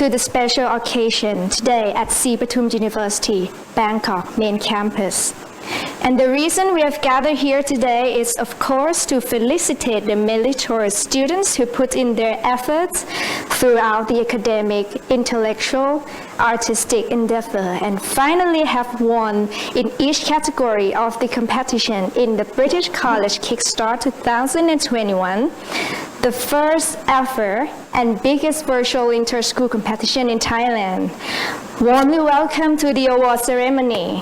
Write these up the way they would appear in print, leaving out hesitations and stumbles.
to the special occasion today at Pathum University, Bangkok main campus. And the reason we have gathered here today is, of course, to felicitate the meritorious students who put in their efforts throughout the academic, intellectual, artistic endeavor, and finally have won in each category of the competition in the British College Kickstart 2021, the first ever and biggest virtual interschool competition in Thailand. Warmly welcome to the award ceremony.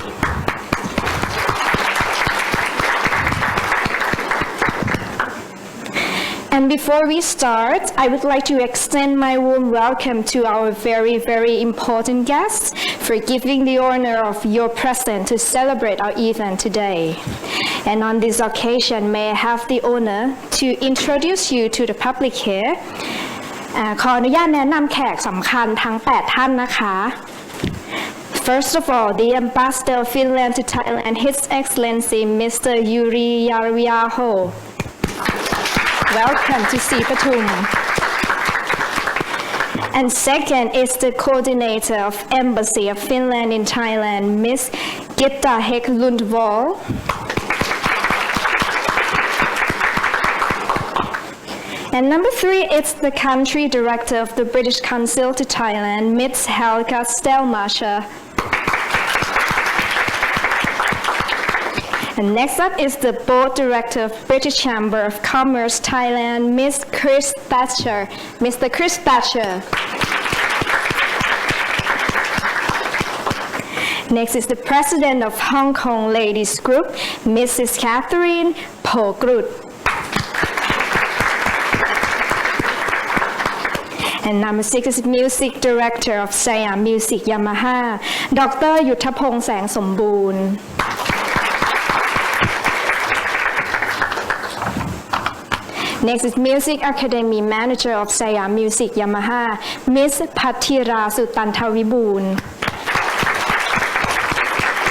And before we start, I would like to extend my warm welcome to our very, very important guests for giving the honor of your presence to celebrate our event today. And on this occasion, may I have the honor to introduce you to the public here. ขออนุญาตแนะนำแขกสำคัญทั้ง 8 ท่านนะคะ First of all, the Ambassador of Finland to Thailand, His Excellency Mr. Yuri Yarviaho. Welcome to Pathum. And second is the coordinator of Embassy of Finland in Thailand, Ms. Gitta Hägglundvall. And number 3 is the country director of the British Council to Thailand, Ms. Helga Stelmacher. And next up is the board director of British Chamber of Commerce Thailand, Ms. Chris Thatcher. Mr. Chris Thatcher. Next is the president of Hong Kong Ladies Group, Mrs. Catherine Pogrut. And number 6 is music director of Siam Music Yamaha, Dr. Yuthapong Saeng Somboon. Next is Music Academy Manager of Siam Music Yamaha, Ms. Pathira Sutantaviboon.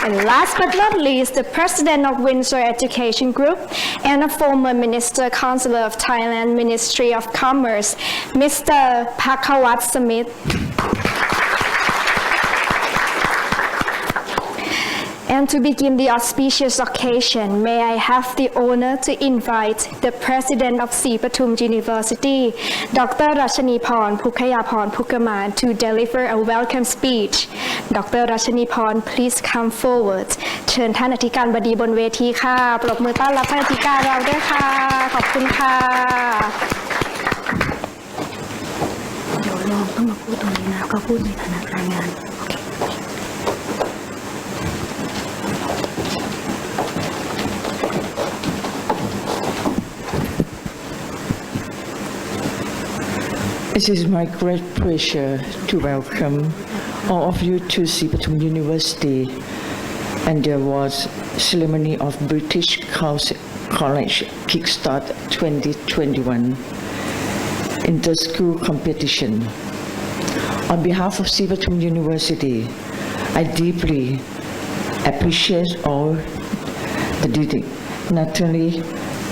And last but not least, the President of Windsor Education Group and a former Minister Counselor of Thailand Ministry of Commerce, Mr. Phakawat Smith. And to begin the auspicious occasion, may I have the honor to invite the President of Pathum University, Dr. Rachaniporn Phukhayaporn Phukkaman, to deliver a welcome speech. Dr. Rachaniporn, please come forward. เชิญท่านอธิการบดีบนเวทีค่ะปรบมือต้อนรับท่านอธิการเราด้วยค่ะขอบคุณค่ะเดี๋ยวรองต้องมาพูดตรงนี้นะก็พูดในฐานะรายงาน It is my great pleasure to welcome all of you to Pathum University and the awards ceremony of British College Kickstart 2021 Interschool competition. On behalf of Pathum University, I deeply appreciate all the dignitaries,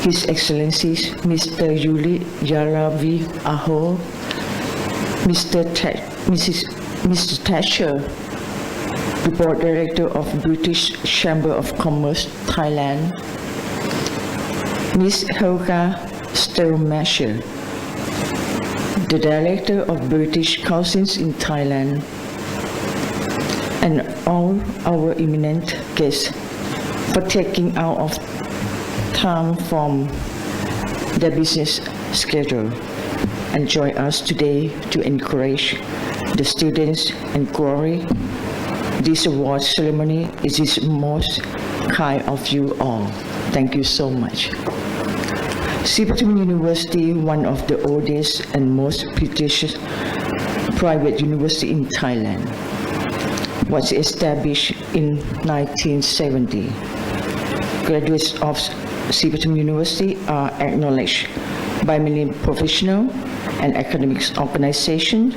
His Excellencies Mr. Yuri Yarviaho, Mr. Thatcher, the Board Director of British Chamber of Commerce Thailand, Ms. Helga Stelmacher, the Director of British Councils in Thailand, and all our eminent guests for taking out of time from their business schedule and join us today to encourage the students and glory. This award ceremony is most kind of you all. Thank you so much. Pathum University, one of the oldest and most prestigious private university in Thailand, was established in 1970. Graduates of Pathum University are acknowledged by many professional and academic organizations.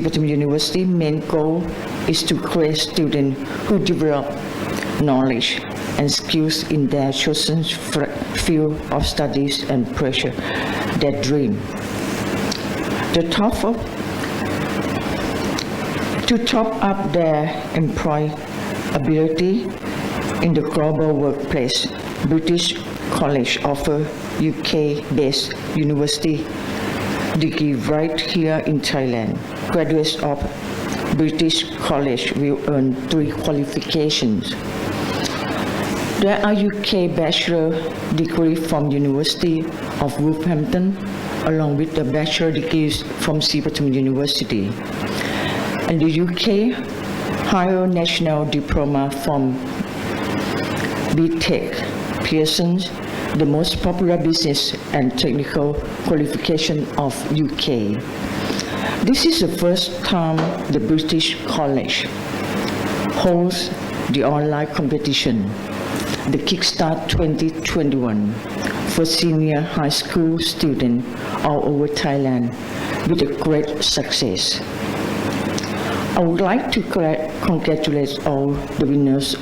Pathum University's main goal is to create students who develop knowledge and skills in their chosen field of studies and pursue their dream. The top of To top up their employability in the global workplace, British College offer UK-based university degree right here in Thailand. Graduates of British College will earn 3 qualifications. There are UK bachelor degree from University of Wolverhampton, along with the bachelor degrees from Sipatum University. And the UK higher national diploma from BTEC, Pearson's, the most popular business and technical qualification of UK. This is the first time the British College holds the online competition, the Kickstart 2021, for senior high school students all over Thailand with a great success. I would like to congratulate all the winners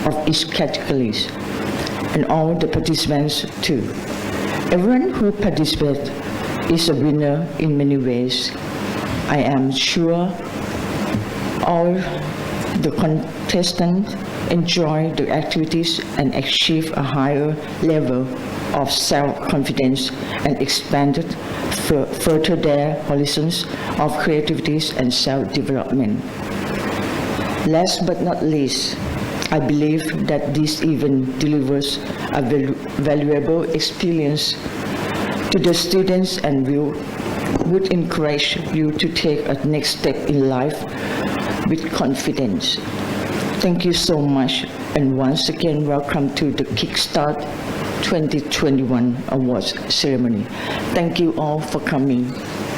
of each categories and all the participants too. Everyone who participated is a winner in many ways. I am sure all the contestants enjoy the activities and achieve a higher level of self-confidence and expanded further their horizons of creativity and self-development. Last but not least, I believe that this event delivers a valuable experience to the students and would encourage you to take a next step in life with confidence. Thank you so much, and once again welcome to the Kickstart 2021 Awards ceremony. Thank you all for coming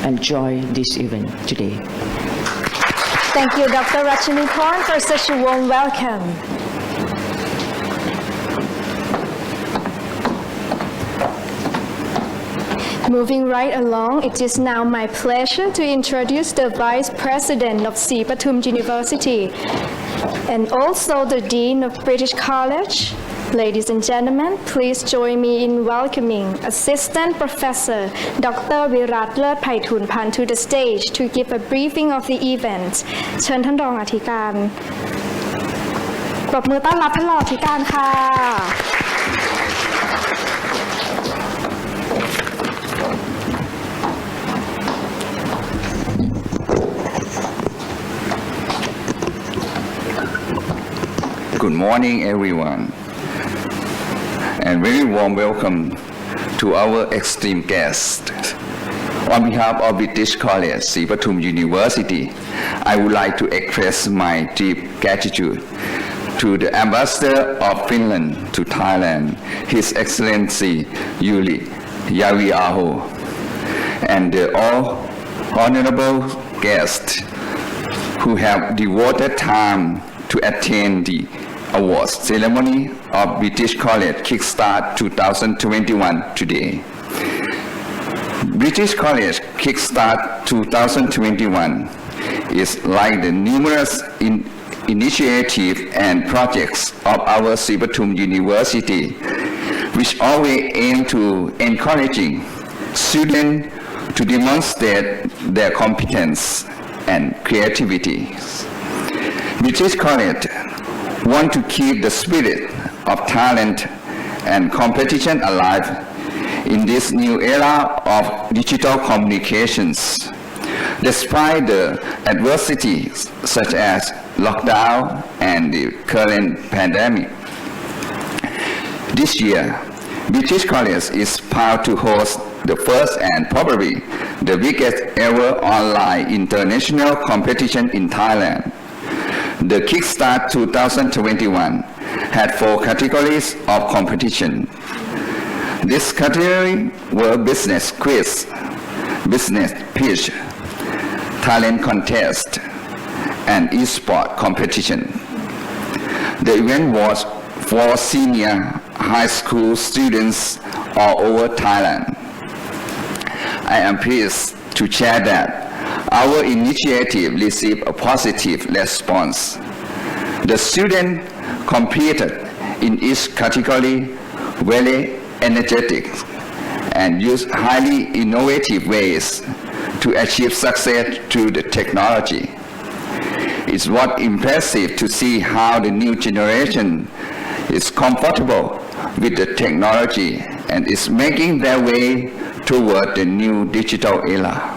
and join this event today. Thank you, Dr. Rachanikorn, for such a warm welcome. Moving right along, it is now my pleasure to introduce the Vice President of Sipatum University and also the Dean of British College. Ladies and gentlemen, please join me in welcoming Assistant Professor Dr. Virat Lerth Phaithun to the stage to give a briefing of the event. เชิญท่านรองอธิการปรบมือต้อนรับท่านรองอธิการค่ะ Good morning, everyone, and very warm welcome to our esteemed guests. On behalf of British College, Sipatum University, I would like to express my deep gratitude to the Ambassador of Finland to Thailand, His Excellency Yuli Yaviaho, and the all honorable guests who have devoted time to attend the awards ceremony of British College Kickstart 2021 today. British College Kickstart 2021 is like the numerous initiatives and projects of our Sipatum University, which always aim to encouraging students to demonstrate their competence and creativity. British College want to keep the spirit of talent and competition alive in this new era of digital communications. Despite the adversities such as lockdown and the current pandemic, this year, British College is proud to host the first and probably the biggest ever online international competition in Thailand. The Kickstart 2021 had 4 categories of competition. This category were business quiz, business pitch, talent contest, and e-sport competition. The event was for senior high school students all over Thailand. I am pleased to share that our initiative received a positive response. The students competed in each category very energetic and used highly innovative ways to achieve success through the technology. It's what impressive to see how the new generation is comfortable with the technology and is making their way toward the new digital era.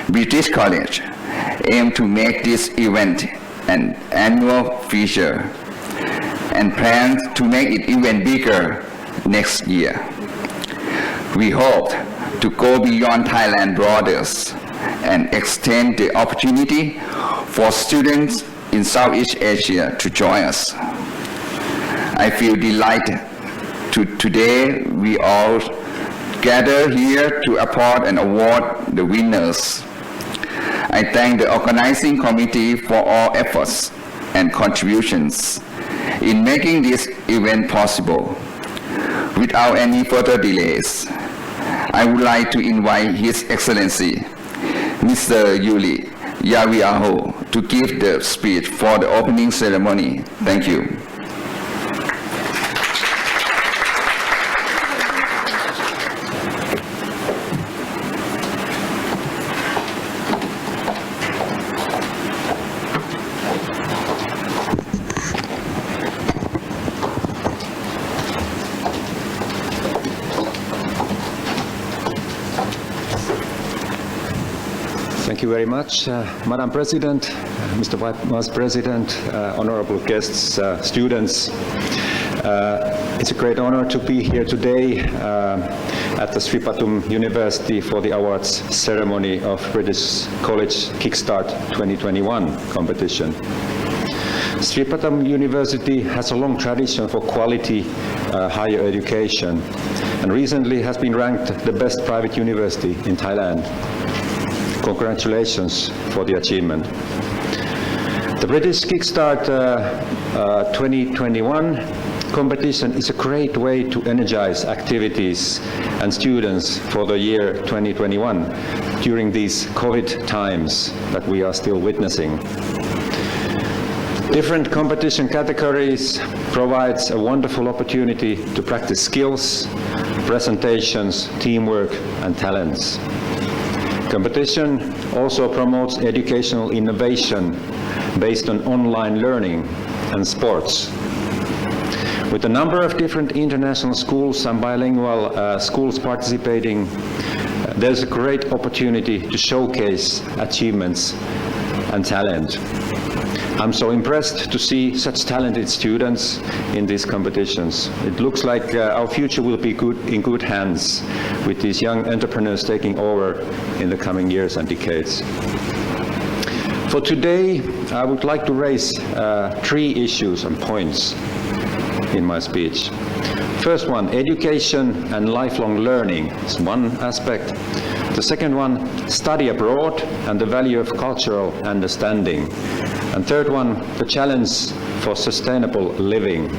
British College aims to make this event an annual feature and plans to make it even bigger next year. We hope to go beyond Thailand borders and extend the opportunity for students in Southeast Asia to join us. I feel delighted today we all gather here to applaud and award the winners. I thank the organizing committee for all efforts and contributions in making this event possible. Without any further delays, I would like to invite His Excellency, Mr. Yuli Yaviaho, to give the speech for the opening ceremony. Thank you. Thank you very much, Madam President, Mr. Vice President, honorable guests, students. It's a great honor to be here today at the Sri Patum University for the awards ceremony of British College Kickstart 2021 competition. Sri Patum University has a long tradition for quality higher education and recently has been ranked the best private university in Thailand. Congratulations for the achievement. The British Kickstart 2021 competition is a great way to energize activities and students for the year 2021 during these COVID times that we are still witnessing. Different competition categories provides a wonderful opportunity to practice skills, presentations, teamwork, and talents. Competition also promotes educational innovation based on online learning and sports. With a number of different international schools and bilingual schools participating, there's a great opportunity to showcase achievements and talent. I'm so impressed to see such talented students in these competitions. It looks like our future will be in good hands with these young entrepreneurs taking over in the coming years and decades. For today, I would like to raise 3 issues and points in my speech. First one, education and lifelong learning is one aspect. The second one, study abroad and the value of cultural understanding. And third one, the challenge for sustainable living.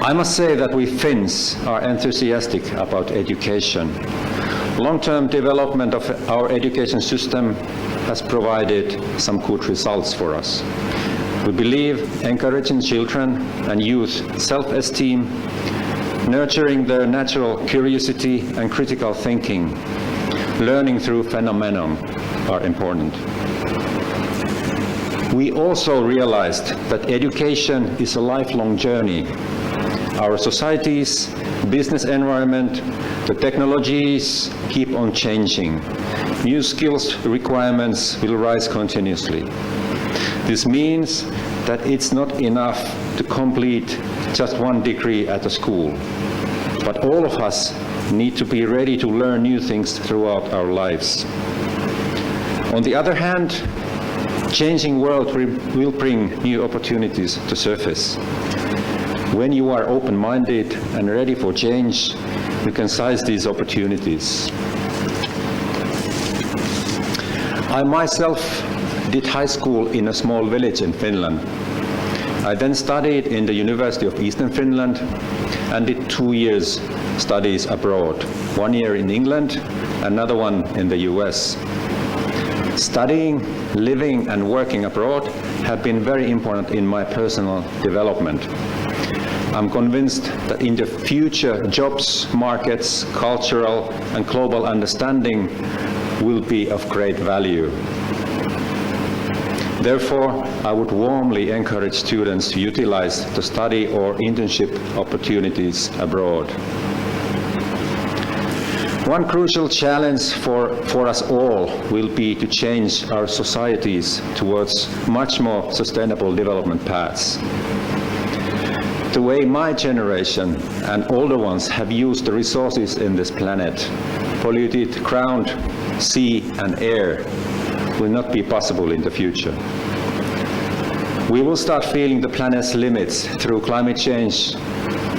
I must say that we Finns are enthusiastic about education. Long-term development of our education system has provided some good results for us. We believe encouraging children and youth self-esteem, nurturing their natural curiosity and critical thinking, learning through phenomenon are important. We also realized that education is a lifelong journey. Our societies, business environment, the technologies keep on changing. New skills requirements will rise continuously. This means that it's not enough to complete just one degree at a school, but all of us need to be ready to learn new things throughout our lives. On the other hand, changing world will bring new opportunities to surface. When you are open-minded and ready for change, you can seize these opportunities. I myself did high school in a small village in Finland. I then studied in the University of Eastern Finland and did 2 years studies abroad, 1 year in England, another one in the US. Studying, living and working abroad have been very important in my personal development. I'm convinced that in the future jobs, markets, cultural and global understanding will be of great value. Therefore, I would warmly encourage students to utilize the study or internship opportunities abroad. One crucial challenge for us all will be to change our societies towards much more sustainable development paths. The way my generation and older ones have used the resources in this planet, polluted ground, sea and air, will not be possible in the future. We will start feeling the planet's limits through climate change,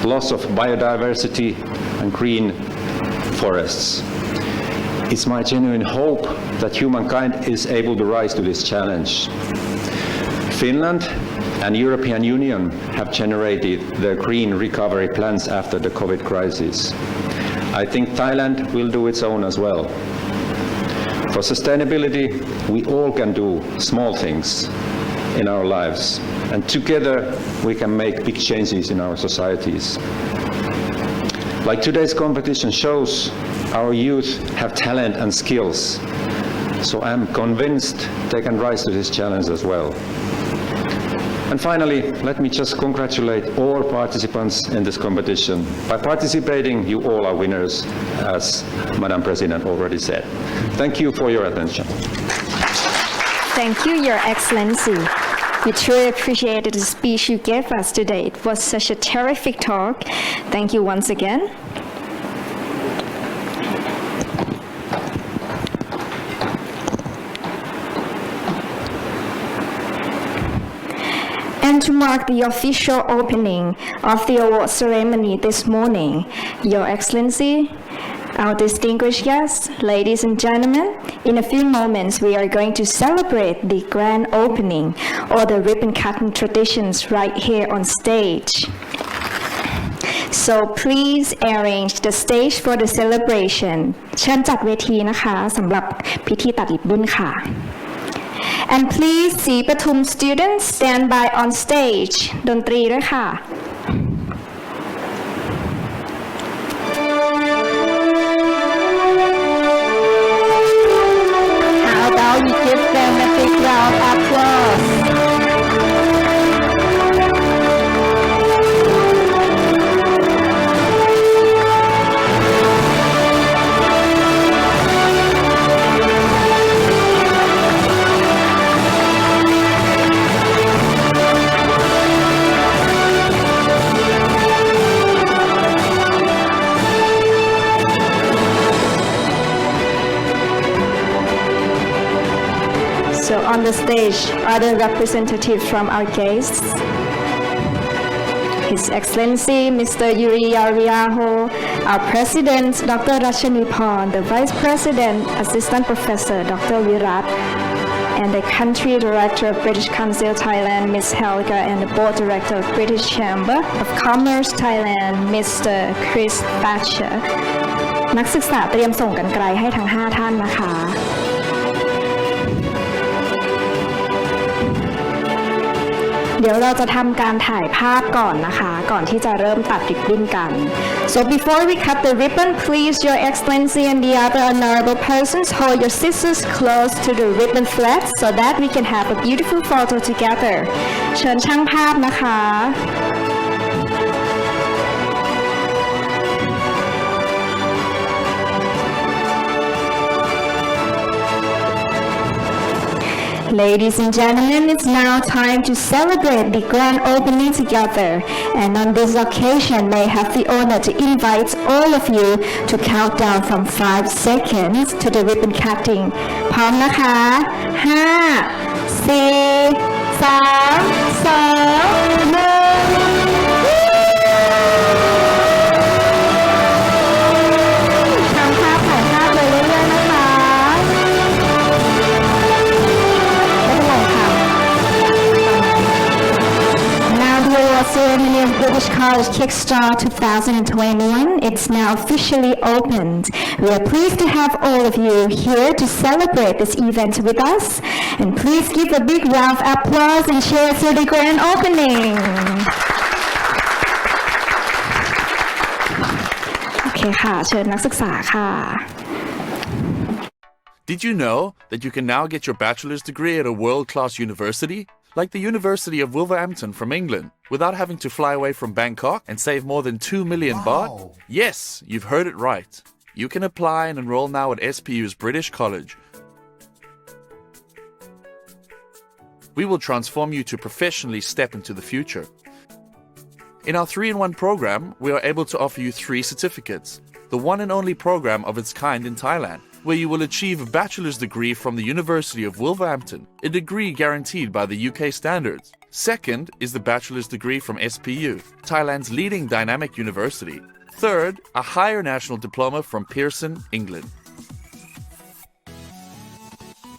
loss of biodiversity and green forests. It's my genuine hope that humankind is able to rise to this challenge. Finland and European Union have generated their green recovery plans after the COVID crisis. I think Thailand will do its own as well. For sustainability, we all can do small things in our lives, and together we can make big changes in our societies. Like today's competition shows, our youth have talent and skills, so I'm convinced they can rise to this challenge as well. And finally, let me just congratulate all participants in this competition. By participating, you all are winners, as Madam President already said. Thank you for your attention. Thank you, Your Excellency. We truly appreciated the speech you gave us today. It was such a terrific talk. Thank you once again. And to mark the official opening of the award ceremony this morning, Your Excellency, our distinguished guests, ladies and gentlemen, in a few moments we are going to celebrate the grand opening or the ribbon cutting traditions right here on stage. So please arrange the stage for the celebration. เชิญจัดเวทีนะคะสำหรับพิธีตัดริบบิ้นค่ะ And please see Pathum students stand by on stage ดนตรีด้วยค่ะ How about we give them a big round of applause? So on the stage are the representatives from our guests. His Excellency Mr. Yuri Yariaho, our President Dr. Rachaniporn, the Vice President Assistant Professor Dr. Virat, and the Country Director of British Council Thailand Ms. Helga, and the Board Director of British Chamber of Commerce Thailand Mr. Chris Thatcher นักศึกษาเตรียมส่งกรรไกรให้ทั้ง5ท่านนะคะเดี๋ยวเราจะทำการถ่ายภาพก่อนนะคะก่อนที่จะเริ่มตัดริบบิ้นกัน So before we cut the ribbon, please Your Excellency and the other honorable persons hold your scissors close to the ribbon thread so that we can have a beautiful photo together เชิญช่างภาพนะคะ Ladies and gentlemen, it's now time to celebrate the grand opening together. And on this occasion, may I have the honor to invite all of you to count down from 5 seconds to the ribbon cutting. พร้อมนะคะ 5 4 3 2 1Ceremony of British College Kickstart 2021. It's now officially opened. We are pleased to have all of you here to celebrate this event with us. And please give a big round of applause and cheers for the grand opening. โอเคค่ะเชิญนักศึกษาค่ะ Did you know that you can now get your bachelor's degree at a world-class university? Like the University of Wolverhampton from England, without having to fly away from Bangkok and save more than 2 million baht? Yes, you've heard it right. You can apply and enroll now at SPU's British College. We will transform you to professionally step into the future. In our 3-in-1 program, we are able to offer you 3 certificates, the one and only program of its kind in Thailand, where you will achieve a bachelor's degree from the University of Wolverhampton, a degree guaranteed by the UK standards. Second is the bachelor's degree from SPU, Thailand's leading dynamic university. Third, a higher national diploma from Pearson, England.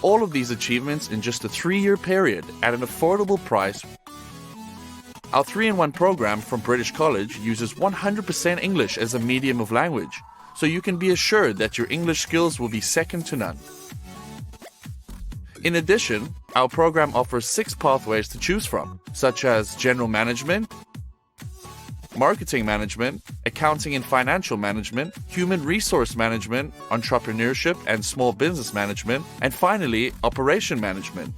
All of these achievements in just a 3-year period at an affordable price. Our 3-in-1 program from British College uses 100% English as a medium of language, so you can be assured that your English skills will be second to none. In addition, our program offers 6 pathways to choose from, such as General Management, Marketing Management, Accounting and Financial Management, Human Resource Management, Entrepreneurship and Small Business Management, and finally, Operation Management.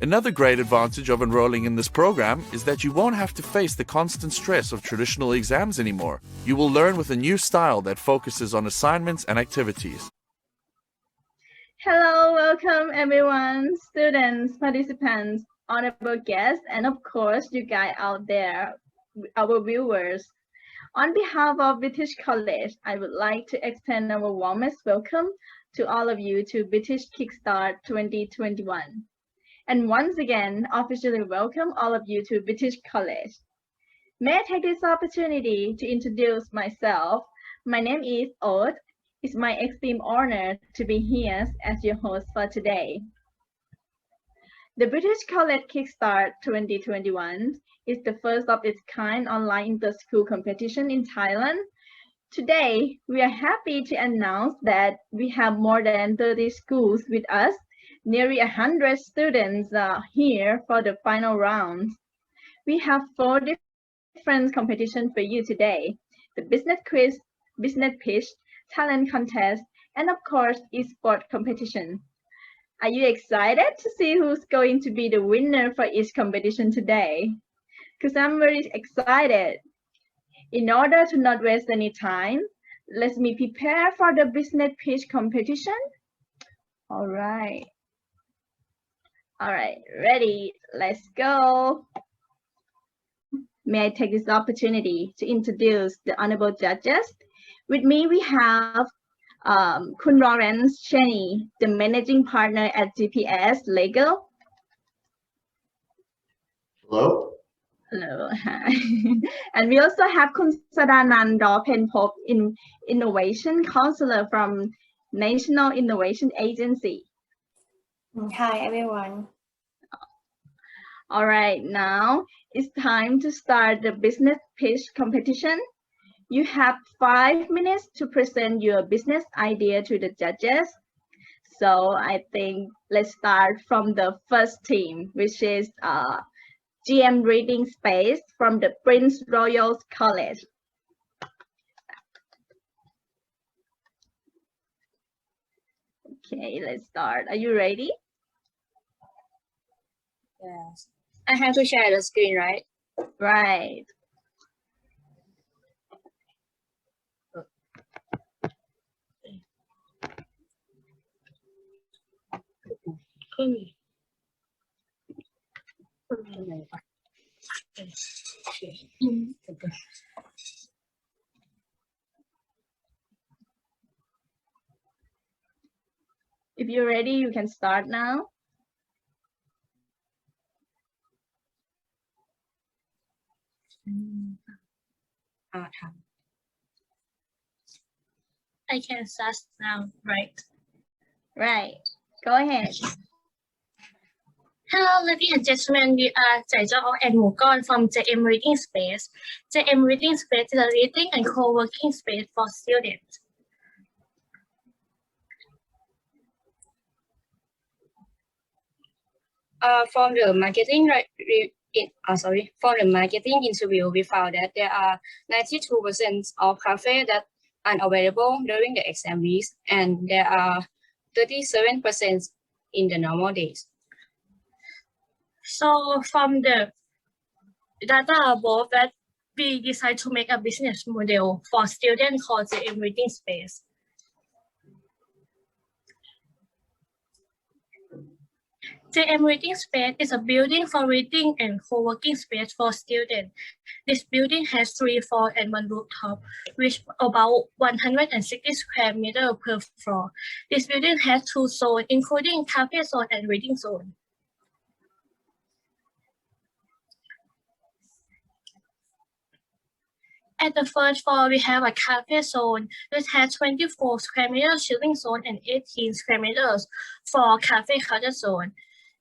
Another great advantage of enrolling in this program is that you won't have to face the constant stress of traditional exams anymore. You will learn with a new style that focuses on assignments and activities. Hello, welcome everyone, students, participants, honorable guests, and of course, you guys out there, our viewers. On behalf of British College, I would like to extend our warmest welcome to all of you to British Kickstart 2021. And once again, officially welcome all of you to British College. May I take this opportunity to introduce myself. My name is Ode. It's my extreme honor to be here as your host for today. The British College Kickstart 2021 is the first of its kind online inter-school competition in Thailand. Today, we are happy to announce that we have more than 30 schools with us. Nearly 100 students are here for the final round. We have 4 different competitions for you today: the business quiz, business pitch, talent contest, and of course, esports competition. Are you excited to see who's going to be the winner for each competition today? Because I'm very excited. In order to not waste any time, let me prepare for the business pitch competition. All right, ready, let's go. May I take this opportunity to introduce the honorable judges. With me, we have Kun Lawrence Cheney, the managing partner at GPS Legal. Hello. Hello. And we also have Kun Sadanand Penpop, Innovation Counselor from National Innovation Agency. Hi, everyone. All right, now it's time to start the business pitch competition. You have 5 minutes to present your business idea to the judges. So I think let's start from the first team, which is GM Reading Space from the Prince Royal College. Okay, let's start. Are you ready? Yes. I have to share the screen, right? Right. If you're ready, you can start now. I can start now, right? Right. Go ahead. Hello, ladies and gentlemen. We are Jaijao and Mugon from JM Reading Space. JM Reading Space is a reading and co-working space for students. From the marketing interview, we found that there are 92% of cafes that are unavailable during the exam weeks, and there are 37% in the normal days. So from the data above that we decide to make a business model for students called the Reading Space. The Reading Space is a building for reading and co-working space for students. This building has 3 floors and 1 rooftop, which about 160 square meters per floor. This building has 2 zones, including cafe zone and reading zone. At the first floor, we have a cafe zone, which has 24 square meters chilling zone and 18 square meters for cafe counter zone.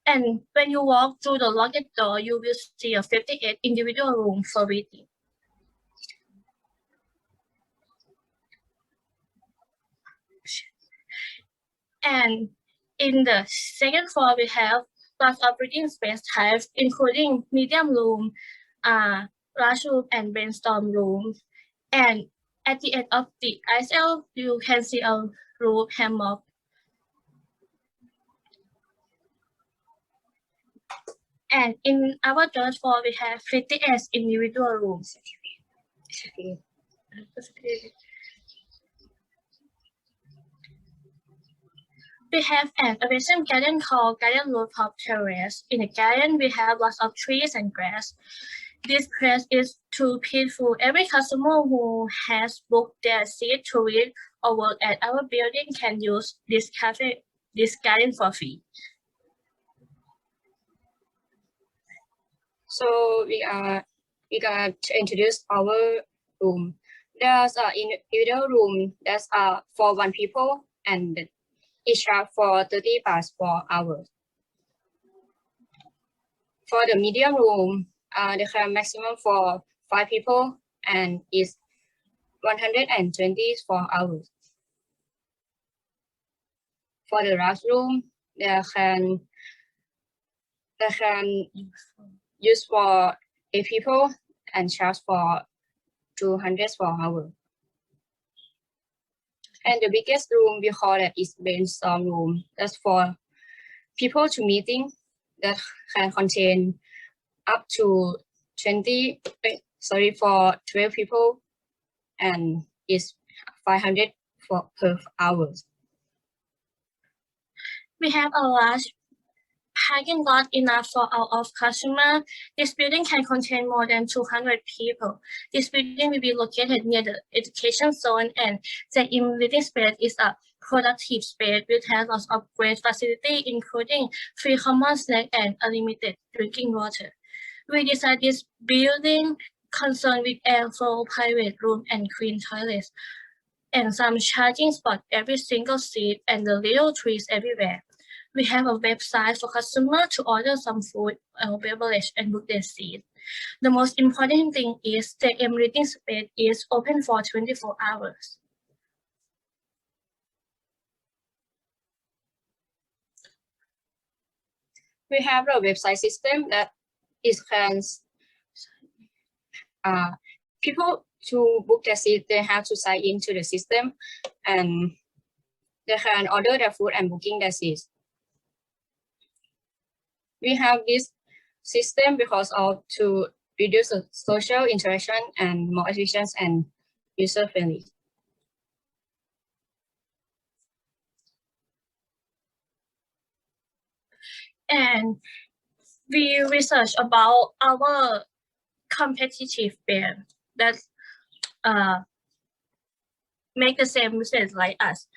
And when you walk through the locked door, you will see a 58 individual rooms for reading. And in the second floor, we have lots of reading space types, including medium room, large room, and brainstorm room. And at the end of the ISL, you can see a roof hammock. And in our third floor, we have 58 individual rooms. We have an amazing garden called Garden Rooftop Terrace. In the garden, we have lots of trees and grass. This place is too peaceful. Every customer who has booked their seat to read or work at our building can use this garden for free. So we are to introduce our room. There's an individual room that's for 1 people, and each charge for 30 baht per hour. For the medium room, they have maximum for 5 people and is 120 for hours. For the large room, they can use for 8 people and charge for 200 per hour. And the biggest room we call it is brainstorm room. That's for people to meeting that can contain up to 12 people and is 500 per hour. We have a large parking lot enough for all of customers. This building can contain more than 200 people. This building will be located near the education zone, and the reading space is a productive space which has lots of great facilities, including free common snack and unlimited drinking water. We designed this building concerned with airflow, private room, and clean toilets, and some charging spots every single seat, and the little trees everywhere. We have a website for customers to order some food or beverage and book their seat. The most important thing is the reading space is open for 24 hours. We have a website system that people to book their seat, they have to sign into the system, and they can order their food and booking their seats. We have this system because of to reduce the social interaction and more efficient and user friendly. And we research about our competitive peer that make the same business like us.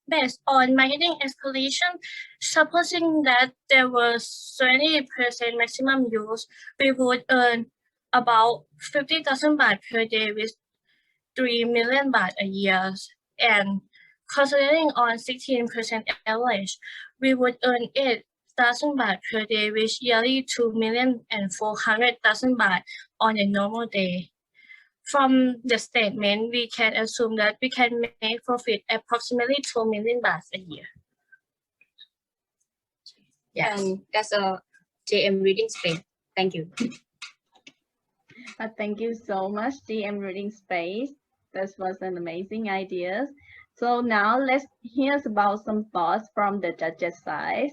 Based on marketing escalation, supposing that there was 20% maximum use, we would earn about 50,000 baht per day with 3 million baht a year. And considering on 16% average, we would earn 8,000 baht per day with yearly 2,400,000 baht on a normal day. From the statement, we can assume that we can make profit approximately 2 million baht a year. Yes. And that's a JM reading space. Thank you. Thank you so much, GM Reading Space. This was an amazing idea. So now let's hear about some thoughts from the judges side.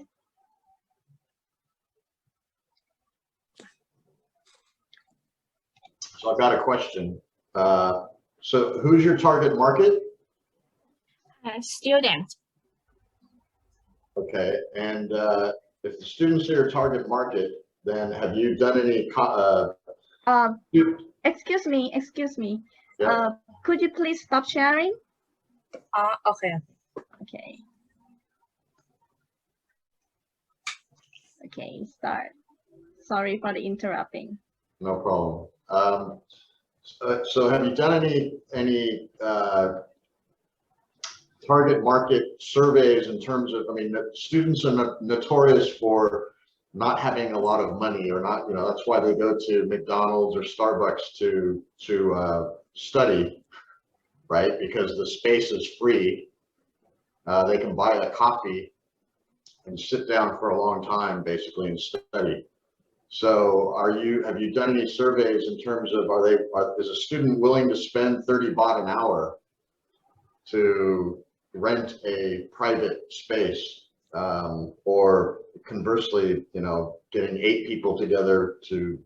So I've got a question. So who's your target market? Students. Okay, and if the students are your target market, then have you done any? Excuse me. Yeah. Could you please stop sharing? Okay. Okay. Okay, start. Sorry for the interrupting. No problem. So have you done any target market surveys in terms of, I mean, students are notorious for not having a lot of money, or not, that's why they go to McDonald's or Starbucks to study, right? Because the space is free. They can buy a coffee and sit down for a long time, basically, and study. So have you done any surveys in terms of, is a student willing to spend 30 baht an hour to rent a private space, or conversely, getting 8 people together to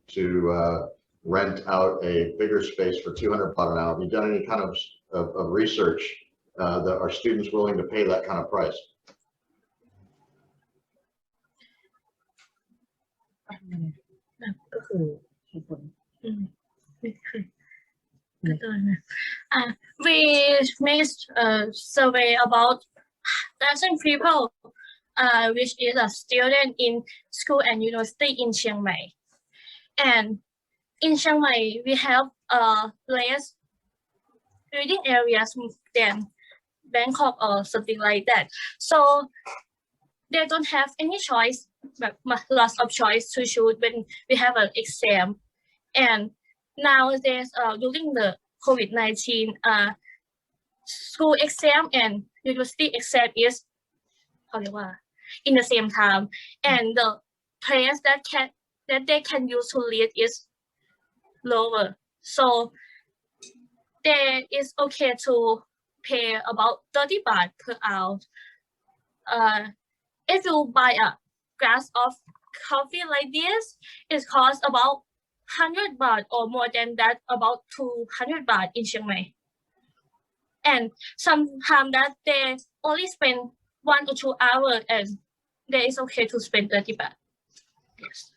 rent out a bigger space for 200 baht an hour? Have you done any kind of research that are students willing to pay that kind of price? We made a survey about 1,000 people, which is a student in school and university in Chiang Mai. And in Chiang Mai, we have less reading areas than Bangkok or something like that. So they don't have any choice, but lots of choice to choose when we have an exam. And nowadays, during the COVID-19, school exam and university exam is in the same time, and the place that they can use to read is lower. So there is okay to pay about 30 baht per hour. If you buy a glass of coffee like this, it costs about 100 baht, or more than that, about 200 baht in Chiang Mai. And sometimes that they only spend 1 or 2 hours, and there is okay to spend 30 baht. Yes.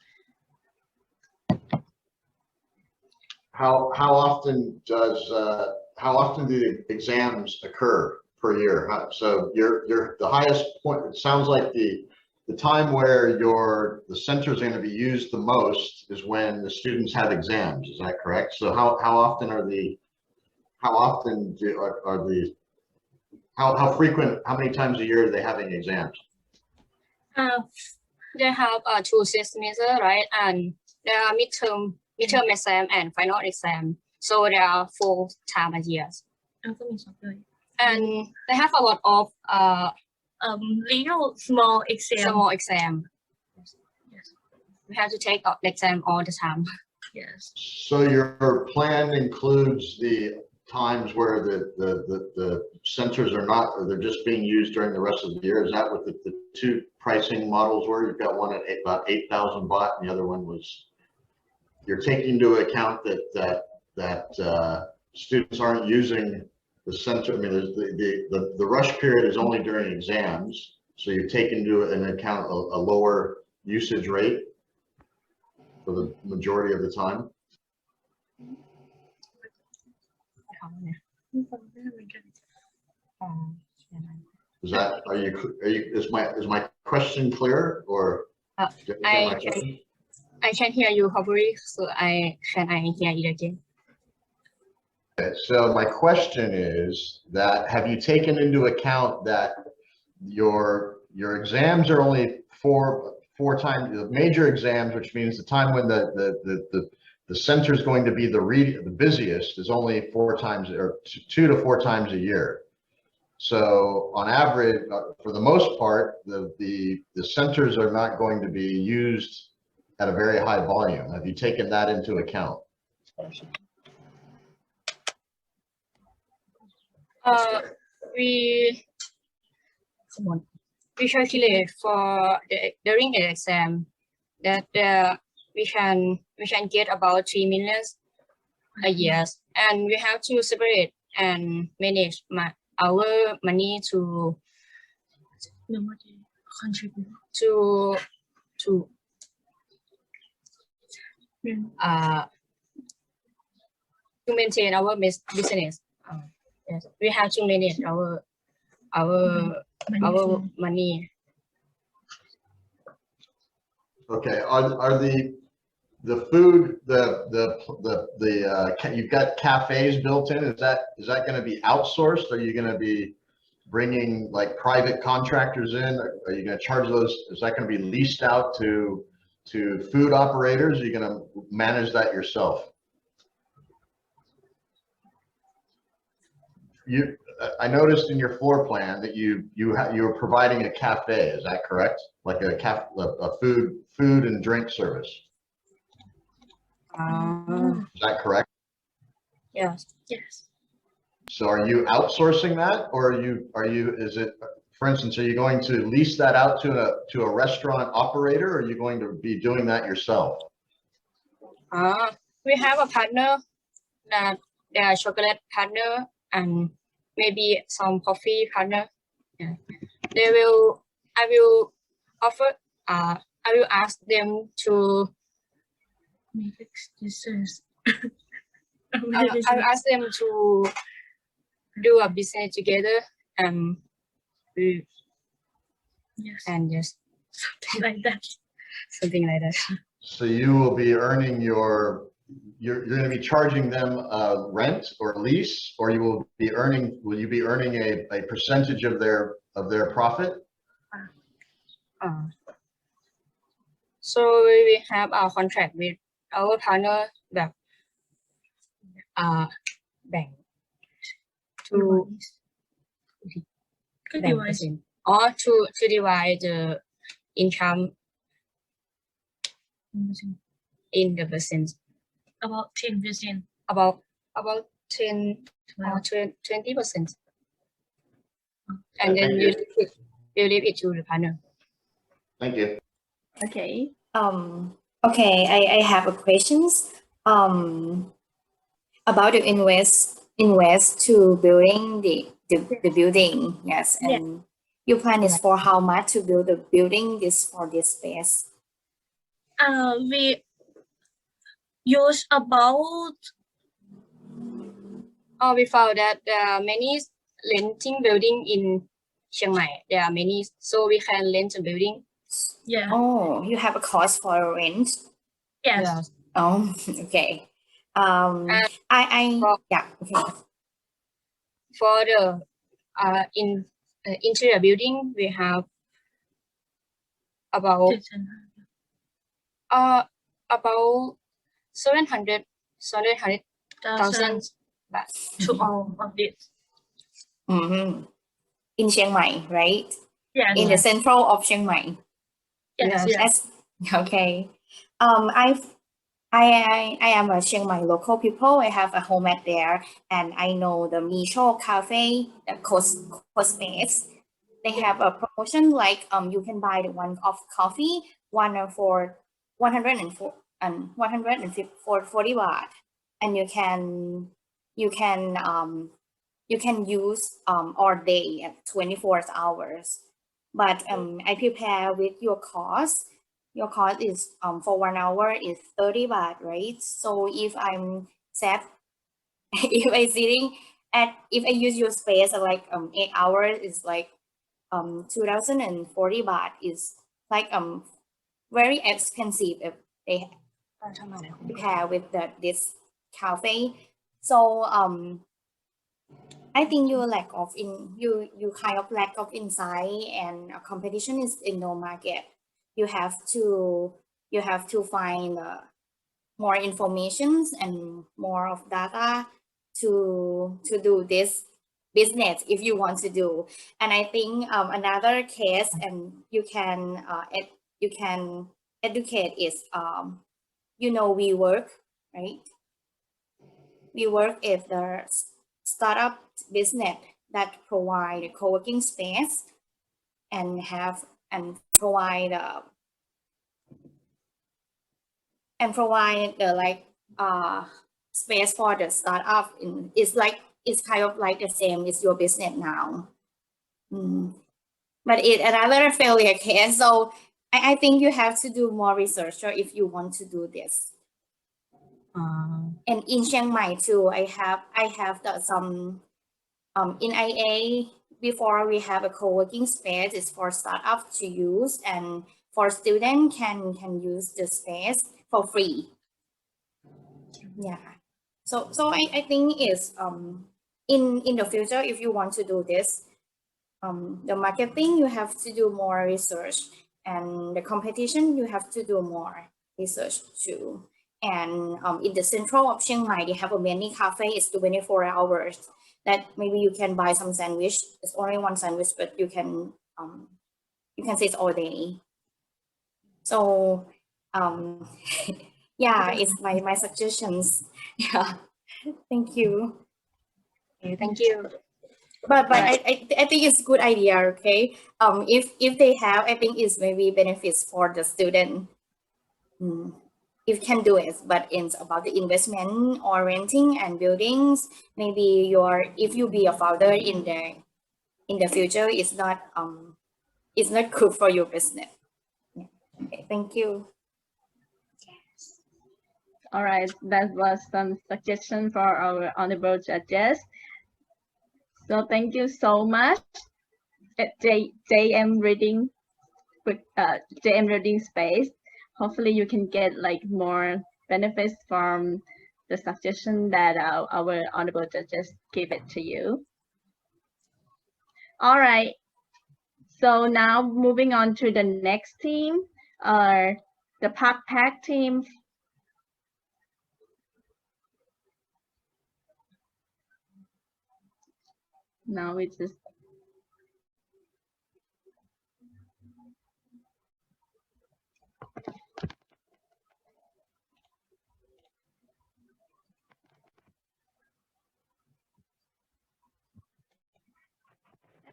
How often do the exams occur per year? So you're the highest point. It sounds like the time where the centers are going to be used the most is when the students have exams. Is that correct? So how frequent? How many times a year are they having exams? They have 2 semesters, right? And there are midterm exam and final exam. So there are 4 times a year. And they have a lot of little small exam. Yes. We have to take the exam all the time. Yes. So your plan includes the times where the centers are not, or they're just being used during the rest of the year? Is that what the 2 pricing models were? You've got one at about 8,000 baht, and the other one was, you're taking into account that students aren't using the center. I mean, the rush period is only during exams, so you take into account a lower usage rate for the majority of the time. Is my question clear, or I can hear you, Hobby, so I hear it again. Okay, so my question is that, have you taken into account that your exams are only four times, the major exams, which means the time when the center is going to be the busiest, is only 4 times, or 2 to 4 times a year. So on average, for the most part, the centers are not going to be used at a very high volume. Have you taken that into account? We calculate for during the exam that we can get about 3 million a year, and we have to separate and manage our money to maintain our business. Yes, we have to manage our money. Okay, are the food, you've got cafes built in, is that going to be outsourced? Are you going to be bringing like private contractors in? Are you going to charge those? Is that going to be leased out to food operators? Are you going to manage that yourself? I noticed in your floor plan that you're providing a cafe. Is that correct? Like a food and drink service. Is that correct? Yes. Yes. So are you outsourcing that, or is it, for instance, are you going to lease that out to a restaurant operator, or are you going to be doing that yourself? We have a partner that they are chocolate partner and maybe some coffee partner. Yeah. I will ask them to I'll ask them to do a business together and just something like that. So you will be earning you're going to be charging them rent or lease, or will you be earning a percentage of their profit? So we have a contract with our partner that bank to or to divide the income in the percent. About 10%. About 10 or 20%. And then you leave it to the partner. Thank you. Okay. Okay, I have a questions about the invest to building the building. Yes, and your plan is for how much to build the building for this space? We use about. We found that there are many renting building in Chiang Mai. There are many, so we can rent a building. Yeah. Oh, you have a cost for rent? Yes. Oh, okay. Okay. For the interior building, we have about 700,000 baht to all of this. In Chiang Mai, right? Yes. In the central of Chiang Mai. Yes. That's okay. I am a Chiang Mai local people. I have a home at there, and I know the Micho Cafe, the coast space. They have a promotion like you can buy the one of coffee, one for 140 baht, and you can use all day at 24 hours. But I prepare with your cost. Your cost is for 1 hour is 30 baht, right? So if I'm set, if I use your space like 8 hours is like 2,040 baht is like very expensive if they prepare with this cafe. So I think you kind of lack of insight, and competition is in no market. You have to find more information and more of data to do this business if you want to do. And I think another case and you can educate is we work, right? We work is the startup business that provide a co-working space and provide the space for the startup. It's kind of like the same as your business now. But it's another failure case. So I think you have to do more research if you want to do this. And in Chiang Mai too, I have some in IA before we have a co-working space. It's for startups to use, and for students can use the space for free. Yeah. So I think is in the future, if you want to do this, the marketing you have to do more research, and the competition you have to do more research too. And in the central of Chiang Mai, they have a many cafe. It's 24 hours. That maybe you can buy some sandwich. It's only one sandwich, but you can sit all day. So yeah, it's my suggestions. Yeah, thank you. Okay, thank you. But I think it's a good idea. Okay, if they have, I think it's maybe benefits for the student. If can do it, but it's about the investment or renting and buildings. Maybe if you be a founder in the future, it's not good for your business. Yeah. Okay, thank you. All right, that was some suggestion for our honorable judges. So thank you so much. JM reading space. Hopefully you can get more benefits from the suggestion that our honorable judges give it to you. All right. So now moving on to the next team, the Pack team. Now it's just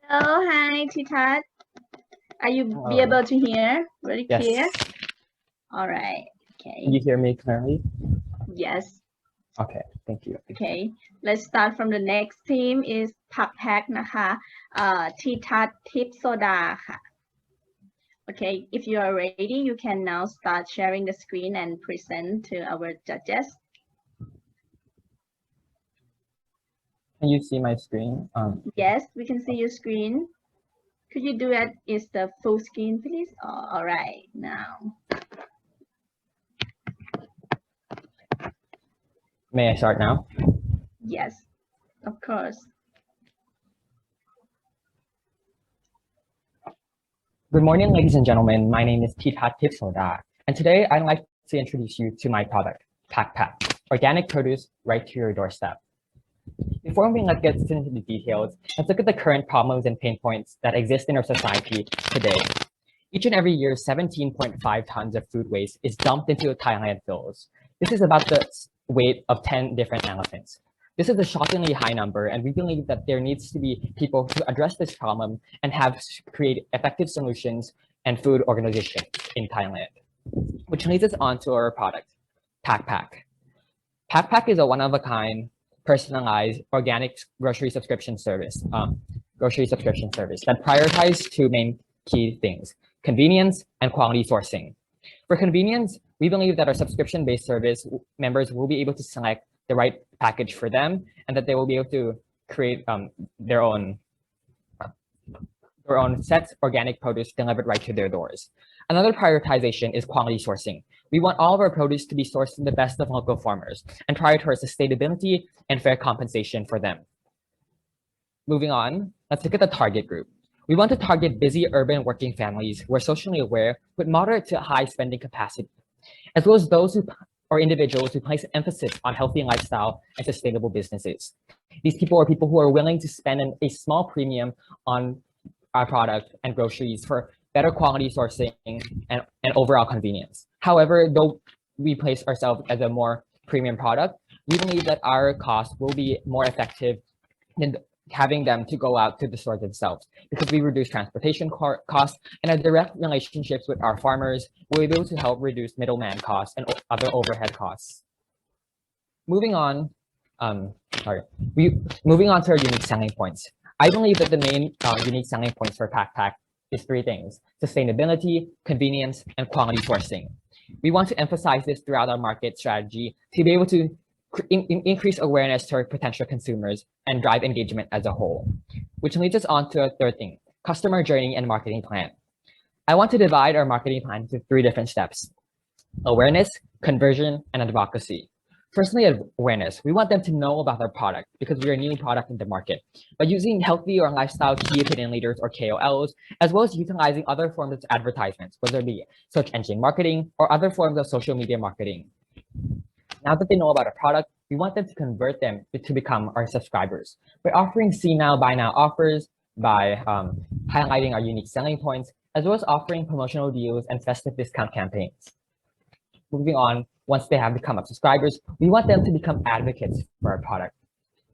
hello, hi, Titat. Are you be able to hear? Very clear? All right. Okay. Can you hear me clearly? Yes. Okay, thank you. Okay, let's start from the next team is Pack นะคะ Titat Tip Soda ค่ะ Okay, if you are ready, you can now start sharing the screen and present to our judges. Can you see my screen? Yes, we can see your screen. Could you do it? Is the full screen, please? Oh, all right, now. May I start now? Yes, of course. Good morning, ladies and gentlemen. My name is Titat Tipsoda, and today I'd like to introduce you to my product, Pack, organic produce right to your doorstep. Before we get into the details, let's look at the current problems and pain points that exist in our society today. Each and every year, 17.5 tons of food waste is dumped into Thailand landfills. This is about the weight of 10 different elephants. This is a shockingly high number, and we believe that there needs to be people to address this problem and create effective solutions and food organizations in Thailand. Which leads us on to our product, Pack. Pack is a one-of-a-kind, personalized organic grocery subscription service that prioritizes two main key things: convenience and quality sourcing. For convenience, we believe that our subscription-based service members will be able to select the right package for them, and that they will be able to create their own set organic produce delivered right to their doors. Another prioritization is quality sourcing. We want all of our produce to be sourced from the best of local farmers and prioritize sustainability and fair compensation for them. Moving on, let's look at the target group. We want to target busy urban working families who are socially aware with moderate to high spending capacity, as well as those who or individuals who place emphasis on healthy lifestyle and sustainable businesses. These people are people who are willing to spend a small premium on our product and groceries for better quality sourcing and overall convenience. However, though we place ourselves as a more premium product, we believe that our cost will be more effective than having them to go out to the stores themselves, because we reduce transportation costs and our direct relationships with our farmers. We're able to help reduce middleman costs and other overhead costs. Moving on to our unique selling points. I believe that the main unique selling points for PakPak is three things: sustainability, convenience, and quality sourcing. We want to emphasize this throughout our market strategy to be able to increase awareness to our potential consumers and drive engagement as a whole. Which leads us on to a third thing: customer journey and marketing plan. I want to divide our marketing plan into three different steps: awareness, conversion, and advocacy. Firstly, awareness. We want them to know about our product because we're a new product in the market. By using healthy or lifestyle key opinion leaders or KOLs, as well as utilizing other forms of advertisements, whether it be search engine marketing or other forms of social media marketing. Now that they know about our product, we want them to convert them to become our subscribers by offering see now, buy now offers, by highlighting our unique selling points, as well as offering promotional deals and festive discount campaigns. Moving on, once they have become subscribers, we want them to become advocates for our product.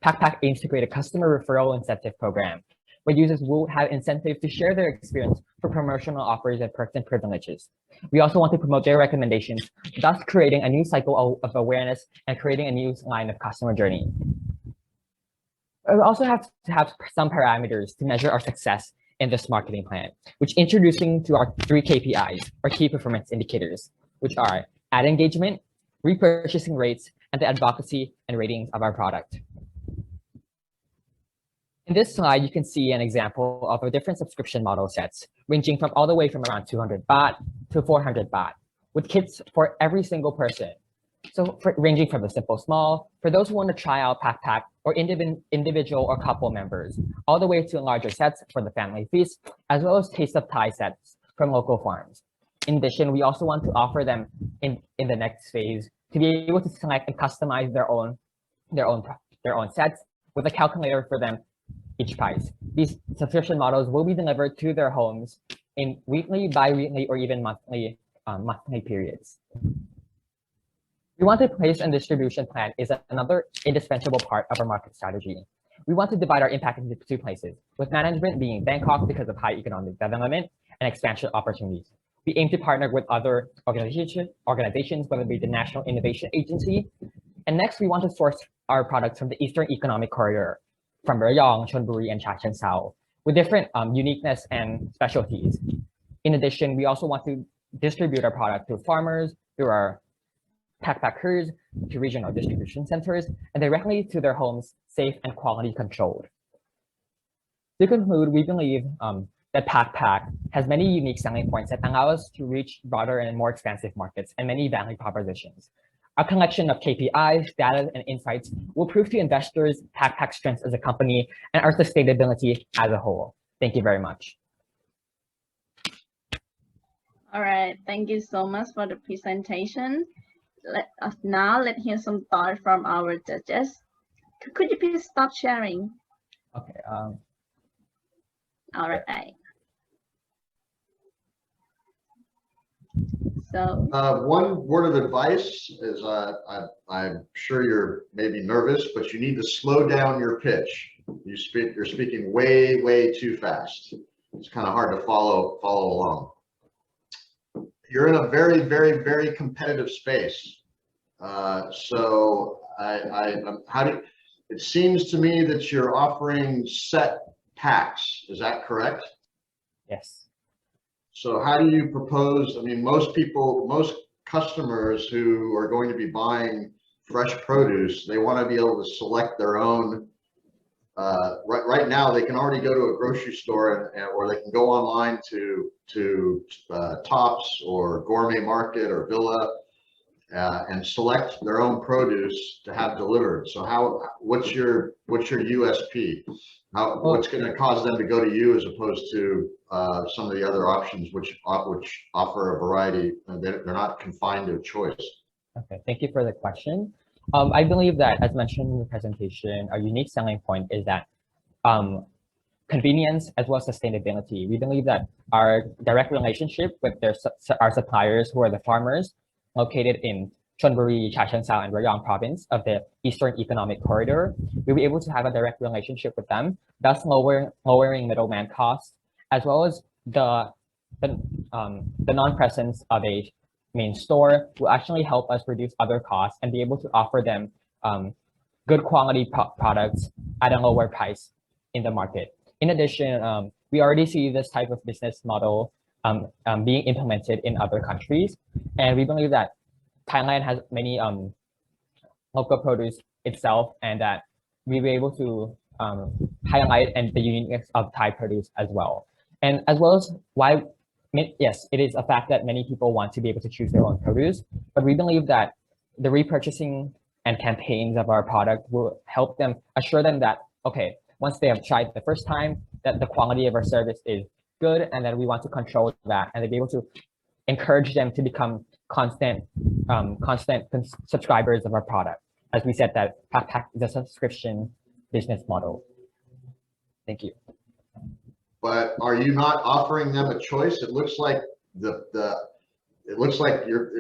PakPak aims to create a customer referral incentive program where users will have incentive to share their experience for promotional offers and perks and privileges. We also want to promote their recommendations, thus creating a new cycle of awareness and creating a new line of customer journey. We also have to have some parameters to measure our success in this marketing plan, which introducing to our 3 KPIs, or key performance indicators, which are ad engagement, repurchasing rates, and the advocacy and ratings of our product. In this slide, you can see an example of a different subscription model sets, ranging from all the way from around 200 baht to 400 baht, with kits for every single person. So ranging from the simple small, for those who want to try out PakPak, or individual or couple members, all the way to larger sets for the family feast, as well as Taste of Thai sets from local farms. In addition, we also want to offer them in the next phase to be able to select and customize their own sets with a calculator for them each price. These subscription models will be delivered to their homes in weekly, bi-weekly, or even monthly periods. We want to place and distribution plan is another indispensable part of our market strategy. We want to divide our impact into 2 places, with management being Bangkok because of high economic development and expansion opportunities. We aim to partner with other organizations, whether it be the National Innovation Agency. And next, we want to source our products from the Eastern Economic Corridor, from Rayong, Chonburi, and Chachoengsao, with different uniqueness and specialties. In addition, we also want to distribute our product to farmers, through our PakPakers, to regional distribution centers, and directly to their homes, safe and quality controlled. To conclude, we believe that PakPak has many unique selling points that allow us to reach broader and more expansive markets and many value propositions. Our collection of KPIs, data, and insights will prove to investors PakPak's strengths as a company and our sustainability as a whole. Thank you very much. All right, thank you so much for the presentation. Let's hear some thoughts from our judges. Could you please stop sharing? Okay. All right. So one word of advice is I'm sure you're maybe nervous, but you need to slow down your pitch. You're speaking way too fast. It's kind of hard to follow along. You're in a very competitive space. So it seems to me that you're offering set packs. Is that correct? Yes. So how do you propose, I mean, most customers who are going to be buying fresh produce, they want to be able to select their own. Right now, they can already go to a grocery store or they can go online to Tops or Gourmet Market or Villa and select their own produce to have delivered. So what's your USP? What's going to cause them to go to you as opposed to some of the other options which offer a variety? They're not confined to a choice. Okay, thank you for the question. I believe that, as mentioned in the presentation, a unique selling point is that convenience as well as sustainability. We believe that our direct relationship with our suppliers, who are the farmers located in Chonburi, Chachoengsao, and Rayong province of the Eastern Economic Corridor, we'll be able to have a direct relationship with them, thus lowering middleman costs, as well as the non-presence of a main store will actually help us reduce other costs and be able to offer them good quality products at a lower price in the market. In addition, we already see this type of business model being implemented in other countries, and we believe that Thailand has many local produce itself, and that we'll be able to highlight and the uniqueness of Thai produce as well. And as well as why, yes, it is a fact that many people want to be able to choose their own produce, but we believe that the repurchasing and campaigns of our product will help them, assure them that, okay, once they have tried the first time, that the quality of our service is good, and that we want to control that, and to be able to encourage them to become constant subscribers of our product. As we said, that Pack is a subscription business model. Thank you. But are you not offering them a choice? It looks like if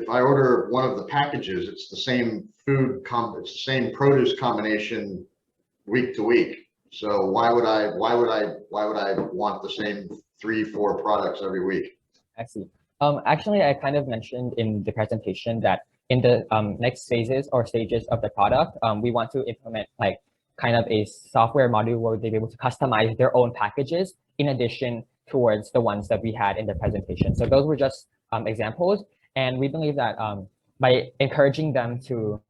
I order one of the packages, it's the same it's the same produce combination week to week. So why would I want the same 3-4 products every week? I see. Actually, I kind of mentioned in the presentation that in the next phases or stages of the product, we want to implement like kind of a software module where they'll be able to customize their own packages in addition towards the ones that we had in the presentation. So those were just examples, and we believe that by encouraging them to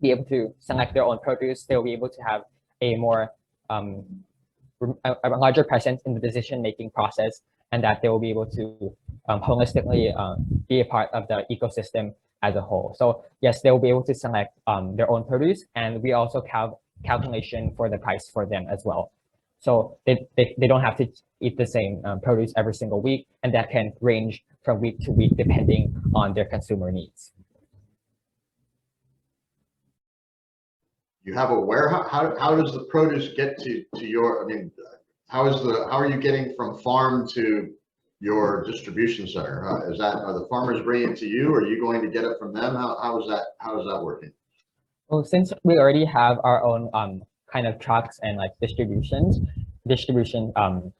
be able to select their own produce, they'll be able to have a more a larger presence in the decision-making process, and that they will be able to holistically be a part of the ecosystem as a whole. So yes, they will be able to select their own produce, and we also calculation for the price for them as well. So they don't have to eat the same produce every single week, and that can range from week to week depending on their consumer needs. You have a warehouse. How does the produce get to your? I mean, how are you getting from farm to your distribution center? Are the farmers bringing it to you, or are you going to get it from them? How is that working? Well, since we already have our own kind of trucks and like distribution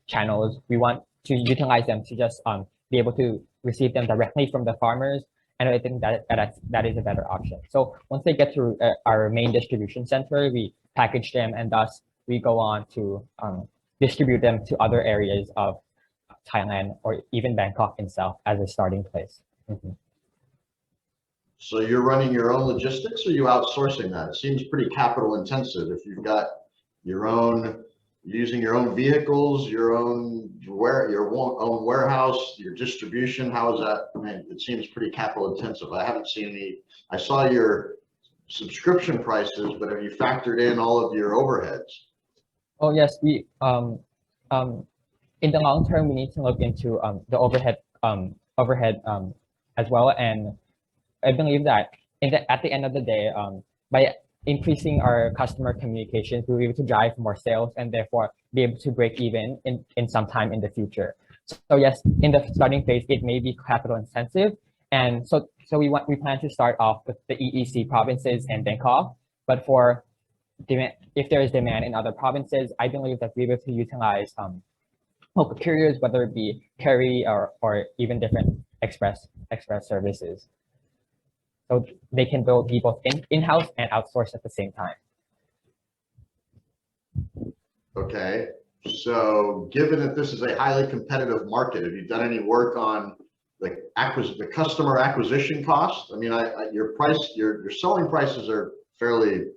channels, we want to utilize them to just be able to receive them directly from the farmers. And I think that is a better option. So once they get to our main distribution center, we package them, and thus we go on to distribute them to other areas of Thailand or even Bangkok itself as a starting place. Mm-hmm. So you're running your own logistics, or are you outsourcing that? It seems pretty capital intensive if you've got using your own vehicles, your own warehouse, your distribution. How is that? I mean, it seems pretty capital intensive. I haven't seen any. I saw your subscription prices, but have you factored in all of your overheads? Oh yes, we in the long term we need to look into the overhead as well, and I believe that at the end of the day, by increasing our customer communications, we'll be able to drive more sales and therefore be able to break even in some time in the future. So yes, in the starting phase, it may be capital intensive, and so we plan to start off with the EEC provinces and Bangkok. But for demand, if there is demand in other provinces, I believe that we'll be able to utilize local carriers, whether it be carry or even different express services. So they can be both in-house and outsourced at the same time. Okay, so given that this is a highly competitive market, have you done any work on the customer acquisition cost? I mean, your selling prices are fairly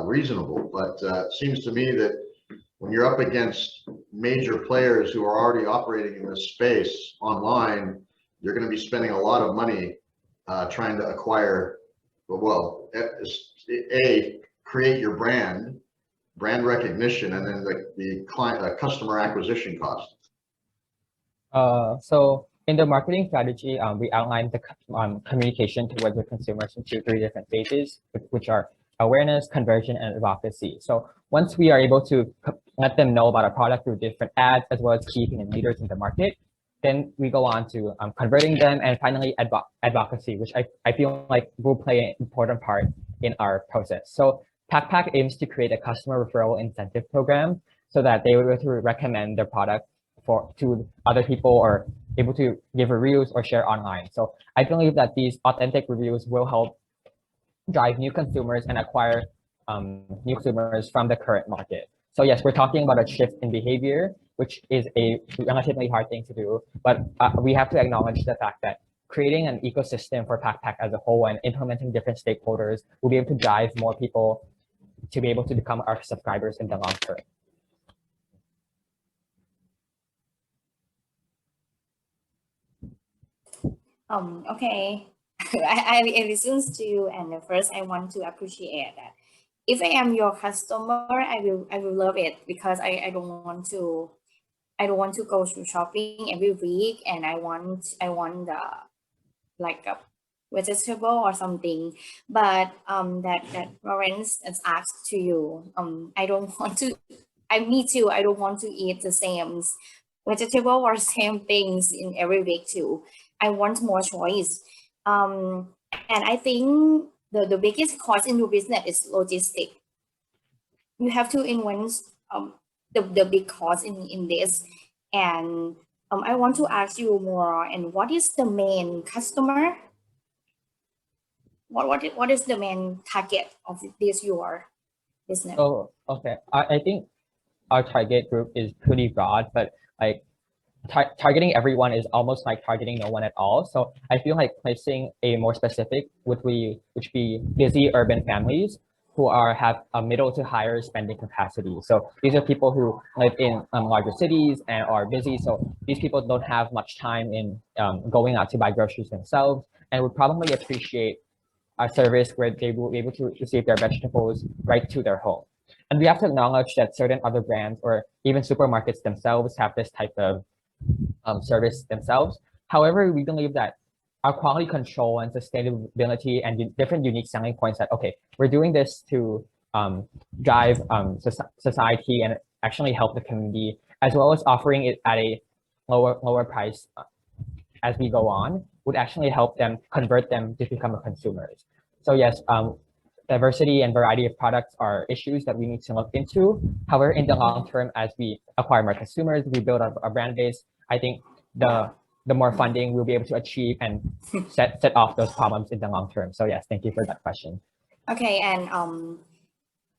reasonable, but it seems to me that when you're up against major players who are already operating in this space online, you're going to be spending a lot of money trying to acquire, well, create your brand recognition, and then the customer acquisition cost. So in the marketing strategy, we outlined the communication towards the consumers into 3 different phases, which are awareness, conversion, and advocacy. So once we are able to let them know about our product through different ads, as well as key opinion leaders in the market, then we go on to converting them, and finally advocacy, which I feel like will play an important part in our process. So PackPack aims to create a customer referral incentive program so that they will be able to recommend their product to other people, or able to give reviews or share online. So I believe that these authentic reviews will help drive new consumers and acquire new consumers from the current market. So yes, we're talking about a shift in behavior, which is a relatively hard thing to do, but we have to acknowledge the fact that creating an ecosystem for PackPack as a whole and implementing different stakeholders will be able to drive more people to be able to become our subscribers in the long term. Okay. I listen to you, and first I want to appreciate that. If I am your customer, I will love it, because I don't want to go to shopping every week, and I want like a vegetable or something. But that Lawrence has asked to you, I don't want to. Me too. I don't want to eat the same vegetable or same things in every week too. I want more choice. And I think the biggest cost in your business is logistic. You have to invest the big cost in this. And I want to ask you more. And what is the main customer? What is the main target of this your business? Oh, okay. I think our target group is pretty broad, but like targeting everyone is almost like targeting no one at all. So I feel like placing a more specific would be busy urban families who have a middle to higher spending capacity. So these are people who live in larger cities and are busy. So these people don't have much time in going out to buy groceries themselves, and would probably appreciate a service where they will be able to receive their vegetables right to their home. And we have to acknowledge that certain other brands or even supermarkets themselves have this type of service themselves. However, we believe that our quality control and sustainability and different unique selling points that, okay, we're doing this to drive society and actually help the community, as well as offering it at a lower price as we go on, would actually help them convert them to become consumers. So yes, diversity and variety of products are issues that we need to look into. However, in the long term, as we acquire more consumers, we build our brand base, I think the more funding we'll be able to achieve and set off those problems in the long term. So yes, thank you for that question. Okay, and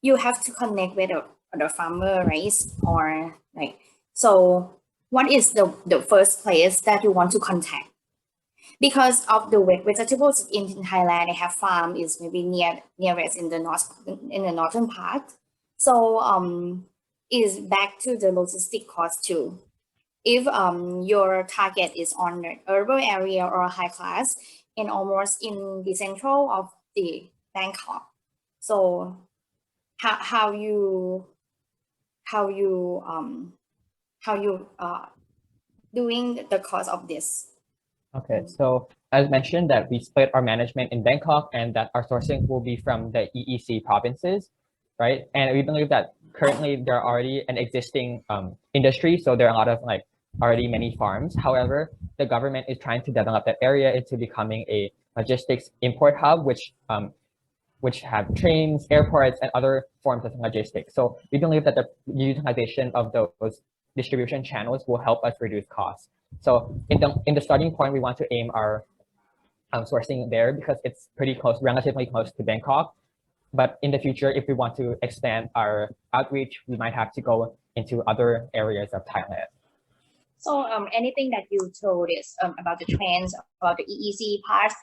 you have to connect with the farmer, right? Or like, so what is the first place that you want to contact? Because of the vegetables in Thailand, they have farm is maybe nearest in the northern part. So is back to the logistic cost too. If your target is on the urban area or high class and almost in the central of the Bangkok, so how you doing the cost of this? Okay, so as mentioned that we split our management in Bangkok and that our sourcing will be from the EEC provinces, right? And we believe that currently there are already an existing industry, so there are a lot of like already many farms. However, the government is trying to develop that area into becoming a logistics import hub, which have trains, airports, and other forms of logistics. So we believe that the utilization of those distribution channels will help us reduce costs. So in the starting point, we want to aim our sourcing there because it's pretty close, relatively close to Bangkok. But in the future, if we want to expand our outreach, we might have to go into other areas of Thailand. So anything that you told is about the trends, about the EEC parts,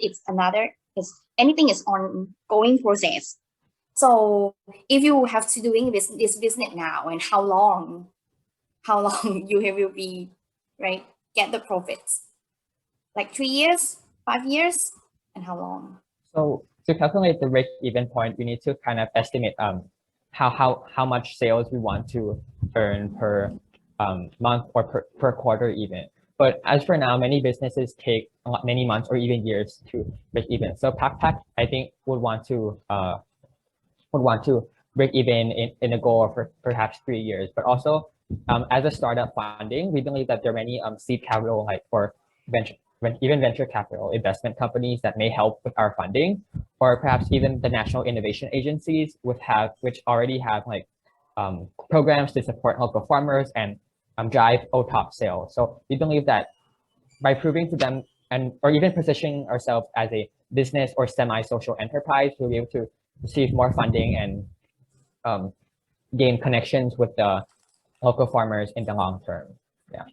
anything is ongoing process. So if you have to doing this business now, and how long you will be, right, get the profits? Like 3 years, 5 years, and how long? So to calculate the break-even point, we need to kind of estimate how much sales we want to earn per month or per quarter even. But as for now, many businesses take many months or even years to break even. So Pack I think would want to break even in a goal of perhaps 3 years. But also, as a startup funding, we believe that there are many seed capital, like for even venture capital investment companies that may help with our funding, or perhaps even the national innovation agencies which already have like programs to support local farmers and drive OTOP sales. So we believe that by proving to them or even positioning ourselves as a business or semi-social enterprise, we'll be able to receive more funding and gain connections with the local farmers in the long term. Yeah.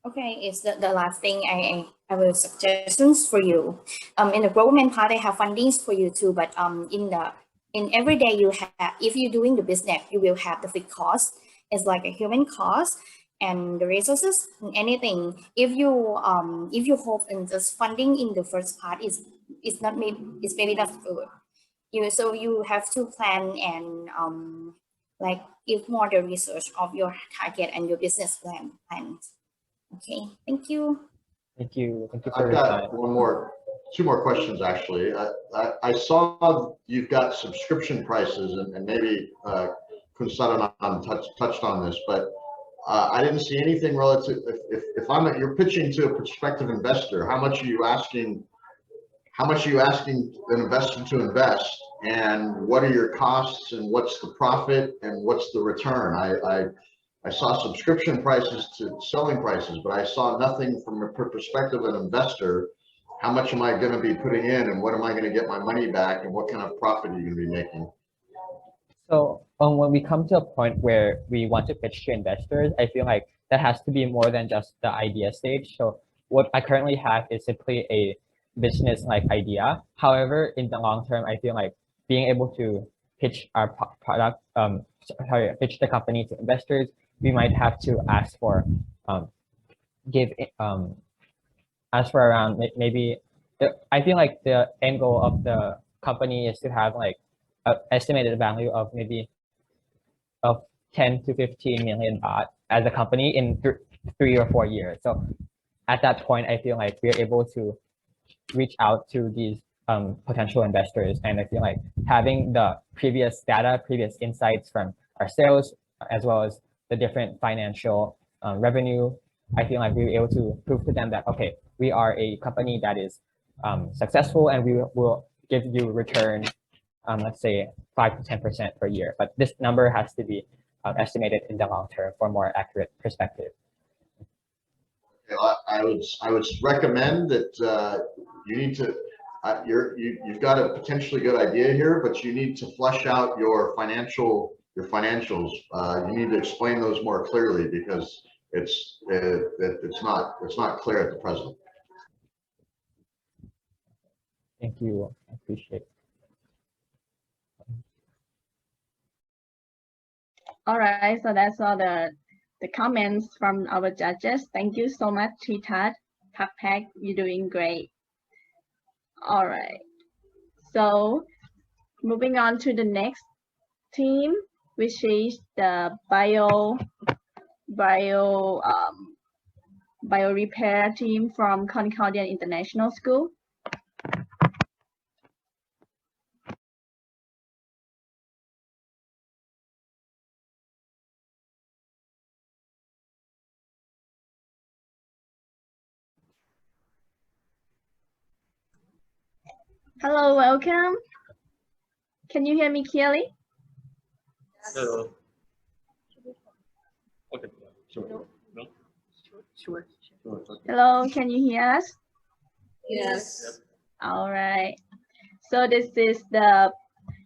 Okay, it's the last thing I will suggestions for you. In the government part, I have fundings for you too, but in every day you have, if you're doing the business, you will have the fixed cost. It's like a human cost and the resources and anything. If you hope in this funding in the first part is maybe not good. So you have to plan and like give more the research of your target and your business plans. Okay, thank you. Thank you for I've your got time. two more questions actually. I saw you've got subscription prices, and maybe Kun Saranan touched on this, but I didn't see anything relative. If you're pitching to a prospective investor, how much are you asking an investor to invest, and what are your costs, and what's the profit, and what's the return? I saw subscription prices to selling prices, but I saw nothing from a perspective of an investor. How much am I going to be putting in, and what am I going to get my money back, and what kind of profit are you going to be making? So when we come to a point where we want to pitch to investors, I feel like that has to be more than just the idea stage. So what I currently have is simply a business-like idea. However, in the long term, I feel like being able to pitch our product, pitch the company to investors, we might have to ask for around maybe. I feel like the end goal of the company is to have like an estimated value of maybe of 10 to 15 million baht as a company in 3 or 4 years. So at that point, I feel like we're able to reach out to these potential investors, and I feel like having the previous data, previous insights from our sales, as well as the different financial revenue, I feel like we were able to prove to them that, okay, we are a company that is successful, and we will give you return, let's say 5 to 10% per year. But this number has to be estimated in the long term for more accurate perspective. I would recommend that you need to. You've got a potentially good idea here, but you need to flesh out your financials. You need to explain those more clearly, because it's not clear at the present. Thank you. I appreciate it. All right, so that's all the comments from our judges. Thank you so much, Chitat, Pak, you're doing great. All right, so moving on to the next team, which is the bio repair team from Concordia International School. Hello, welcome. Can you hear me clearly? Hello. Okay. Sure. No? Sure. Hello, can you hear us? Yes. All right. So this is the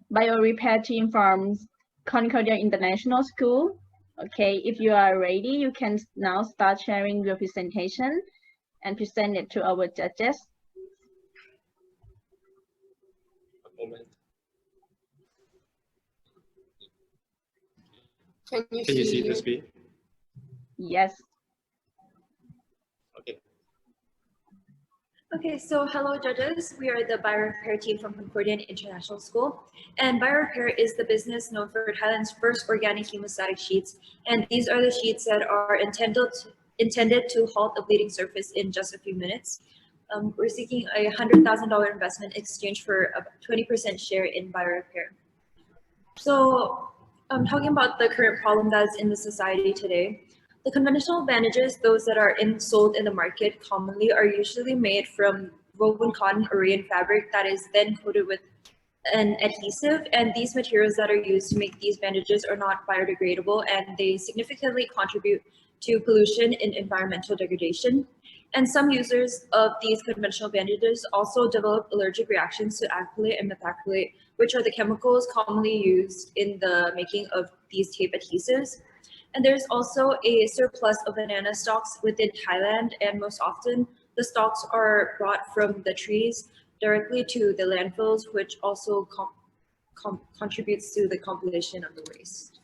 bio repair team from Concordia International School. Okay, if you are ready, you can now start sharing your presentation and present it to our judges. Moment. Can you see the screen? Yes. Okay. Okay, so hello judges. We are the BioRepair team from Concordia International School. And BioRepair is the business known for Thailand's first organic hemostatic sheets. And these are the sheets that are intended to halt a bleeding surface in just a few minutes. We're seeking a $100,000 investment in exchange for a 20% share in BioRepair. So talking about the current problem that's in the society today, the conventional bandages, those that are sold in the market commonly, are usually made from woven cotton or rayon fabric that is then coated with an adhesive, and these materials that are used to make these bandages are not biodegradable, and they significantly contribute to pollution and environmental degradation. And some users of these conventional bandages also develop allergic reactions to acrylate and methacrylate, which are the chemicals commonly used in the making of these tape adhesives. And there's also a surplus of banana stalks within Thailand, and most often the stalks are brought from the trees directly to the landfills, which also contributes to the compilation of the waste.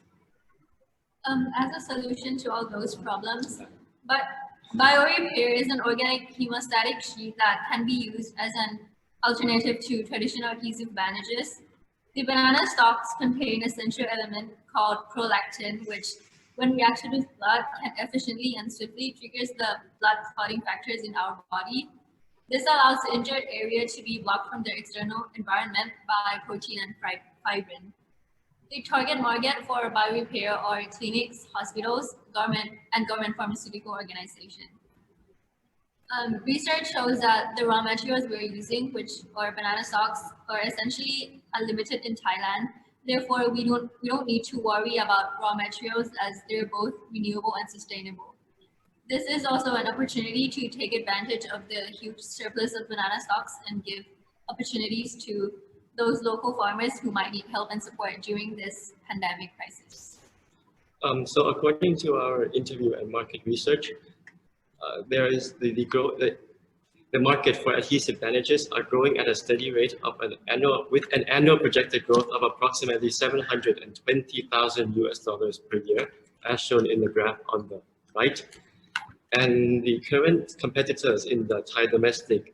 As a solution to all those problems, but BioRepair is an organic hemostatic sheet that can be used as an alternative to traditional adhesive bandages. The banana stalks contain an essential element called prolactin, which, when reacted with blood, can efficiently and swiftly triggers the blood clotting factors in our body. This allows the injured area to be blocked from the external environment by protein and fibrin. The target market for BioRepair are clinics, hospitals, government pharmaceutical organizations. Research shows that the raw materials we're using, which are banana stalks, are essentially unlimited in Thailand. Therefore, we don't need to worry about raw materials as they're both renewable and sustainable. This is also an opportunity to take advantage of the huge surplus of banana stalks and give opportunities to those local farmers who might need help and support during this pandemic crisis. So according to our interview and market research, there is the market for adhesive bandages are growing at a steady rate of an annual projected growth of approximately $720,000 per year, as shown in the graph on the right. And the current competitors in the Thai domestic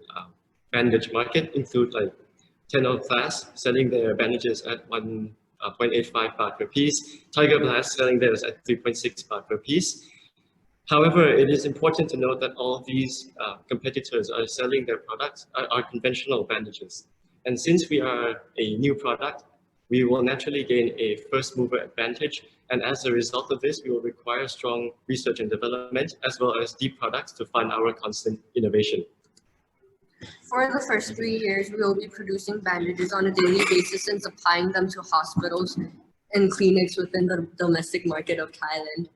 bandage market include like Tenor Class selling their bandages at 1.85 baht per piece, Tiger Blast selling theirs at 3.6 baht per piece. However, it is important to note that all these competitors are selling their products are conventional bandages. And since we are a new product, we will naturally gain a first mover advantage. And as a result of this, we will require strong research and development, as well as deep products to fund our constant innovation. For the first 3 years, we will be producing bandages on a daily basis and supplying them to hospitals and clinics within the domestic market of Thailand.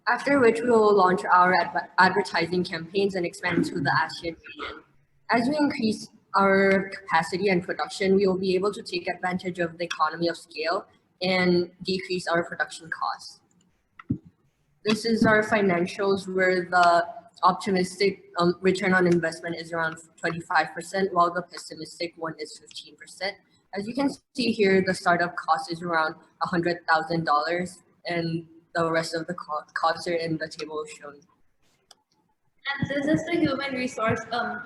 After which, we will launch our advertising campaigns and expand to the ASEAN region. As we increase our capacity and production, we will be able to take advantage of the economy of scale and decrease our production costs. This is our financials, where the optimistic return on investment is around 25%, while the pessimistic one is 15%. As you can see here, the startup cost is around $100,000, and the rest of the costs are in the table shown. And this is the human resource, our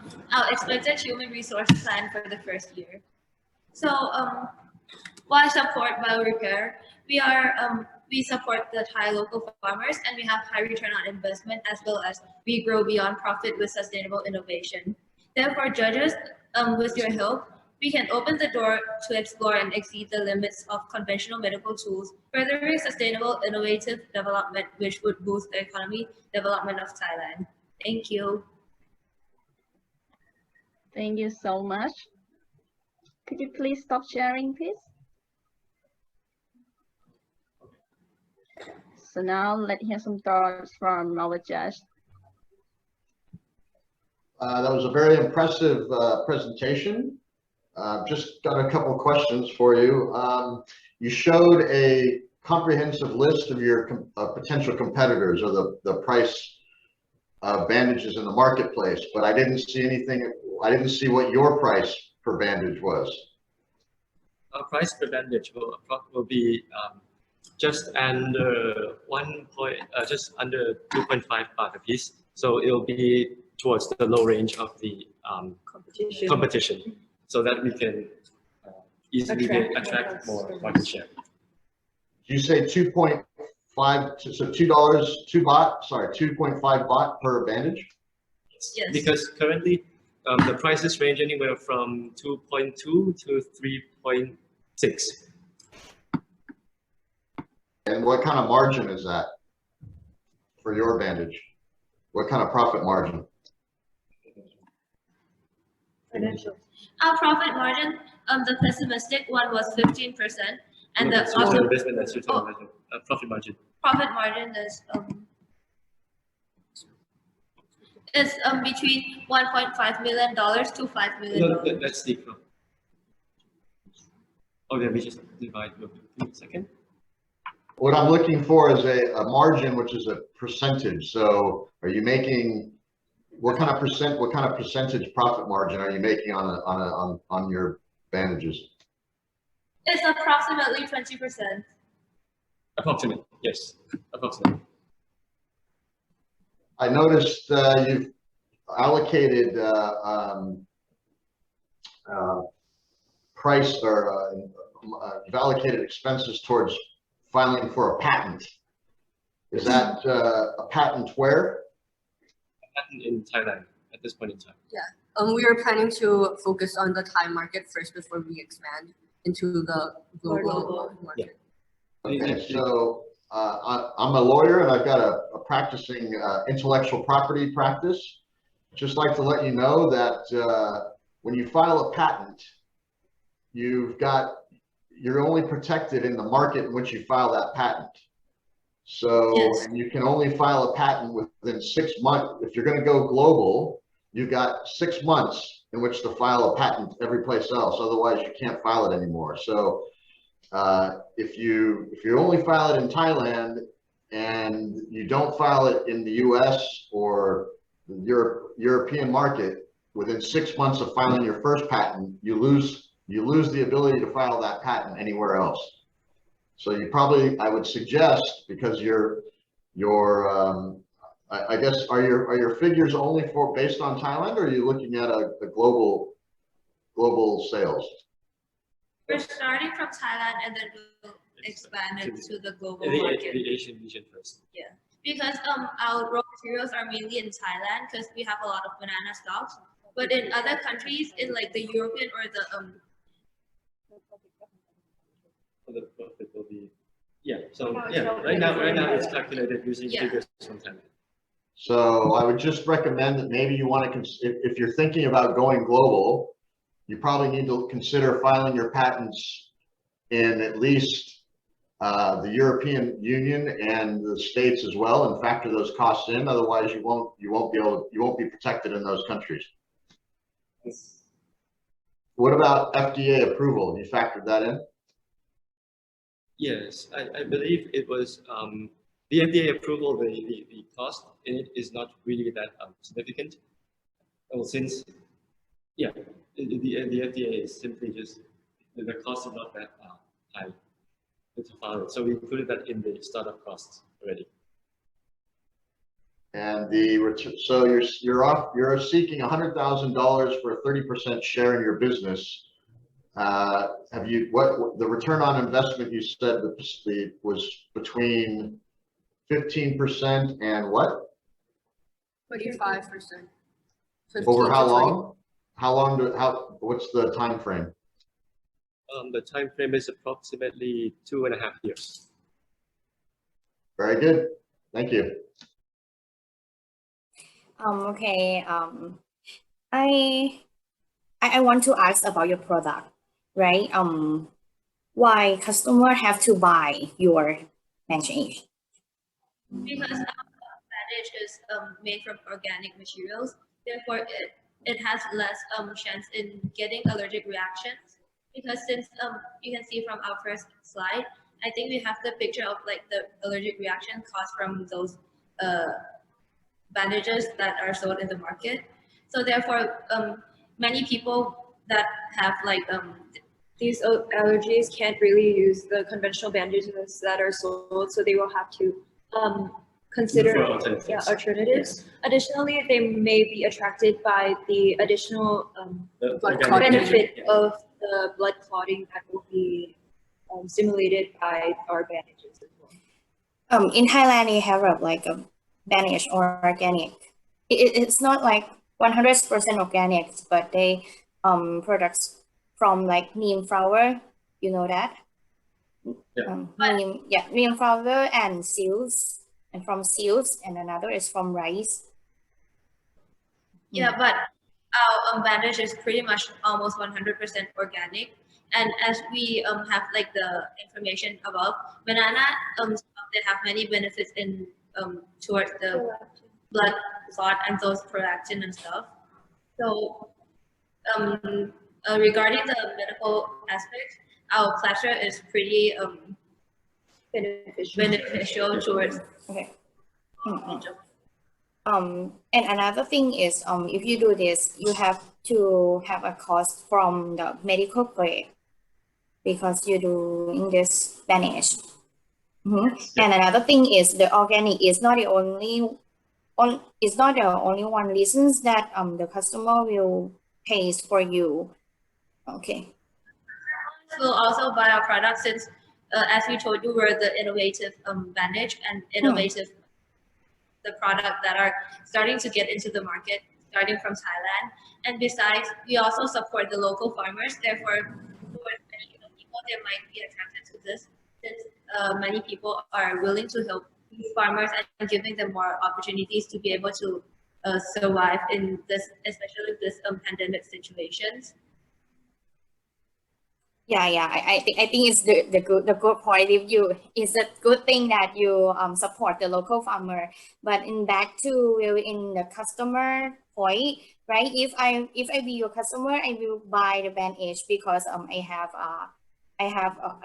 expected human resource plan for the first year. So, why support BioRepair? We support the Thai local farmers, and we have high return on investment, as well as we grow beyond profit with sustainable innovation. Therefore, judges, with your help, we can open the door to explore and exceed the limits of conventional medical tools, furthering sustainable, innovative development, which would boost the economy development of Thailand. Thank you. Thank you so much. Could you please stop sharing, please? So now let's hear some thoughts from our judge. That was a very impressive presentation. Just got a couple of questions for you. You showed a comprehensive list of your potential competitors, or the price bandages in the marketplace, but I didn't see anything. I didn't see what your price per bandage was. Our price per bandage will be just under 2.5 baht a piece. So it will be towards the low range of the competition so that we can easily attract more market share. You say 2.5, so $2, 2.5 baht per bandage? Yes. Because currently the prices range anywhere from 2.2 to 3.6. And what kind of margin is that for your bandage? What kind of profit margin? Financial. Our profit margin, the pessimistic one was 15%, and the profit margin. Profit margin is between $1.5 million to $5 million. No, let's see. Okay, we just divide. Give me a second. What I'm looking for is a margin, which is a percentage. So, are you making what kind of percentage profit margin are you making on your bandages? It's approximately 20%. Approximately, yes, approximately. I noticed you've allocated price or you've allocated expenses towards filing for a patent. Is that a patent where? A patent in Thailand at this point in time. Yeah, we are planning to focus on the Thai market first before we expand into the global market. Okay, so I'm a lawyer and I've got a practicing intellectual property practice. Just like to let you know that when you file a patent, you're only protected in the market in which you file that patent. So yes. And you can only file a patent within 6 months. If you're going to go global, you've got 6 months in which to file a patent every place else. Otherwise, you can't file it anymore. So if you only file it in Thailand and you don't file it in the US or the European market within 6 months of filing your first patent, you lose the ability to file that patent anywhere else. So you probably, I would suggest, because I guess, are your figures only based on Thailand, or are you looking at a global sales? We're starting from Thailand and then we'll expand it to the global market. The Asian region first. Yeah, because our raw materials are mainly in Thailand because we have a lot of banana stocks. But in other countries, in like the European or the profit will be, right now it's calculated using figures from Thailand. So I would just recommend that maybe you want to, if you're thinking about going global, you probably need to consider filing your patents in at least the European Union and the States as well, and factor those costs in. Otherwise, you won't be protected in those countries. What about FDA approval? Have you factored that in? Yes, I believe it was the FDA approval. The cost in it is not really that significant. Well, since the FDA is simply just the cost is not that high to file it, so we included that in the startup costs already. And so you're seeking $100,000 for a 30% share in your business. What the return on investment you said was between 15% and what? 25%. Over how long? What's the time frame? The time frame is approximately 2.5 years. Very good. Thank you. Okay. I want to ask about your product, right? Why customer have to buy your bandage? Because our bandage is made from organic materials, therefore it has less chance in getting allergic reactions. Because since you can see from our first slide, I think we have the picture of like the allergic reaction caused from those bandages that are sold in the market. So therefore, many people that have like these allergies can't really use the conventional bandages that are sold, so they will have to consider For alternatives. alternatives. Additionally, they may be attracted by the additional The blood organic benefit agent, of the blood clotting that will be stimulated by our bandages as well. In Thailand, we have like a bandage or organic. It's not like 100% organic, but they products from like neem flower. You know that? Neem flower and seals, and from seals, and another is from rice. Yeah, but our bandage is pretty much almost 100% organic. And as we have like the information above, banana they have many benefits in towards the blood clot and those prolactin and stuff. So regarding the medical aspect, our plaster is pretty beneficial towards. Okay. And another thing is, if you do this, you have to have a cost from the medical grade because you're doing this bandage. And another thing is the organic is not the only one reasons that the customer will pay for you. Okay. Will also buy our product since, as we told you, we're the innovative bandage and innovative the product that are starting to get into the market, starting from Thailand. And besides, we also support the local farmers. Therefore, for many people, they might be attracted to this since many people are willing to help these farmers and giving them more opportunities to be able to survive in this, especially this pandemic situations. I think it's the good point of view. It's a good thing that you support the local farmer. But in back to in the customer point, right? If I be your customer, I will buy the bandage because I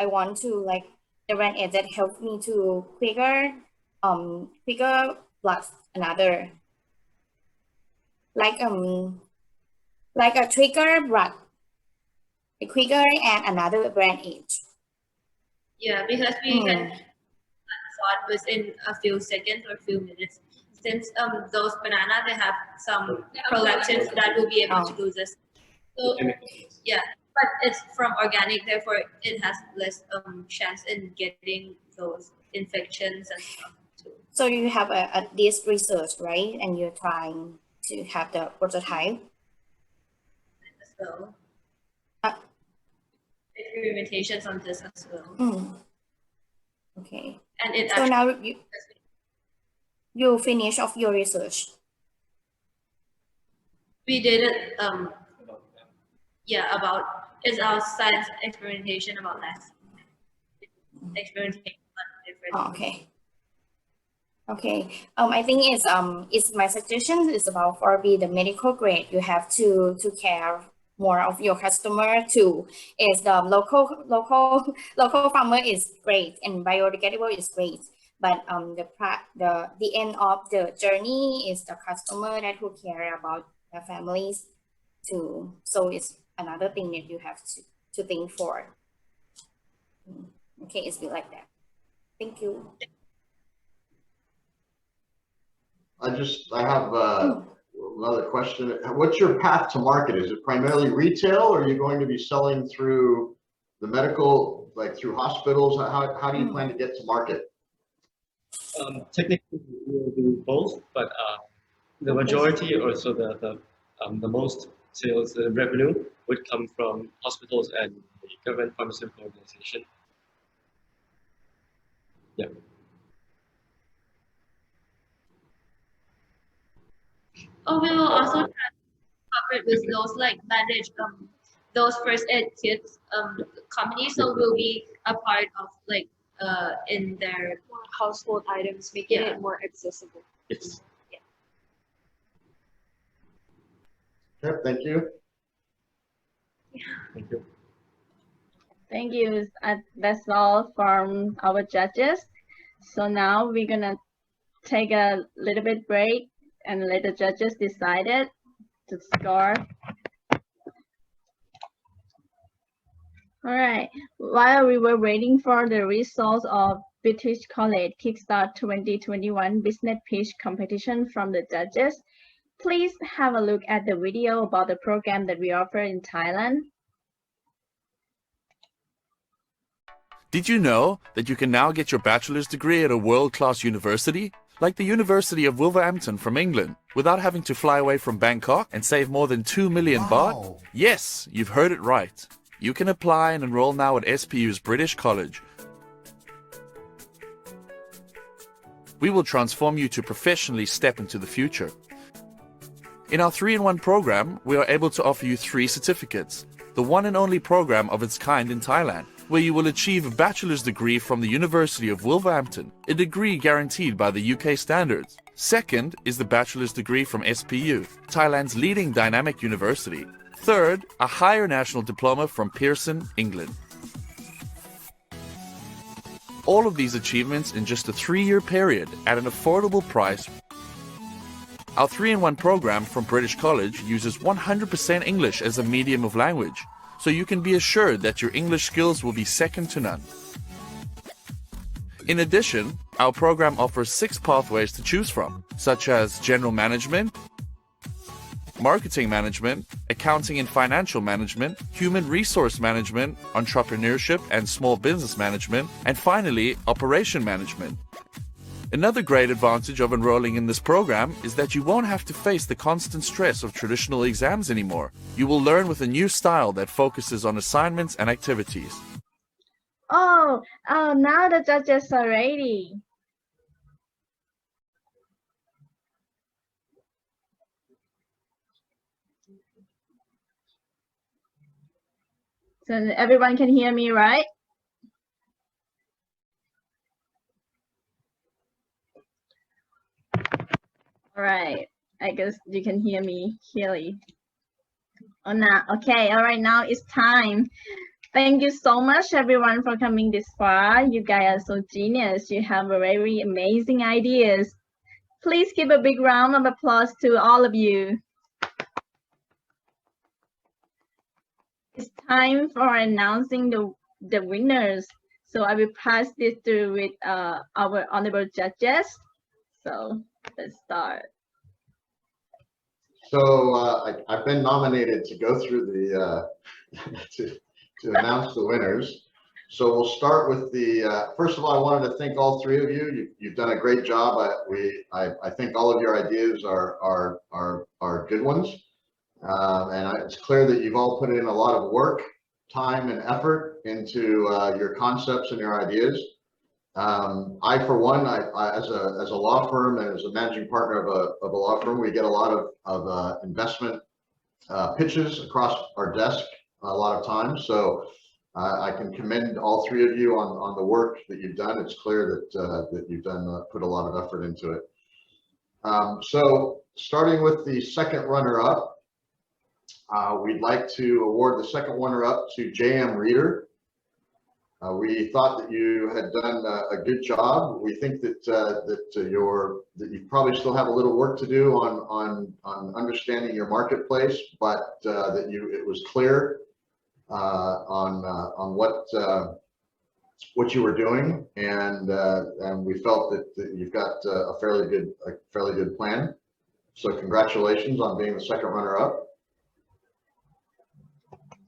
want to like the bandage that help me to quicker blood another like a trigger blood. Quicker and another brand age. Yeah, because we can sort within a few seconds or a few minutes. Since those banana they have some prolactins that will be able to do this. So yeah, but it's from organic, therefore it has less chance in getting those infections and stuff too. So you have this research, right? And you're trying to have the prototype. So experimentations on this as well. Okay. And it so now you finish off your research. We did it about it's our science experimentation about that. Experimentation on different. Okay. I think it's my suggestion is about for the medical grade. You have to care more of your customer too. Is the local farmer is great and biodegradable is great, but the end of the journey is the customer that who care about the families too. So it's another thing that you have to think for. Okay, it's be like that. Thank you. I have another question. What's your path to market? Is it primarily retail, or are you going to be selling through the medical, like through hospitals? How do you plan to get to market? Technically, we will do both, but the majority, or so the most sales revenue would come from hospitals and the government pharmaceutical organization. Yeah. Oh, we will also try to cooperate with those like bandage, those first aid kits companies. So we'll be a part of like in their household items, making it more accessible. Yes. Yeah. Okay, thank you. Thank you. Thank you. That's all from our judges. So now we're gonna take a little bit break and let the judges decide it to score. All right. While we were waiting for the results of British College Kickstart 2021 Business Pitch Competition from the judges. Please have a look at the video about the program that we offer in Thailand. Did you know that you can now get your bachelor's degree at a world-class university? Like the University of Wolverhampton from England, without having to fly away from Bangkok and save more than 2 million baht? Yes, you've heard it right. You can apply and enroll now at SPU's British College. We will transform you to professionally step into the future. In our 3-in-1 program, we are able to offer you 3 certificates, the one and only program of its kind in Thailand, where you will achieve a bachelor's degree from the University of Wolverhampton, a degree guaranteed by the UK standards. Second is the bachelor's degree from SPU, Thailand's leading dynamic university. Third, a higher national diploma from Pearson, England. All of these achievements in just a 3-year period at an affordable price. Our 3-in-1 program from British College uses 100% English as a medium of language, so you can be assured that your English skills will be second to none. In addition, our program offers 6 pathways to choose from, such as general management, marketing management, accounting and financial management, human resource management, entrepreneurship and small business management, and finally, operation management. Another great advantage of enrolling in this program is that you won't have to face the constant stress of traditional exams anymore. You will learn with a new style that focuses on assignments and activities. Oh, now the judges are ready. So everyone can hear me, right? All right, I guess you can hear me clearly. Oh, now, okay, all right, now it's time. Thank you so much, everyone, for coming this far. You guys are so genius. You have very amazing ideas. Please give a big round of applause to all of you. It's time for announcing the winners. So I will pass this through with our honorable judges. So let's start. So I've been nominated to go through the to announce the winners. So we'll start with the first of all, I wanted to thank all 3 of you. You've done a great job. I think all of your ideas are good ones, and it's clear that you've all put in a lot of work, time, and effort into your concepts and your ideas. I, for one, as a law firm and as a managing partner of a law firm, we get a lot of investment pitches across our desk a lot of times. So I can commend all 3 of you on the work that you've done. It's clear that you've put a lot of effort into it. So starting with the second runner-up, we'd like to award the second runner-up to J.M. Reader. We thought that you had done a good job. We think that you probably still have a little work to do on understanding your marketplace, but that it was clear on what you were doing, and we felt that you've got a fairly good plan. So congratulations on being the second runner-up.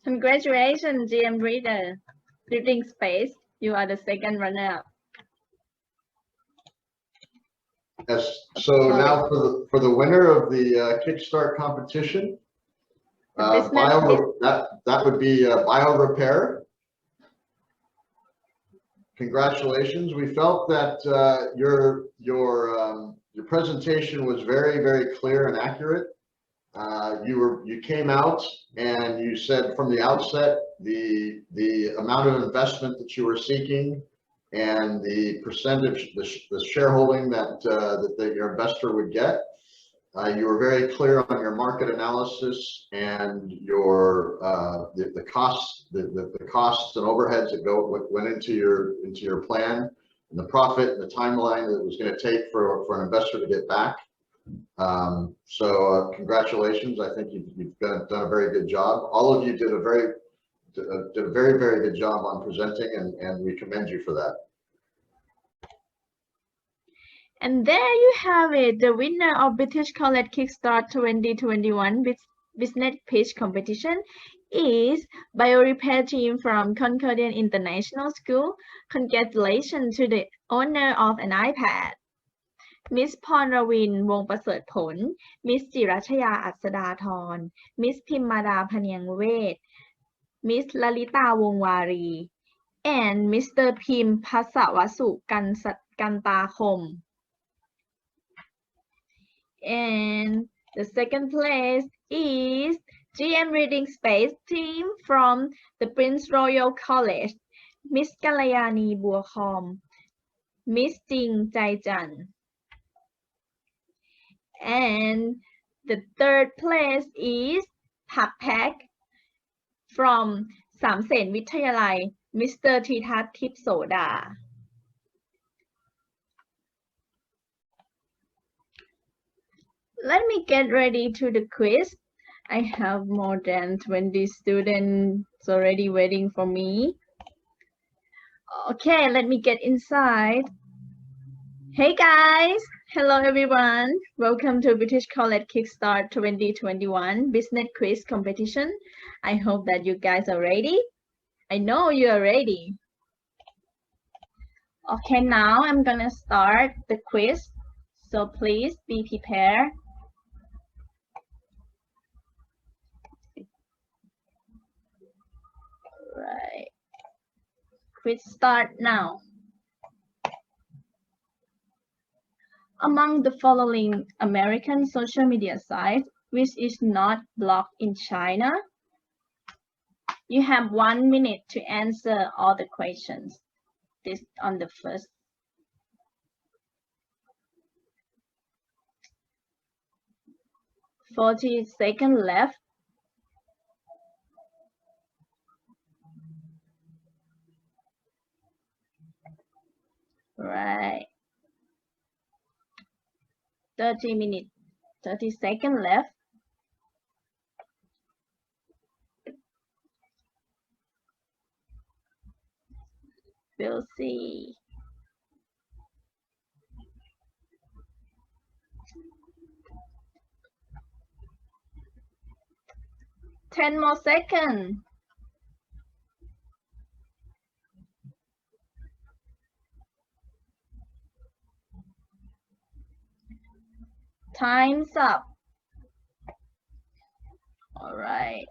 Congratulations, GM Reader. Reading space, you are the second runner-up. Yes. So now for the winner of the Kickstart competition, that would be Bio Repair. Congratulations. We felt that your presentation was very clear and accurate. You came out and you said from the outset the amount of investment that you were seeking and the percentage, the shareholding that your investor would get. You were very clear on your market analysis and your the costs and overheads that went into your plan, and the profit and the timeline that it was going to take for an investor to get back. So congratulations. I think you've done a very good job. All of you did a very good job on presenting, and we commend you for that. And there you have it. The winner of British College Kickstart 2021 Business Pitch Competition is Biorepair team from Concordian International School. Congratulations to the owner of an iPad. Miss พรวิน วงศ์ประเสริฐผล Miss จิรัชยา อัศดาธร Miss พิมมาดา พเนียงเวช Miss ลลิตาวงศ์วารี and Mr. พิมพ์พัสวสุกันตาคม and the second place is GM Reading Space team from the Prince Royal College Miss กัลยาณีบัวคอม Miss จิงใจจันทร์ and the third place is ผักแพ็ก from สามเสนวิทยาลัย Mr. ธีทัศน์ทิพย์โสดา Let me get ready to the quiz. I have more than 20 students already waiting for me. Okay, let me get inside. Hey guys! Hello everyone! Welcome to British College Kickstart 2021 Business Quiz Competition. I hope that you guys are ready. I know you are ready. Okay, now I'm gonna start the quiz. So please be prepared. Right. Quiz start now. Among the following American social media sites, which is not blocked in China? You have 1 minute to answer all the questions. This on the first. "40-second left. Right. 30 minutes, 30-second left. We'll see. Ten more seconds. Time's up. All right.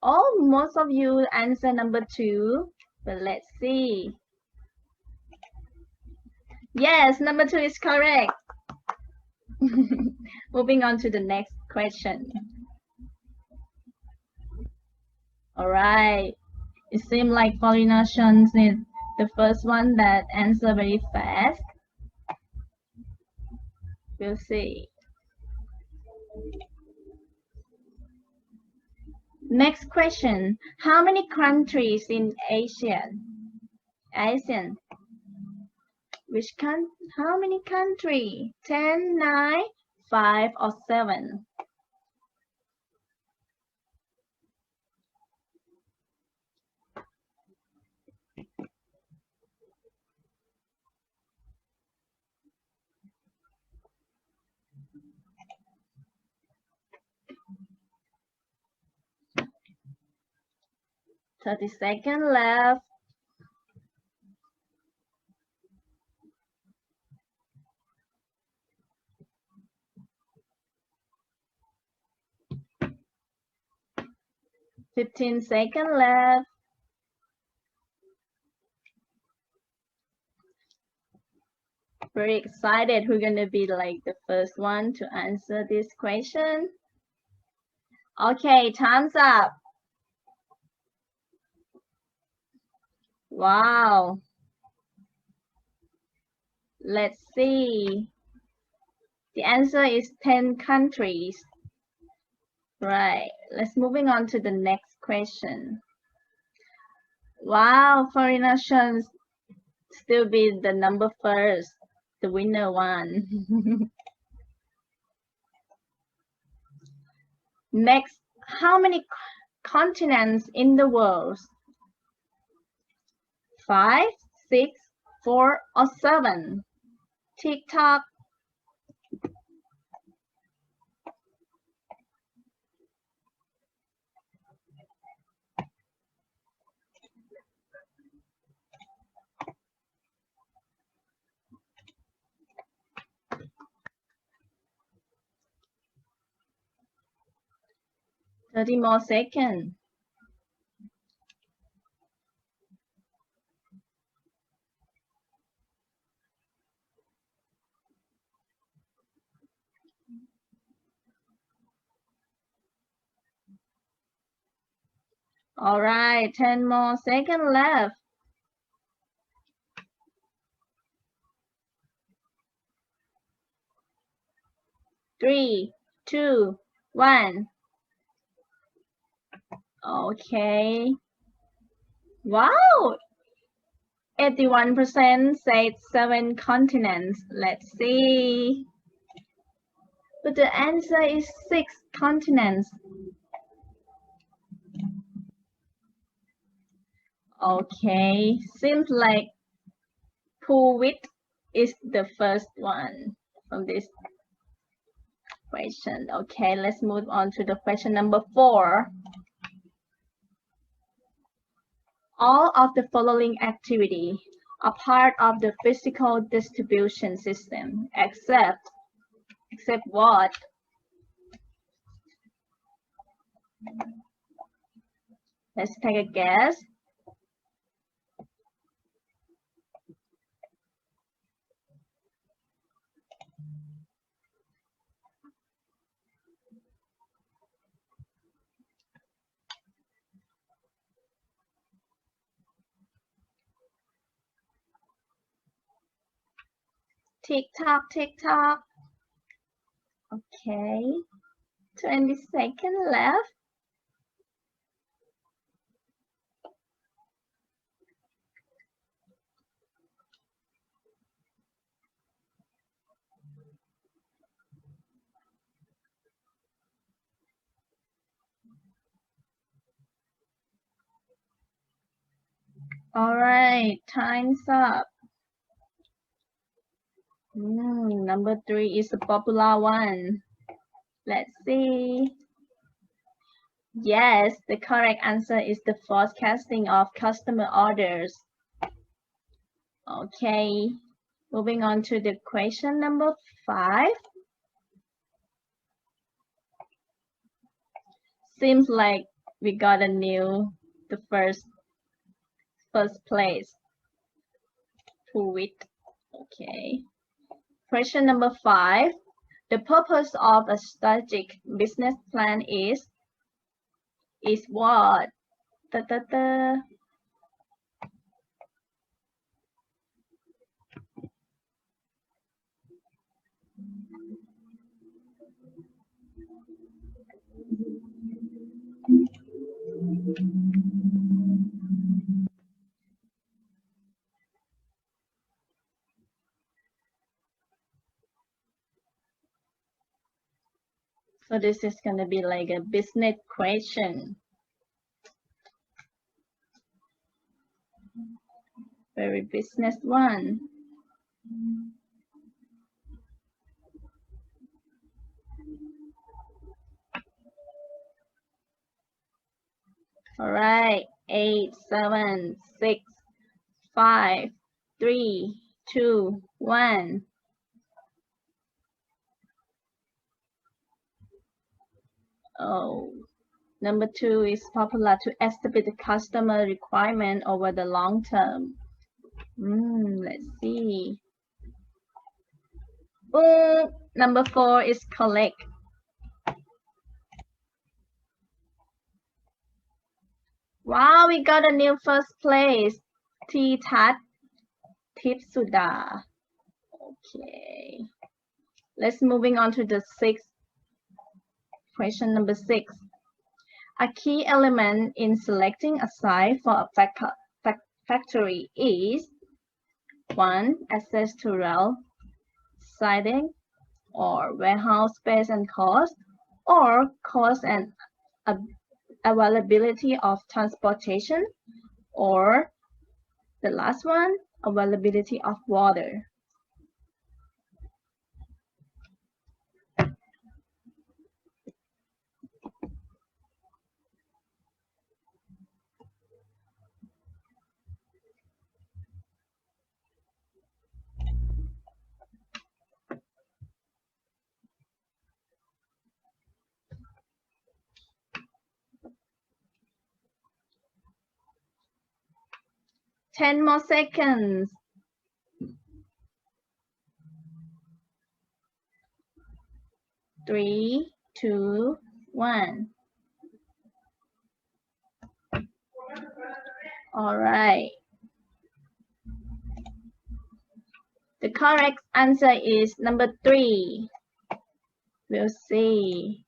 Oh, most of you answer number 2, but let's see. Yes, number 2 is correct. Moving on to the next question. All right. It seems like Paulina Shans is the first one that answer very fast. We'll see. Next question. How many countries in Asia? How many countries? 10, 9, 5, or 7? "30-second left. "15-second left. Very excited who's gonna be like the first one to answer this question. Okay, time's up. Wow. Let's see. The answer is 10 countries. Right. Let's moving on to the next question. Wow, foreign nations still be the number first, the winner one. Next, how many continents in the world? 5, 6, 4, or 7? TikTok. Thirty more seconds. All right, 10 more seconds left. Three, two, one. Okay. Wow. 81% said 7 continents. Let's see. But the answer is 6 continents. Okay, seems like Kuwait is the first one from this question. Okay, let's move on to the question number 4. All of the following activity are part of the physical distribution system, except what? Let's take a guess. Tick tock, tick tock. Okay, 20 seconds left. All right, time's up. Number 3 is a popular one. Let's see. Yes, the correct answer is the forecasting of customer orders. Okay, moving on to the question number 5. Seems like we got the first place. Kuwait. Okay. Question number 5. The purpose of a strategic business plan is what? Da, da, da. So this is going to be like a business question. Very business one. All right, 8, 7, 6, 5, 3, 2, 1. Oh, number 2 is popular to estimate the customer requirement over the long term. Let's see. Number 4 is collect. Wow, we got a new first place. Tat Tipsuda. Okay. Let's moving on to the 6th. Question number 6. A key element in selecting a site for a factory is 1. Access to rail, siding, or warehouse space and cost, or cost and availability of transportation, or the last one, availability of water. 10 more seconds. Three, two, one. All right. The correct answer is number 3. We'll see.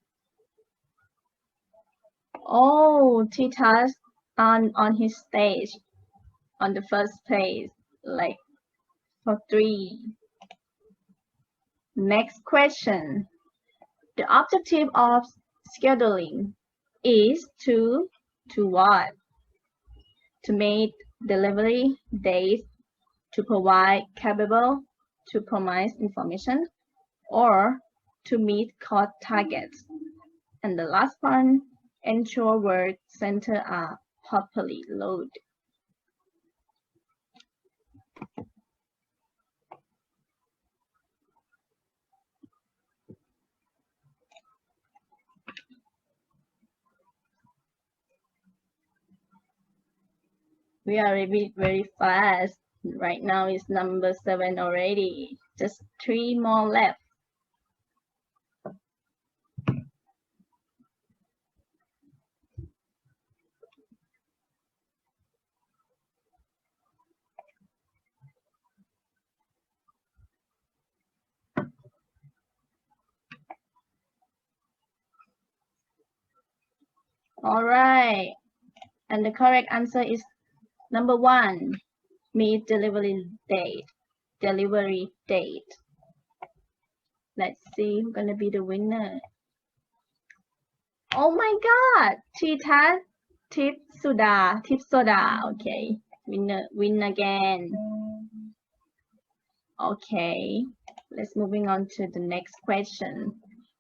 Oh, Tita's on his stage on the first place, like for 3. Next question. The objective of scheduling is to what? To meet delivery dates, to provide capable, to promise information, or to meet cost targets. And the last one, ensure work centers are properly loaded. We are very fast. Right now it's number 7 already. Just 3 more left. All right. And the correct answer is number 1. Meet delivery date. Delivery date. Let's see who's gonna be the winner. Oh my God! Tita Tip Soda. Okay. Win again. Okay. Let's moving on to the next question.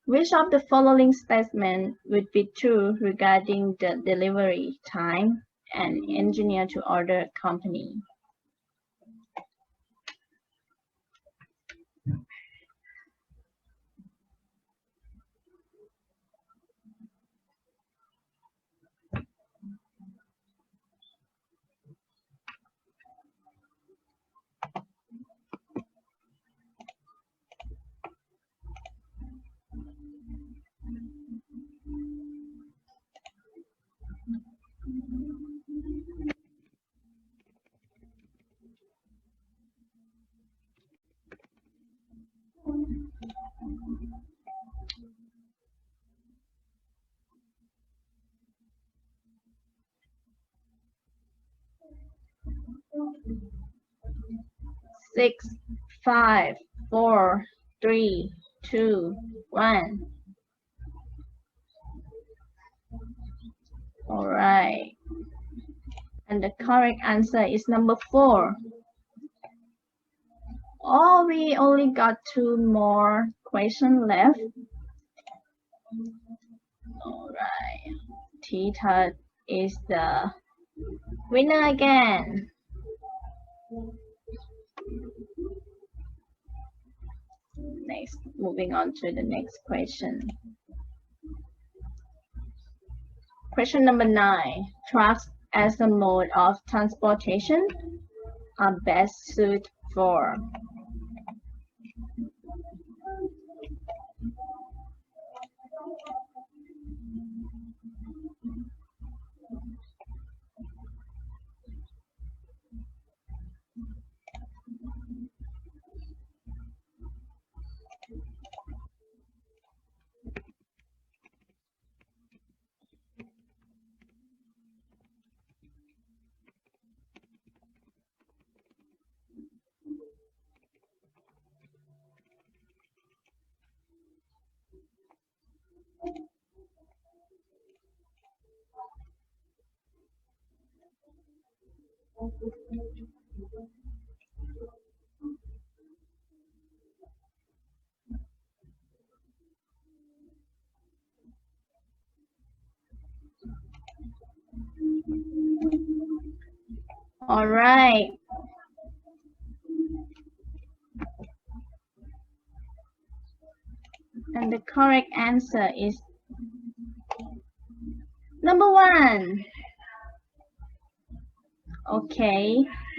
Which of the following statements would be true regarding the delivery time and engineer to order company? Six, 5, 4, 3, 2, 1. All right. And the correct answer is number 4. Oh, we only got 2 more questions left. All right. Tita is the winner again. Next, moving on to the next question. Question number 9. Trucks as a mode of transportation are best suited for. All right. And the correct answer is number 1. Okay,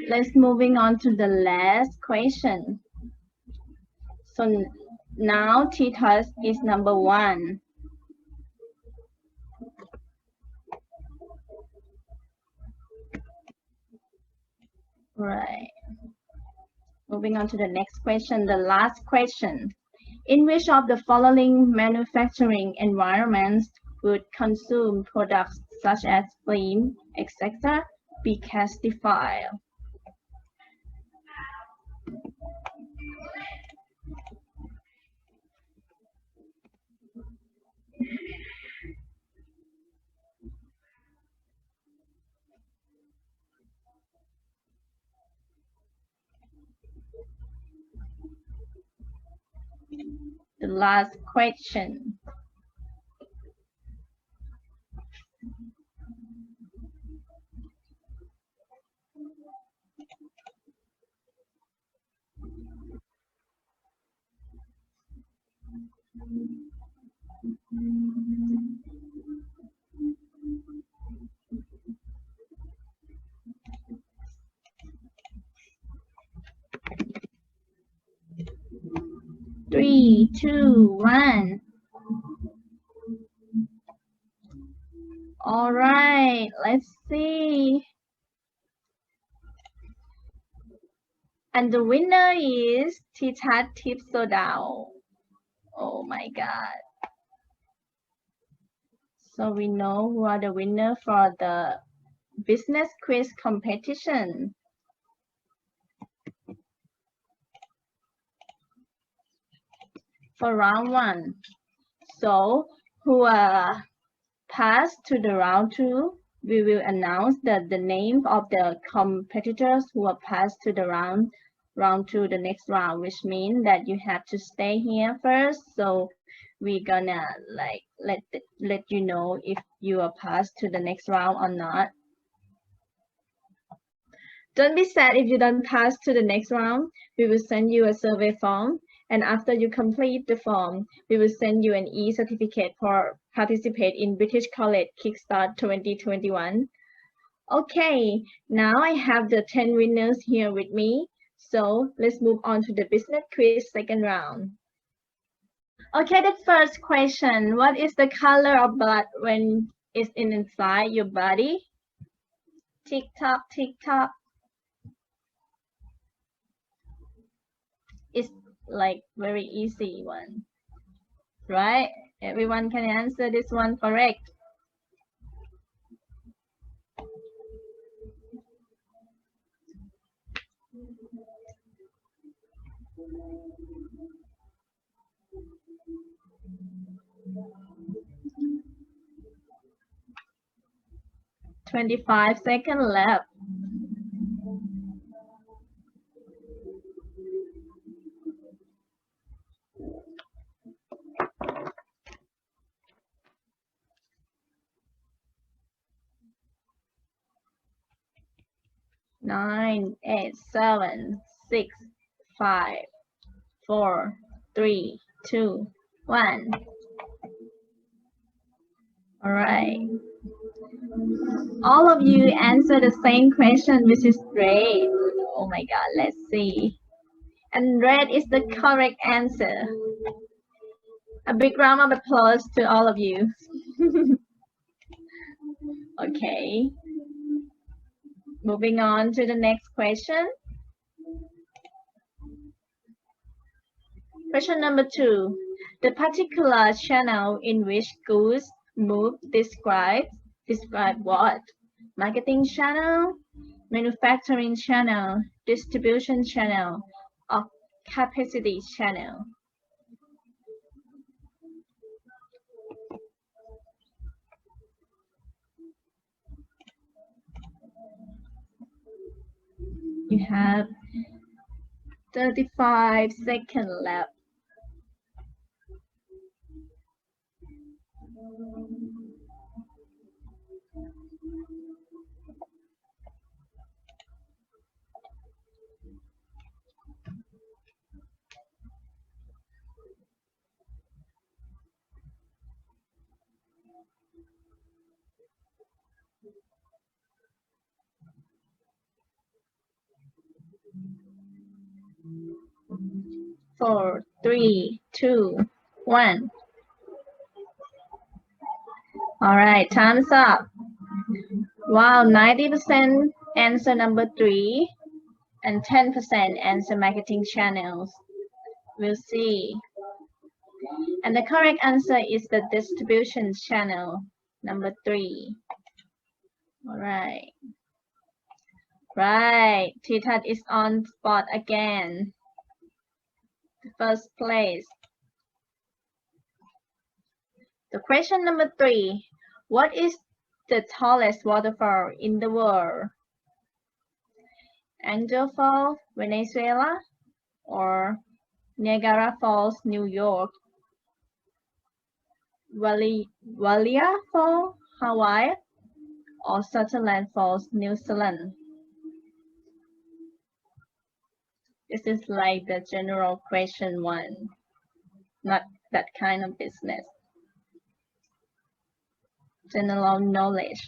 Let's moving on to the last question. So now T-task is number 1. Right. Moving on to the next question, the last question. In which of the following manufacturing environments would consume products such as film, etc. be classified? The last question. Three, two, one. All right, let's see. And the winner is Tita Tipsodao. Oh my God. So we know who are the winner for the business quiz competition. For round 1. So who passed to the round 2, we will announce the name of the competitors who are passed to the round 2, the next round, which means that you have to stay here first. So we're gonna like let you know if you are passed to the next round or not. Don't be sad if you don't pass to the next round. We will send you a survey form, and after you complete the form, we will send you an e-certificate for participate in British College Kickstart 2021. Okay, now I have the 10 winners here with me. So let's move on to the business quiz second round. Okay, the first question. What is the color of blood when it's inside your body? Tick tock, tick tock. It's like very easy one, right? Everyone can answer this one correct. "25 seconds left. Nine, 8, 7, 6, 5, 4, 3, 2, 1. All right. All of you answer the same question, which is great. Oh my God, let's see. And red is the correct answer. A big round of applause to all of you. Okay. Moving on to the next question. Question number 2. The particular channel in which goods move describe what? Marketing channel, manufacturing channel, distribution channel, or capacity channel? You have 35 seconds left. 4, 3, 2, 1. All right, time's up. Wow, 90% answer number 3 and 10% answer marketing channels. We'll see. And the correct answer is the distribution channel, number 3. All right. Right, Titat is on spot again. First place. The question number 3. What is the tallest waterfall in the world? Angel Falls, Venezuela, or Niagara Falls, New York? Walia Falls, Hawaii, or Sutherland Falls, New Zealand? This is like the general question one, not that kind of business. General knowledge.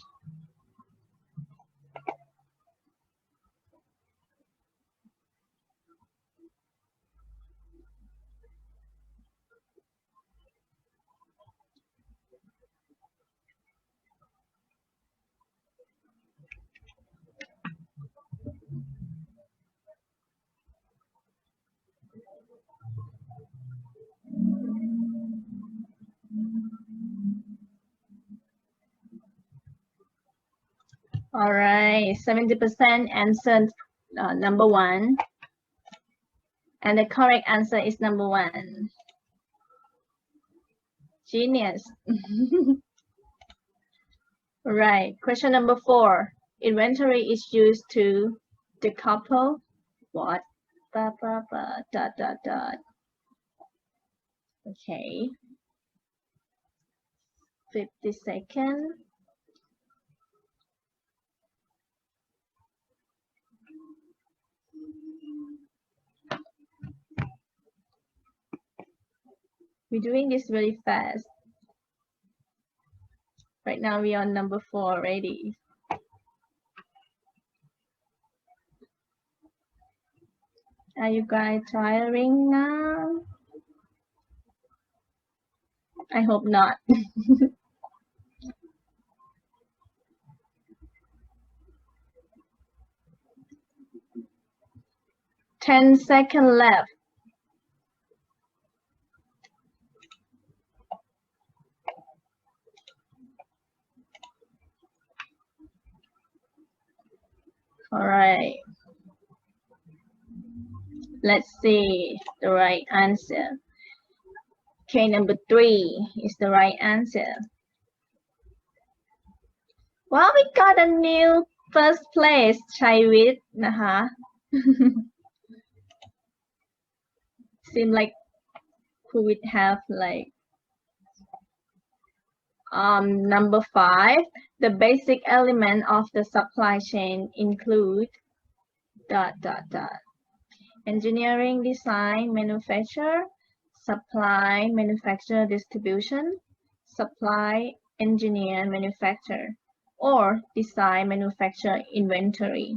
All right, 70% answered number 1. And the correct answer is number 1. Genius. Right, question number 4. Inventory is used to decouple what? Dot, dot, dot. Okay. 50 seconds. We're doing this really fast. Right now we are on number 4 already. Are you guys tiring now? I hope not. 10 seconds left. All right. Let's see the right answer. Okay, number 3 is the right answer. Well, we got a new first place, Chaiwit, naha. Seem like who would have like number 5. The basic element of the supply chain include ... Engineering, design, manufacture, supply, manufacture, distribution, supply, engineer, manufacture, or design, manufacture, inventory.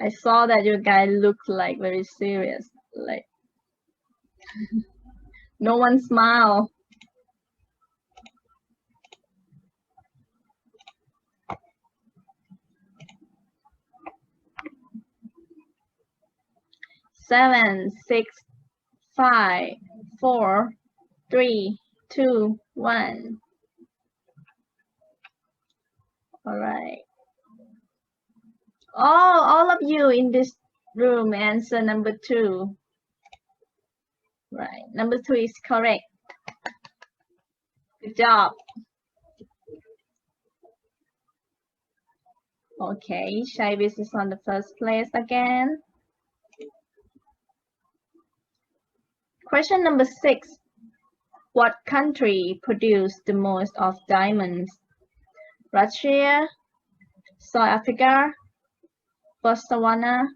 I saw that you guys look like very serious, like no one smile. Seven, 6, 5, 4, 3, 2, 1. All right. Oh, all of you in this room answer number 2. Right, number 2 is correct. Good job. Okay, Shaivis is on the first place again. Question number 6. What country produced the most of diamonds? Russia, South Africa, Botswana,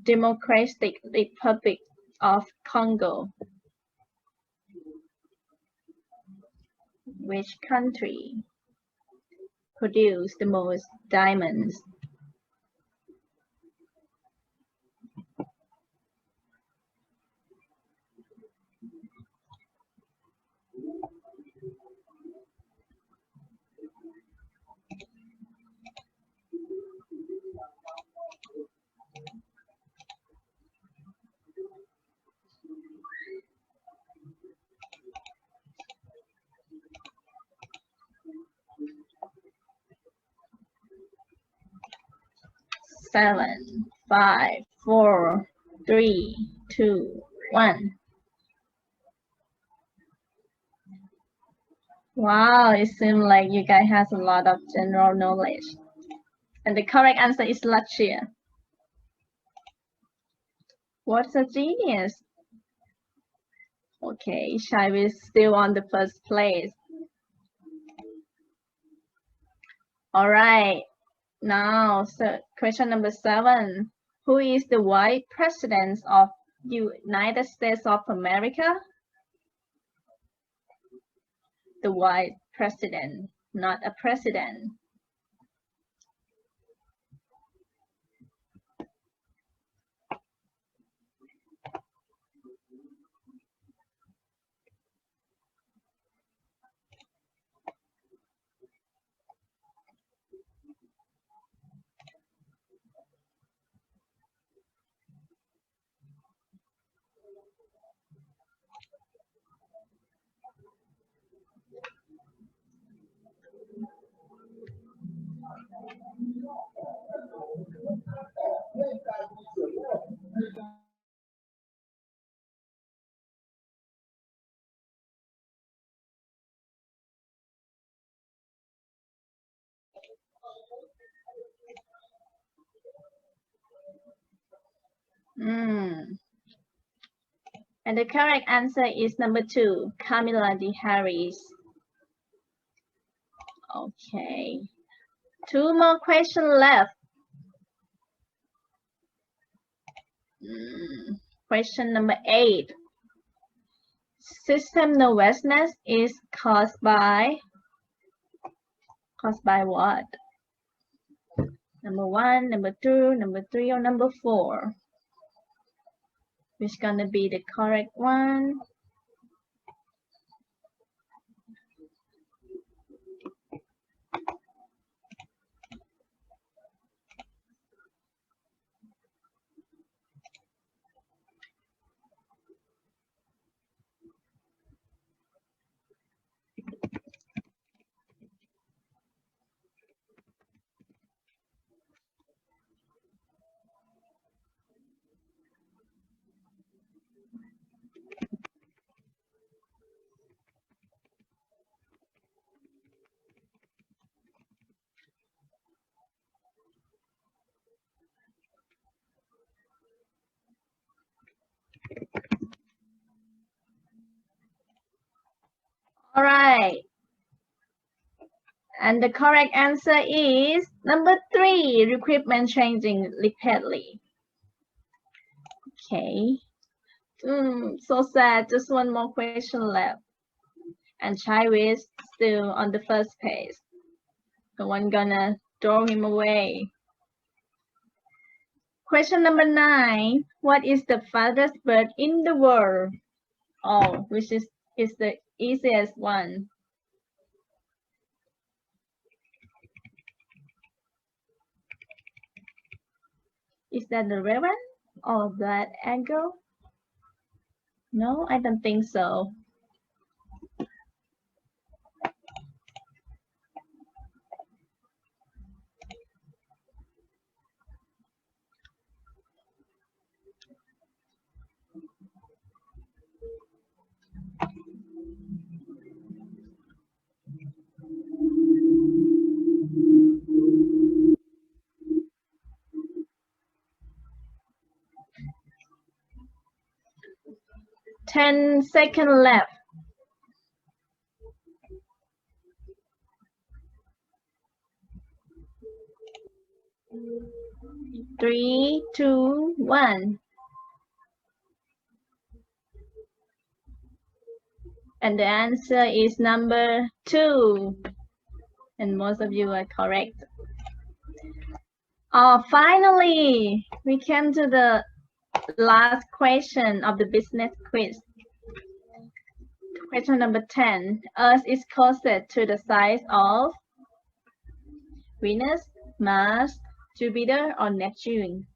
Democratic Republic of Congo. Which country produce the most diamonds? Seven, 5, 4, 3, 2, 1. Wow, it seems like you guys has a lot of general knowledge. And the correct answer is Latvia. What's a genius? Okay, Shai is still on the first place. All right, now, so question number 7. Who is the Vice President of United States of America? The Vice President, not a president. And the correct answer is number 2, Kamala Harris. Okay, 2 more questions left. Question number 8. System nervousness is caused by what? Number 1, number 2, number 3, or number 4? Which gonna be the correct one? All right. And the correct answer is number 3, equipment changing repeatedly. Okay. So sad. Just one more question left. And Chai is still on the first page. No one gonna throw him away. Question number 9. What is the fastest bird in the world? Oh, which is the easiest one. Is that the raven or that eagle? No, I don't think so. Ten seconds left. 3, 2, 1. And the answer is number 2. And most of you are correct. Finally, we came to the last question of the business quiz. Question number 10. Earth is closest to the size of Venus, Mars, Jupiter, or Neptune?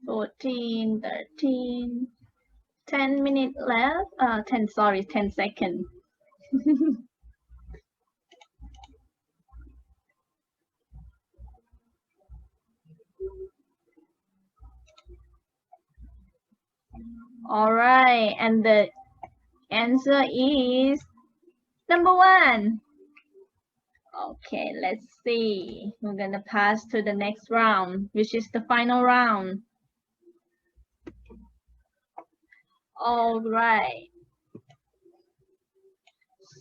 Fourteen, 13, 10 minutes left. 10 seconds. All right, and the answer is number 1. Okay, let's see. We're gonna pass to the next round, which is the final round. All right.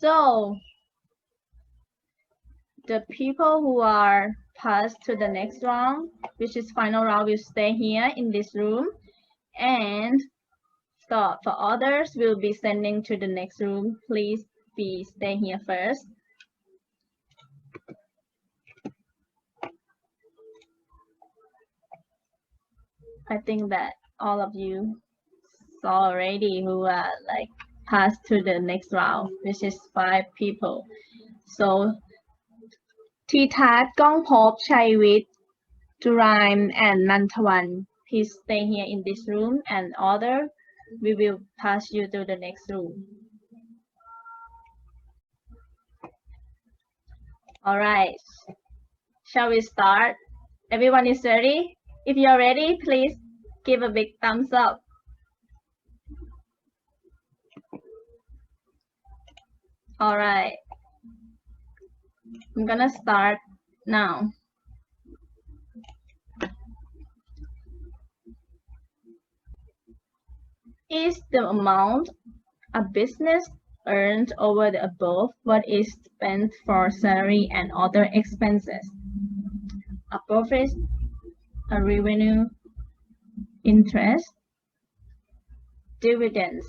So the people who are passed to the next round, which is final round, will stay here in this room, and so for others, we'll be sending to the next room. Please be stay here first. I think that all of you saw already who are like passed to the next round, which is 5 people. So Titat, Gongpop, Chaiwit, Turaim, and Nantawan, please stay here in this room, and other we will pass you to the next room. All right, shall we start? Everyone is ready? If you're ready, please give a big thumbs up. All right, I'm gonna start now. Is the amount a business earned over the above what is spent for salary and other expenses? A profit, a revenue, interest, dividends.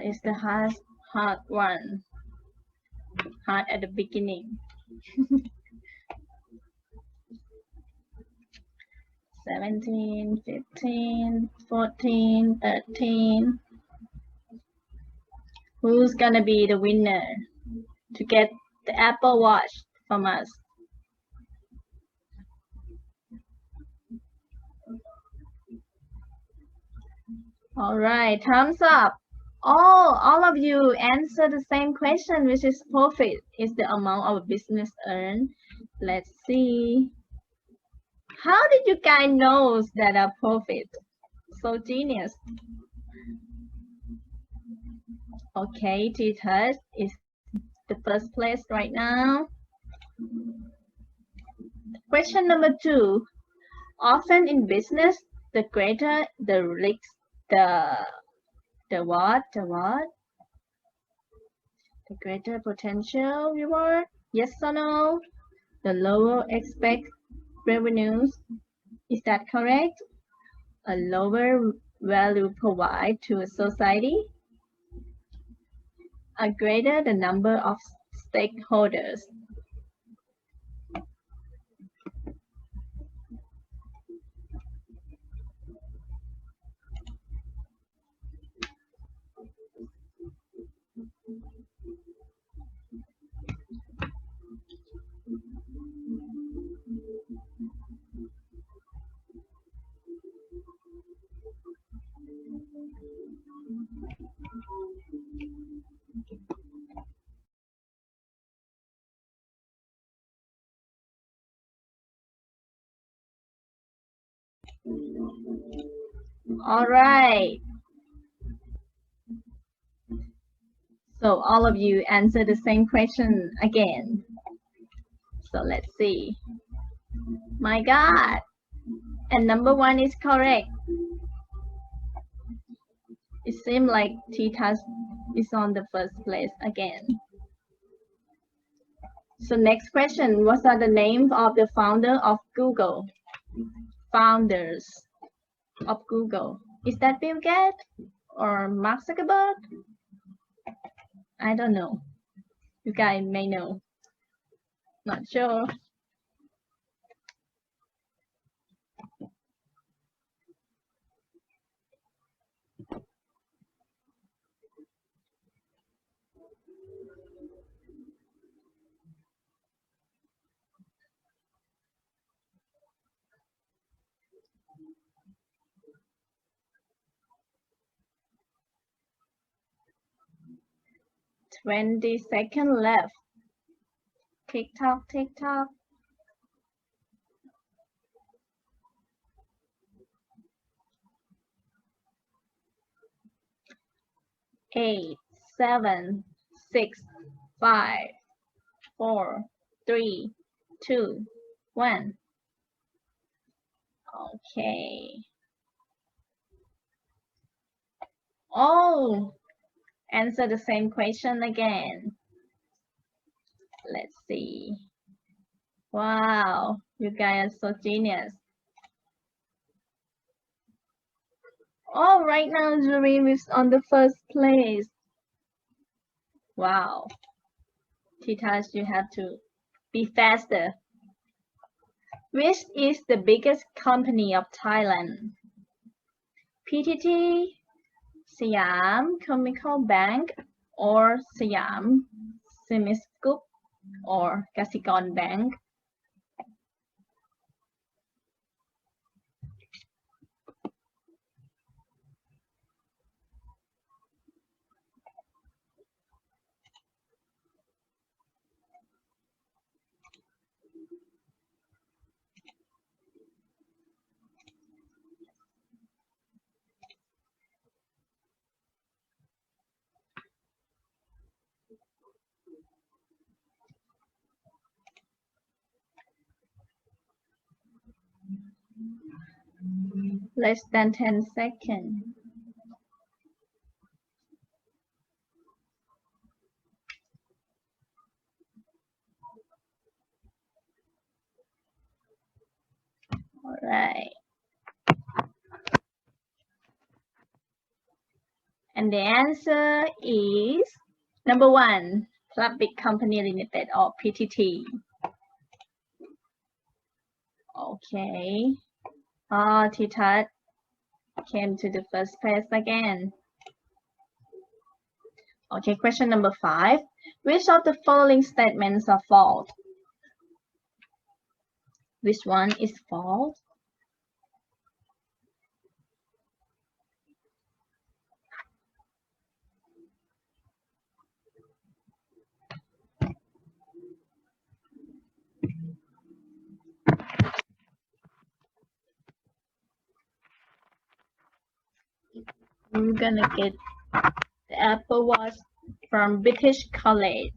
It's the hard one. Hard at the beginning. 17, 15, 14, 13. Who's gonna be the winner to get the Apple Watch from us? All right, thumbs up. All of you answer the same question, which is profit is the amount of business earned. Let's see. How did you guys know that a profit? So genius. Okay, T-Touch is the first place right now. Question number 2. Often in business, the greater the risk, the what? The greater potential reward? Yes or no? The lower expect revenues. Is that correct? A lower value provide to a society? A greater the number of stakeholders. All right. So all of you answer the same question again. So let's see. My God. And number one is correct. It seems like Titas is on the first place again. So next question, what are the names of the founder of Google? Founders of Google. Is that Bill Gates or Mark Zuckerberg? I don't know. You guys may know. Not sure. Twenty seconds left. Tick tock, tick tock. 8, 7, 6, 5, 4, 3, 2, 1. Okay. Oh, answer the same question again. Let's see. Wow, you guys are so genius. Oh, right now Dream is on the first place. Wow. Titas, you have to be faster. Which is the biggest company of Thailand? PTT, Siam Chemical Bank, or Siam Semiscoop, or Kasikorn Bank? Less than 10 seconds. All right. And the answer is number 1, Public Company Limited, or PTT. Okay. Titat came to the first place again. Okay, question number 5. Which of the following statements are false? Which one is false? We're gonna get the Apple Watch from British College.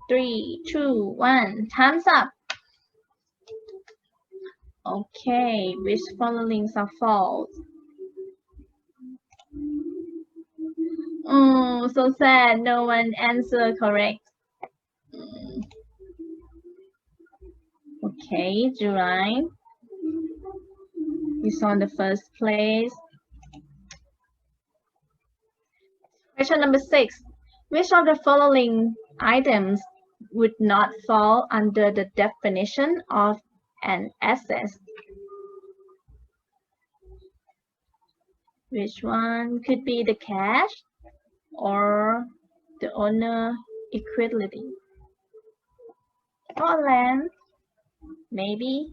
Three, two, one. Time's up. Okay, which followings are false? Oh, so sad. No one answered correct. Okay, July is on the first place. Question number 6. Which of the following items would not fall under the definition of an asset? Which one could be the cash or the owner equity? Or land, maybe.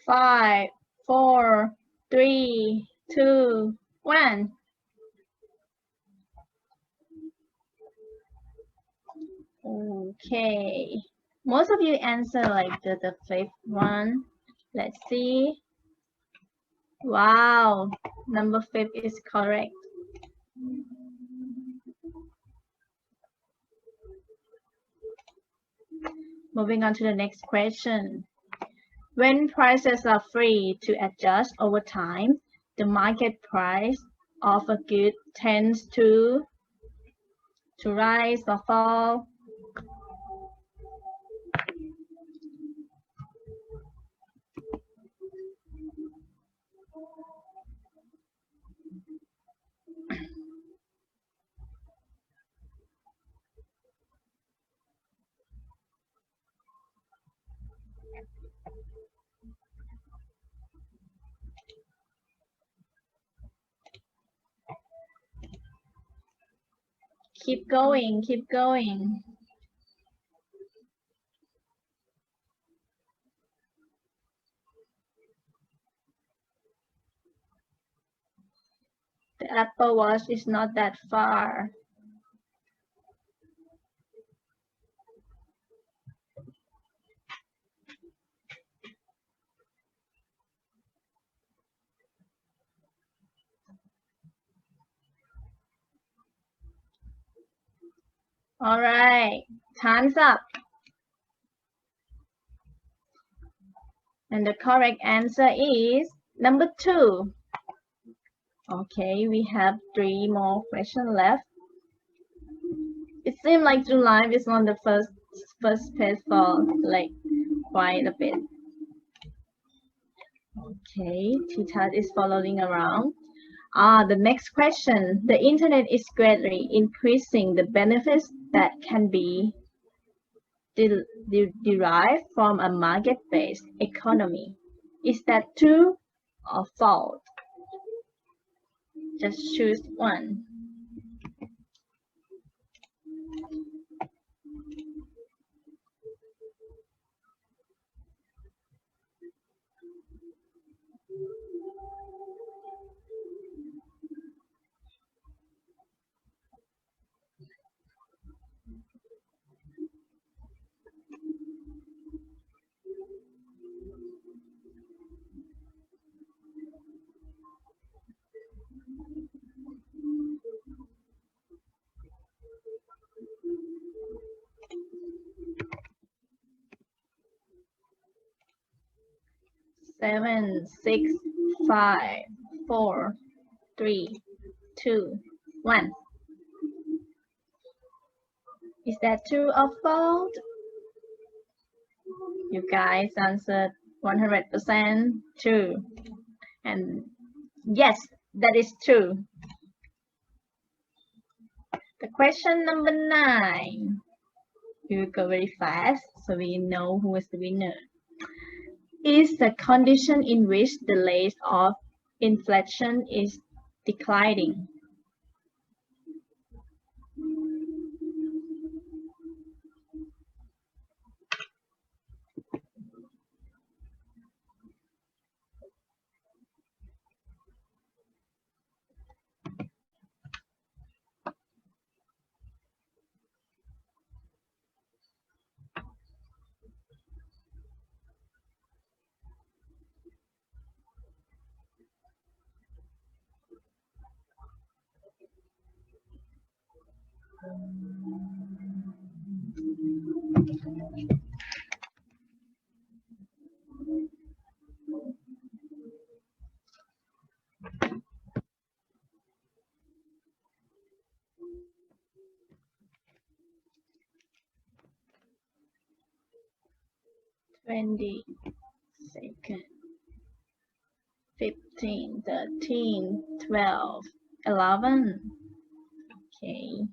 Five, four, three, two, one. Okay. Most of you answer like the fifth one. Let's see. Wow, number 5 is correct. Moving on to the next question. When prices are free to adjust over time, the market price of a good tends to rise or fall. Keep going, keep going. The Apple Watch is not that far. All right, time's up. And the correct answer is number 2. Okay, we have 3 more questions left. It seems like July is on the first page for like quite a bit. Okay, Tita is following around. The next question. The internet is greatly increasing the benefits that can be derived from a market-based economy. Is that true or false? Just choose one. Seven, 6, 5, 4, 3, 2, 1. Is that true or false? You guys answered 100% true. And yes, that is true. The question number 9. We will go very fast so we know who is the winner. Is the condition in which the rate of inflation is declining? 22nd, 15, 13, 12, 11. Okay.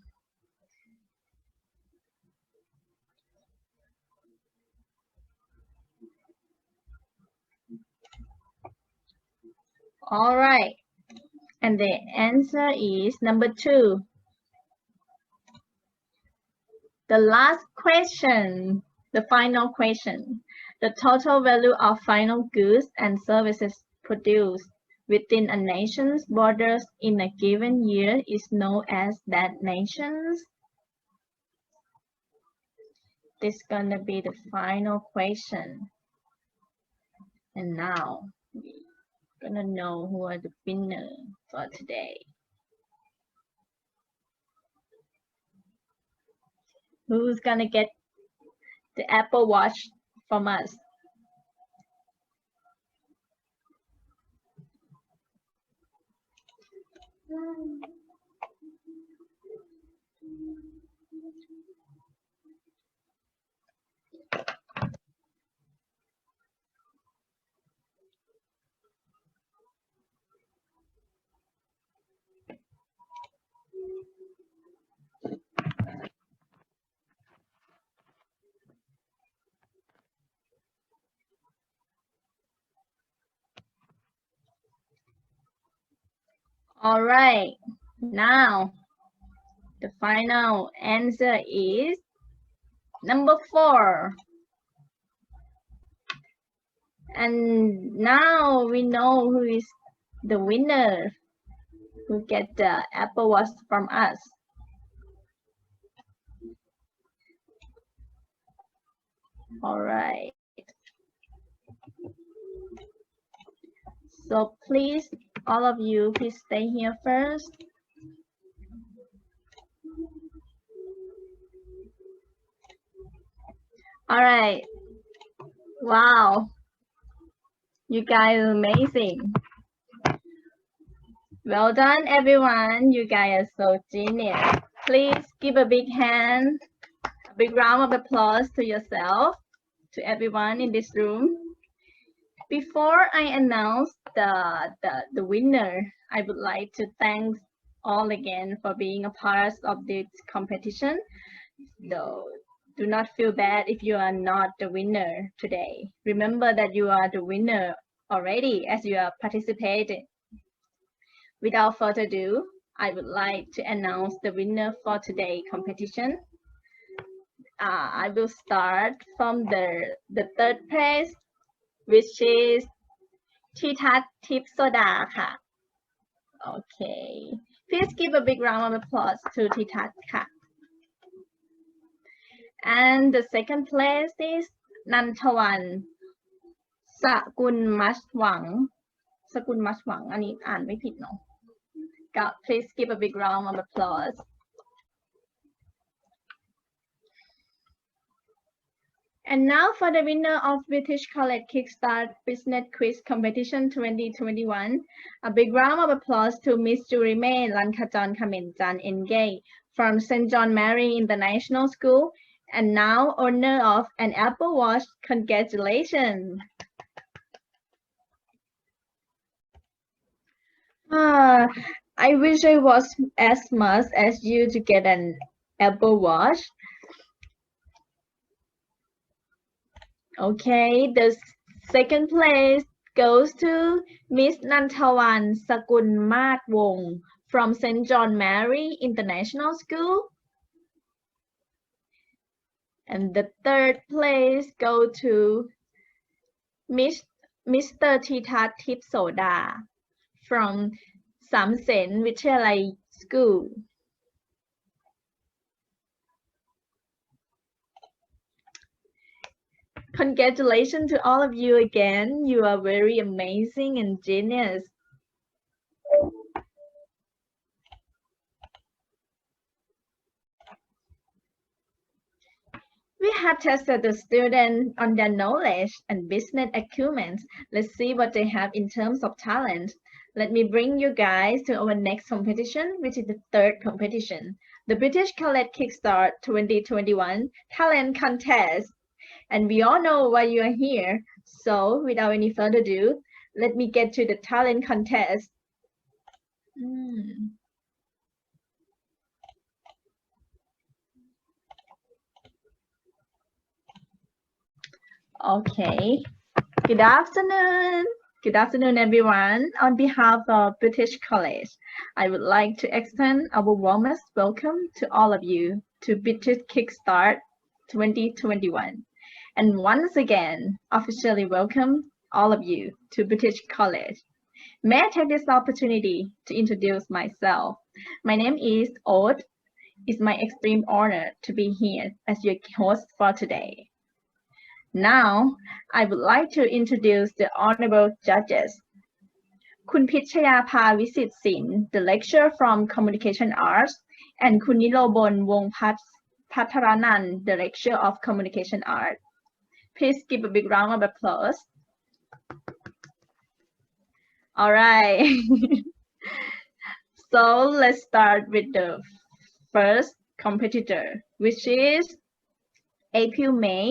All right. And the answer is number 2. The last question, the final question. The total value of final goods and services produced within a nation's borders in a given year is known as that nation's. This is gonna be the final question. And now we're gonna know who are the winner for today. Who's gonna get the Apple Watch from us? All right, now the final answer is number 4. And now we know who is the winner who get the Apple Watch from us. All right. So please, all of you, please stay here first. All right. Wow. You guys are amazing. Well done, everyone. You guys are so genius. Please give a big hand, a big round of applause to yourself, to everyone in this room. Before I announce the winner, I would like to thank all again for being a part of this competition. Though, do not feel bad if you are not the winner today. Remember that you are the winner already as you are participating. Without further ado, I would like to announce the winner for today's competition. I will start from the third place, which is Titat Tip Soda. Okay, please give a big round of applause to Titat. And the second place is Nantawan Sakun Mashwang. Sakun Mashwang, อันนี้อ่านไม่ผิดเนาะ Please give a big round of applause. And now for the winner of British College Kickstart Business Quiz Competition 2021, a big round of applause to Miss Jurime Lankajon Kamenjan Engay from St. John Mary International School, and now owner of an Apple Watch. Congratulations! I wish I was as smart as you to get an Apple Watch. Okay, the second place goes to Miss Nantawan Sakun Mat Wong from St. John Mary International School. And the third place goes to Mr. Titat Tip Soda from Samsen Vichayalai School. Congratulations to all of you again. You are very amazing and genius. We have tested the students on their knowledge and business acumen. Let's see what they have in terms of talent. Let me bring you guys to our next competition, which is the third competition, the British College Kickstart 2021 Talent Contest. And we all know why you are here. So without any further ado, let me get to the talent contest. Okay. Good afternoon. Good afternoon, everyone. On behalf of British College, I would like to extend our warmest welcome to all of you to British Kickstart 2021. And once again, officially welcome all of you to British College. May I take this opportunity to introduce myself? My name is Ode. It's my extreme honor to be here as your host for today. Now, I would like to introduce the honorable judges. คุณพิชยาภาวิสิทธิ์ศิลป์ the lecturer from Communication Arts, and คุณนิโรบลวงศ์พัทรนันท์ the lecturer of Communication Arts. Please give a big round of applause. All right. So let's start with the first competitor, which is April May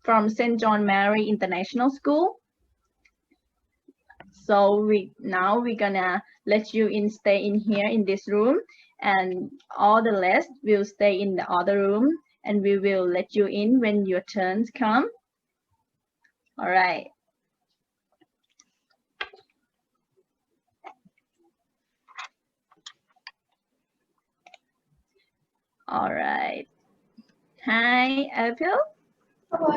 from St. John Mary International School. So we're gonna let you stay in here in this room, and all the rest will stay in the other room, and we will let you in when your turns come. All right. All right. Hi, April. Hello.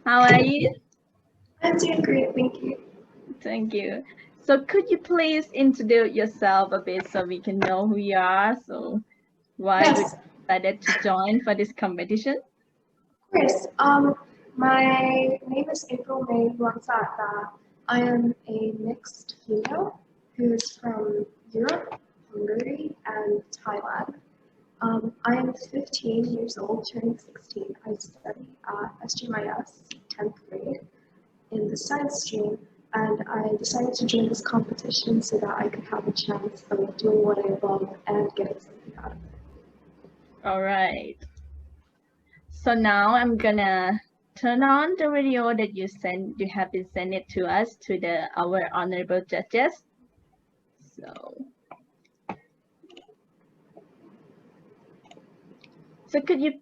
How are you? I'm doing great, thank you. Thank you. So could you please introduce yourself a bit so we can know who you are? So why you decided to join for this competition? Of course. My name is April May Wansata. I am a mixed female who's from Europe, Hungary, and Thailand. I am 15 years old, turning 16. I study at SGMIS 10th grade in the science stream, and I decided to join this competition so that I could have a chance of doing what I love and getting something out of it. All right. So now I'm gonna turn on the video that you have been sent it to us to our honorable judges. So could you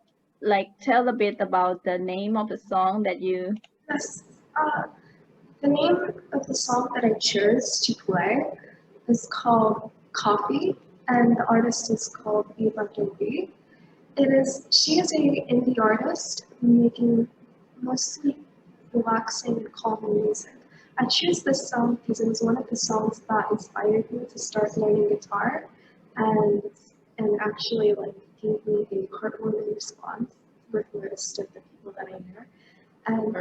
tell a bit about the name of the song that you? Yes. The name of the song that I chose to play is called Coffee, and the artist is called Eva Dobi. She is an indie artist making mostly relaxing and calming music. I chose this song because it was one of the songs that inspired me to start learning guitar, and actually gave me a heartwarming response with most of the people that I know. And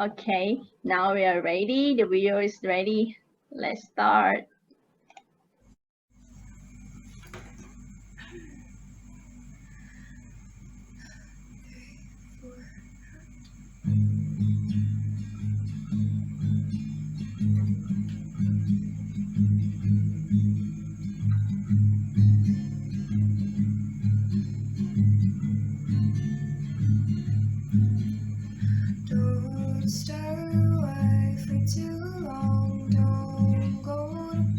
Okay, now we are ready. The video is ready. Let's start. Don't stay away for too long, don't go to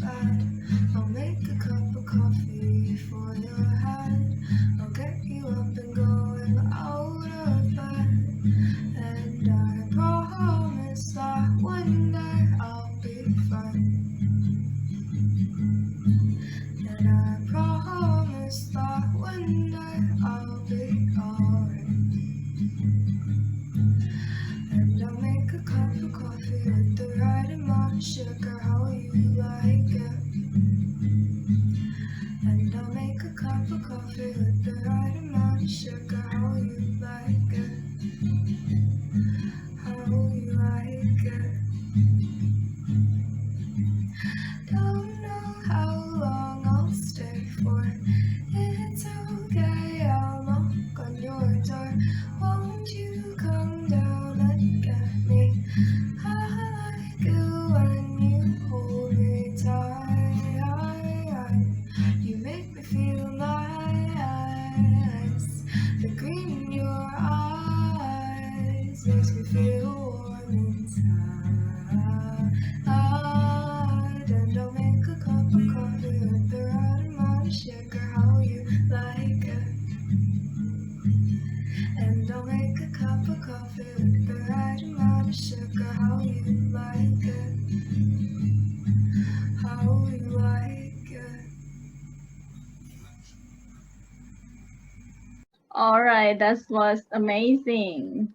All right, that was amazing.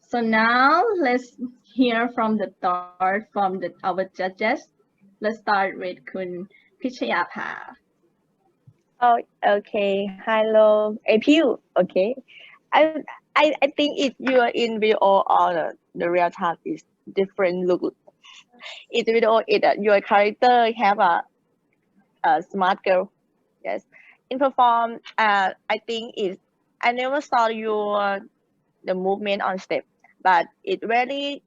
So now let's hear from the third from our judges. Let's start with Kun Pichayapha. Oh, okay. Hello, APU. Okay. I I think if you are in video or the real time is different look. In the video, your character have a smart girl. Yes. In perform, I think I never saw your the movement on step, but it really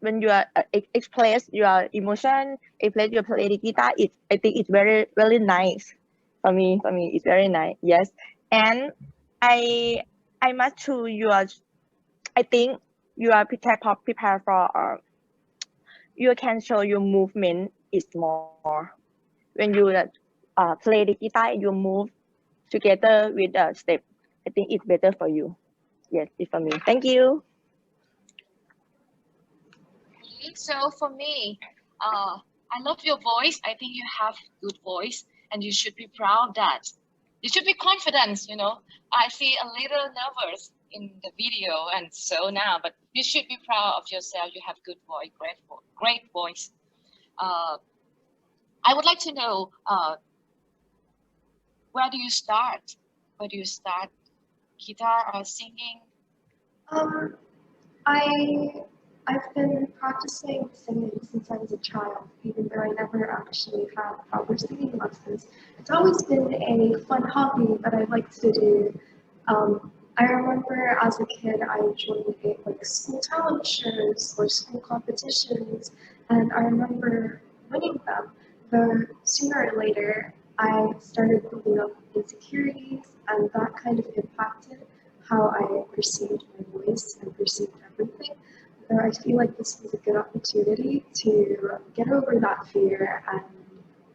when you are express your emotion, express your play the guitar, I think it's very really nice for me. For me, it's very nice. Yes, and I I must to your. I think you are prepared for. You can show your movement is more when you play the guitar. You move together with the step. I think it's better for you. Yes, it's for me. Thank you. So for me, I love your voice. I think you have good voice, and you should be proud of that. You should be confident. You know, I see a little nervous in the video, and so now, but you should be proud of yourself. You have good voice, great voice. I would like to know where do you start? Where do you start? Guitar or singing? I've been practicing singing since I was a child, even though I never actually had proper singing lessons. It's always been a fun hobby that I like to do. I remember as a kid I joined like school talent shows or school competitions, and I remember winning them. But sooner or later, I started building up insecurities, and that kind of impacted how I perceived my voice and perceived everything. So I feel like this was a good opportunity to get over that fear and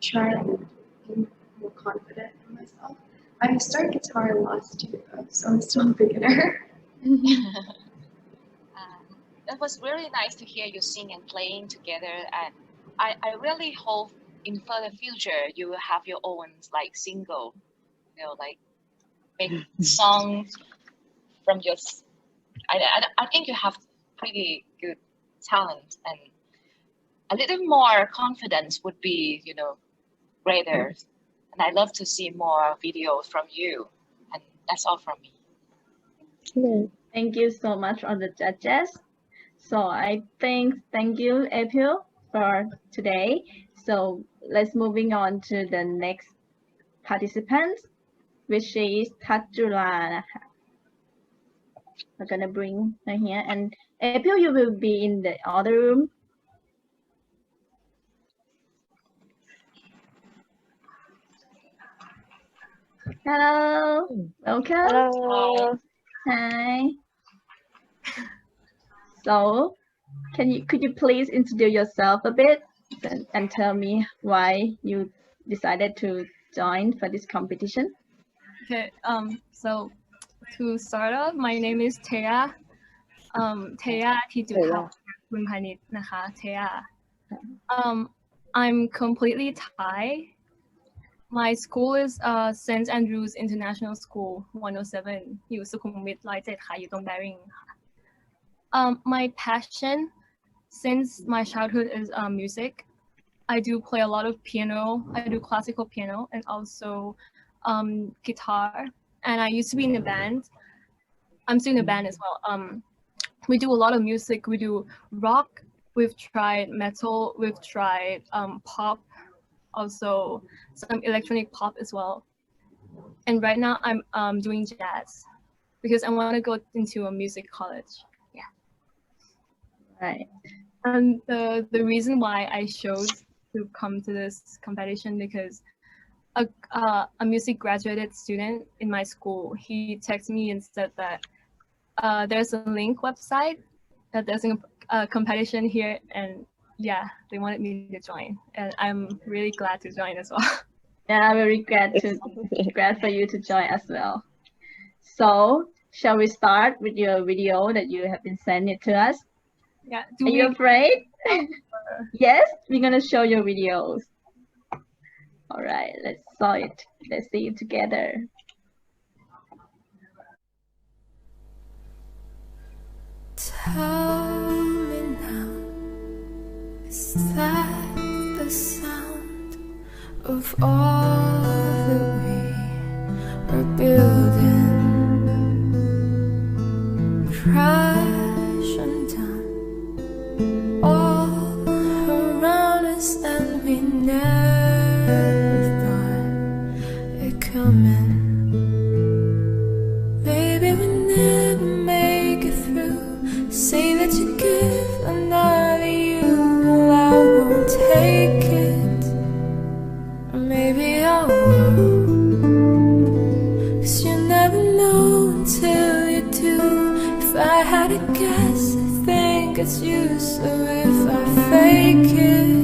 try and be more confident in myself. I started guitar last year though, so I'm still a beginner. That was really nice to hear you sing and playing together, and I really hope in further future you will have your own like single, you know, like make songs from your. I think you have pretty good talent, and a little more confidence would be, you know, greater. And I love to see more videos from you. And that's all from me. Thank you so much on the judges. So I think thank you, April, for today. So let's moving on to the next participant, which is Tajula. We're gonna bring her here, and April, you will be in the other room. Hello, welcome. Hello. Hi. So, could you please introduce yourself a bit and tell me why you decided to join for this competition? Okay. So to start off, my name is Thea. Thea ที่จุฑาคุณพานิชนะคะ Thea. I'm completely Thai. My school is St. Andrews International School 107 อยู่สุขุมวิท107ค่ะอยู่ตรง Bering ค่ะ My passion since my childhood is music. I do play a lot of piano. I do classical piano and also guitar. And I used to be in a band. I'm still in a band as well. We do a lot of music. We do rock. We've tried metal. We've tried pop. Also some electronic pop as well. And right now I'm doing jazz because I want to go into a music college. Yeah. Right. And the reason why I chose to come to this competition because a music graduated student in my school, he texted me and said that there's a link website that there's a competition here, and yeah, they wanted me to join, and I'm really glad to join as well. Yeah, I'm very glad for you to join as well. So, shall we start with your video that you have been sending to us? Yeah. Are you afraid? Yes, we're gonna show your videos. All right, let's see it together. Tell me now, is that the sound of all that we were building, crashing down all around us, and we never thought it coming. Maybe we never make it through. Say that you give another you, well, I won't take it. Or maybe I will, 'cause you never know until you do. If I had to guess, I think it's you. So if I fake it,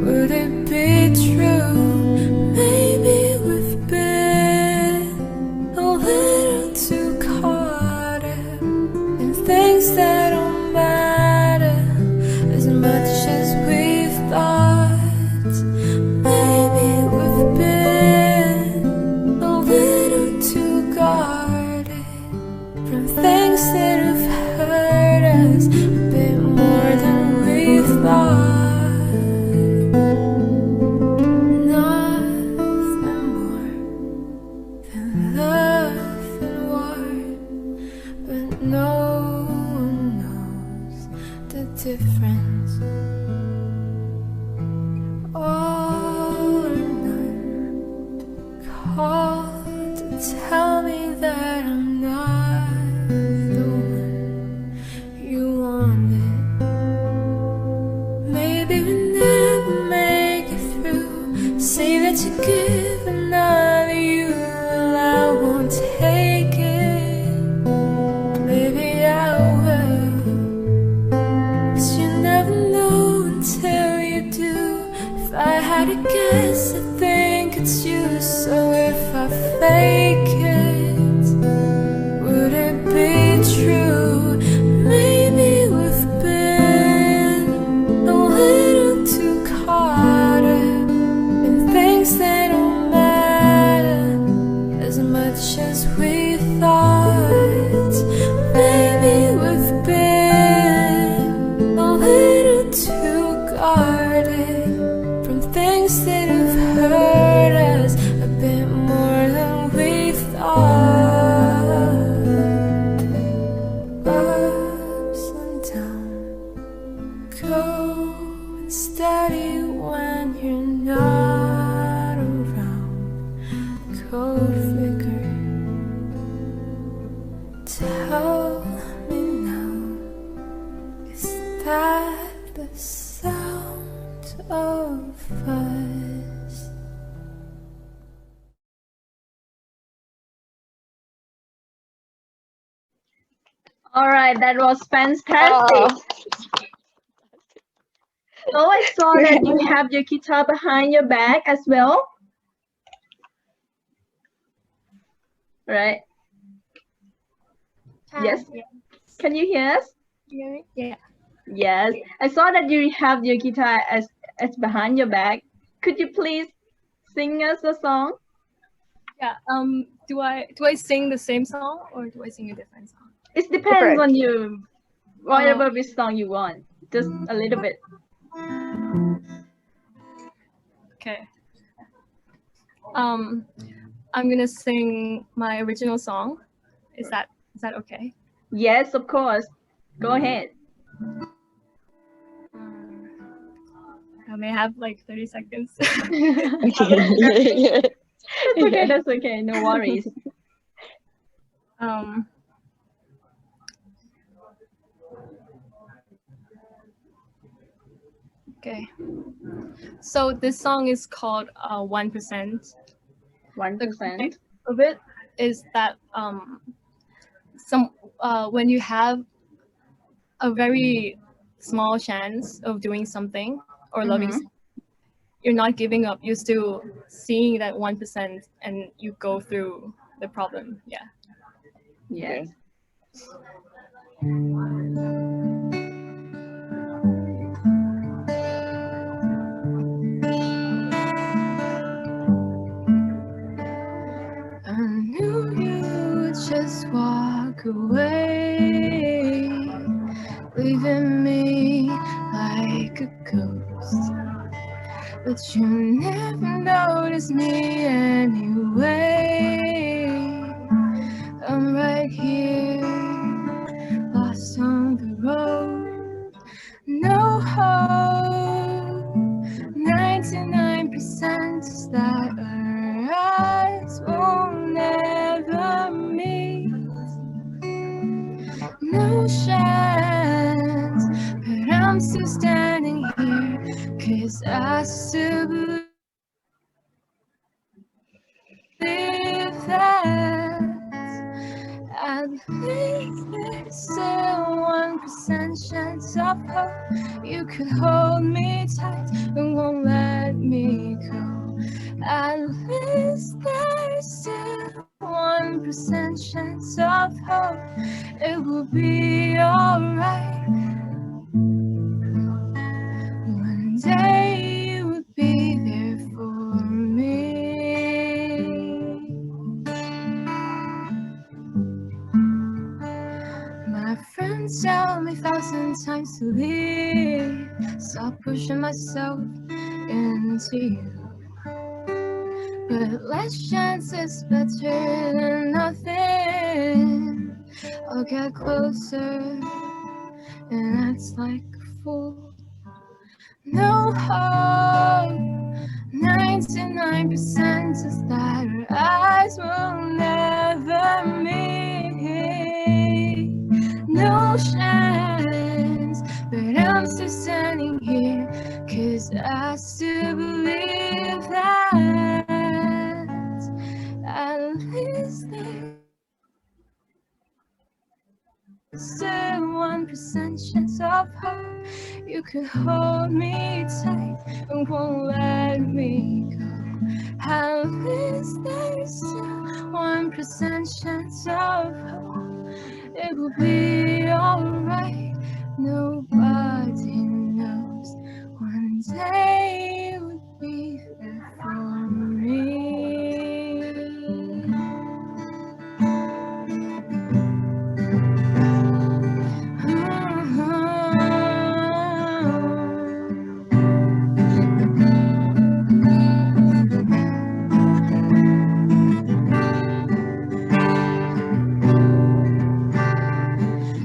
would it be true? Maybe we've been a little too caught up in things that don't matter as much as we thought. Maybe we've been a little too guarded from things that have hurt us a bit more than we thought. Nothing more than love and war, but no one knows the difference. All or none, call to tell me that I'm not the one you wanted. Maybe we never make it through. Say that you give another you, well, I won't take it. Maybe I will, 'cause you never know until you do. If I had to guess, I think it's you. So if I fake it, would it be true? Maybe we've been a little too caught up in things that don't matter as much as we thought. Maybe we've been a little too guarded from things that have hurt us a bit more than we thought. Ups and downs, go and steady when you're not around. Go figure. Tell me now, is that the sound of us? All right, that was fantastic. So I saw that you have your guitar behind your back as well. Right? Yes. Can you hear us? Yeah. Yes. I saw that you have your guitar as behind your back. Could you please sing us a song? Yeah. Do I sing the same song or do I sing a different song? It depends on you. Whatever which song you want. Just a little bit. Okay. I'm gonna sing my original song. Is that okay? Yes, of course. Go ahead. I may have like 30 seconds. That's okay. That's okay. No worries. Okay. So this song is called 1%. 1% of it is that when you have a very small chance of doing something or loving something, you're not giving up. You're still seeing that 1% and you go through the problem. Yeah. Yes. I knew you would just walk away. but you never notice me anyway. I'm right here, lost on the road, no hope. 99% is that our eyes will never meet. No chance, but I'm still standing here, 'cause I still believe that at least there's still 1% chance of hope. You could hold me tight and won't let me go. At least there's still 1% chance of hope. It will be alright. One day you will be there for me. My friends tell me 1,000 times to leave. Stop pushing myself into you. But less chance is better than nothing. I'll get closer and act like a fool. No hope, 99% is that our eyes will never meet. No chance, but I'm still standing here, 'cause I still believe that at least there's still 1% chance of hope. You could hold me tight and won't let me go. At least there's still 1% chance of hope. It will be alright. Nobody knows. One day it would be there for me.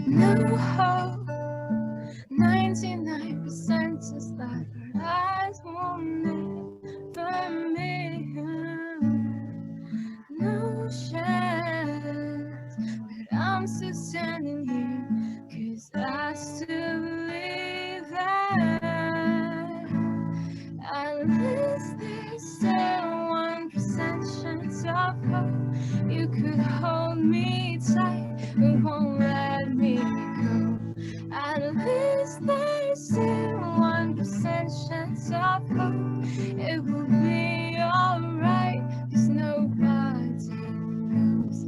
No hope, 99% is that our eyes will never meet. No chance, but I'm still standing here, 'cause I still believe that at least there's still 1% chance of hope. You could hold me tight and won't let me go. At least there's still 1% chance of hope. It will be alright, 'cause nobody knows.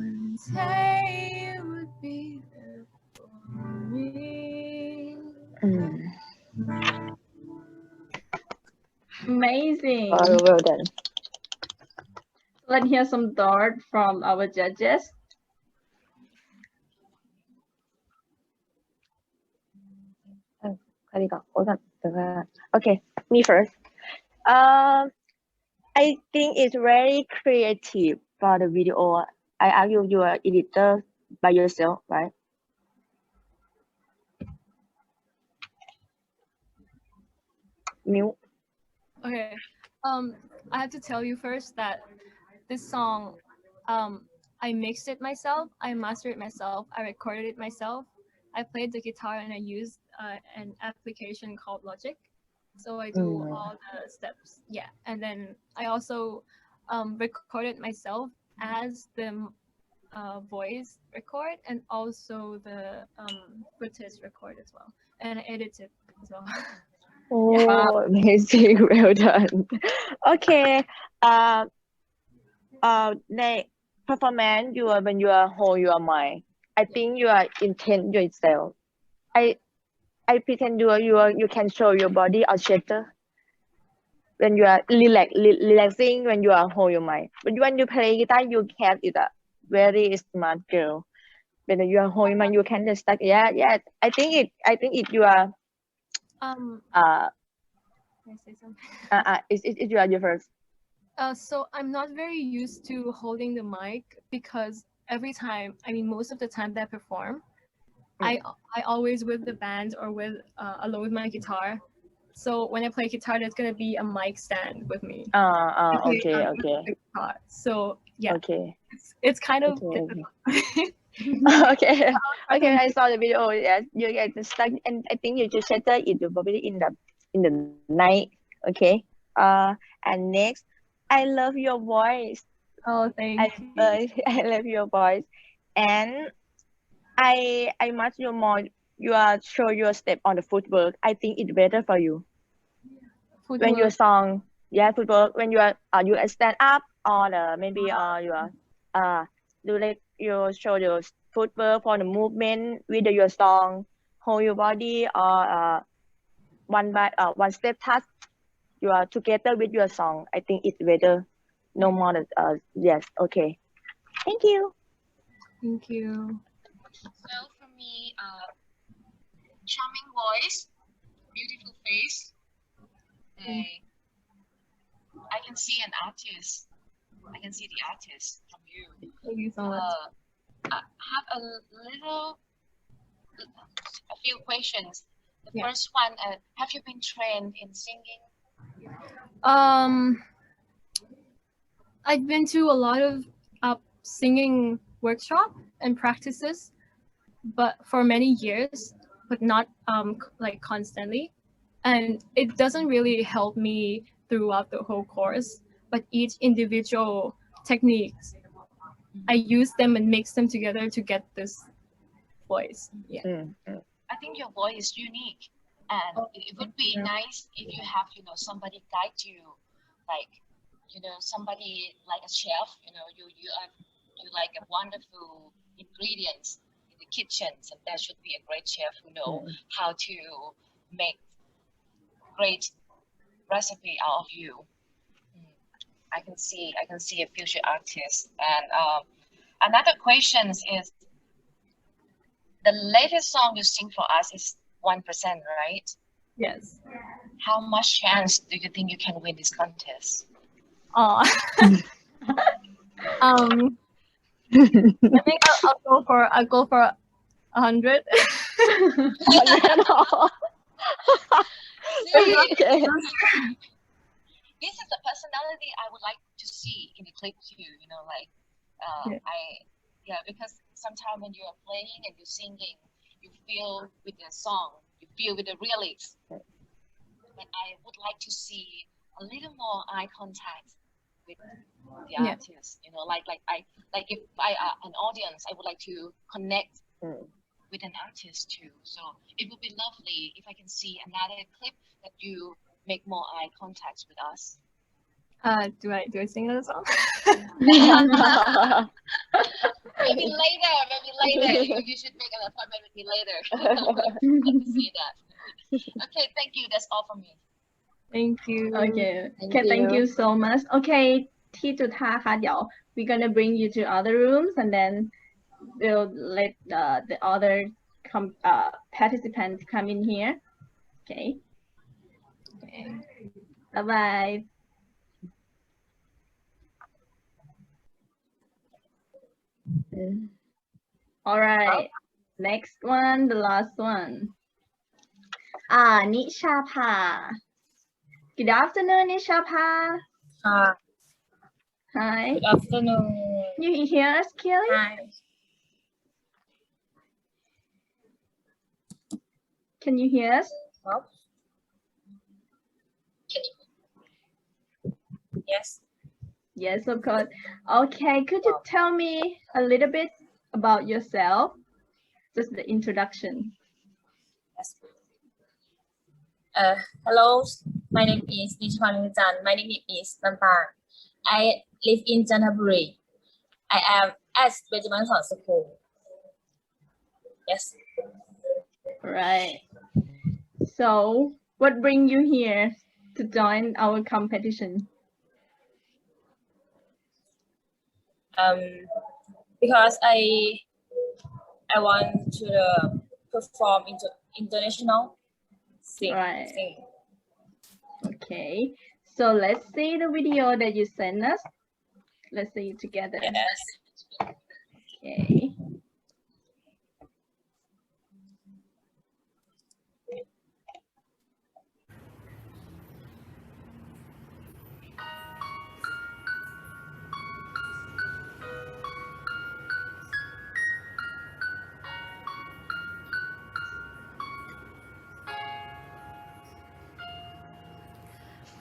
One day it would be there for me. Amazing. Well done. Let's hear some thought from our judges. Okay, me first. I think it's very creative for the video. I ask you, you are editor by yourself, right? Mute. Okay. I have to tell you first that this song, I mixed it myself, I mastered it myself, I recorded it myself. I played the guitar and I used an application called Logic. So I do all the steps. Yeah. And then I also recorded myself as the voice record and also the footage record as well. And I edited as well. Oh, amazing. Well done. Okay. Next performance, when you are hold your mind, I think you are intent yourself. I pretend you can show your body or shaker when you are relaxing, when you are hold your mind. But when you play guitar, you can is a very smart girl. When you are hold your mind, you can just start. Yeah. I think it you are Can I say something? It's your first. So I'm not very used to holding the mic because every time, I mean, most of the time that I perform, I always with the band or with alone with my guitar. So when I play guitar, there's gonna be a mic stand with me. Okay. So yeah. Okay. It's kind of Okay. Okay, I saw the video. Yes, you get stuck, and I think you just settle it probably in the night. Okay. And next, I love your voice. Oh, thank you. I love your voice, and I must you more. You are show your step on the footwork. I think it's better for you. When your song, yeah, footwork. When you stand up or maybe you are do like you show your footwork for the movement with your song, hold your body or one step touch. You are together with your song. I think it's better. No more than yes. Okay. Thank you. Thank you. Well, for me, charming voice, beautiful face. I can see an artist. I can see the artist from you. Thank you so much. I have a few questions. The first one, have you been trained in singing? I've been to a lot of singing workshop and practices, but for many years, but not like constantly. And it doesn't really help me throughout the whole course, but each individual techniques, I use them and mix them together to get this voice. Yeah. I think your voice is unique, and it would be nice if you have, somebody guide you, like, somebody like a chef. You like a wonderful ingredients in the kitchens, and there should be a great chef who know how to make great recipe out of you. I can see a future artist. And another question is, the latest song you sing for us is 1%, right? Yes. How much chance do you think you can win this contest? I think I'll go for 100. Okay. This is the personality I would like to see in the clip too. Because sometimes when you're playing and you're singing, you feel with the song, you feel with the lyrics. But I would like to see a little more eye contact with the artist. If I are an audience, I would like to connect with an artist too. So it would be lovely if I can see another clip that you make more eye contact with us. Do I sing another song? Maybe later. You should make an appointment with me later. I'd like to see that. Okay, thank you. That's all from me. Thank you. Okay. Thank you so much. Okay, ที่จุฬาค่ะเดี๋ยว we're gonna bring you to other rooms and then we'll let the other participants come in here. Okay. Bye bye. All right. Next one, the last one. Nishapa. Good afternoon, Nishapa. Hi. Good afternoon. You hear us, Kelly? Hi. Can you hear us? Yes. Yes, of course. Okay, could you tell me a little bit about yourself? Just the introduction. Yes. Hello, my name is Nichwan Jan. My name is Nampan. I live in Janaburi. I am at Benjamin School. Yes. Right. So, what brings you here to join our competition? Because I want to perform into international sing. Right. Okay. Okay, so let's see the video that you sent us. Let's see it together. Yes. Okay.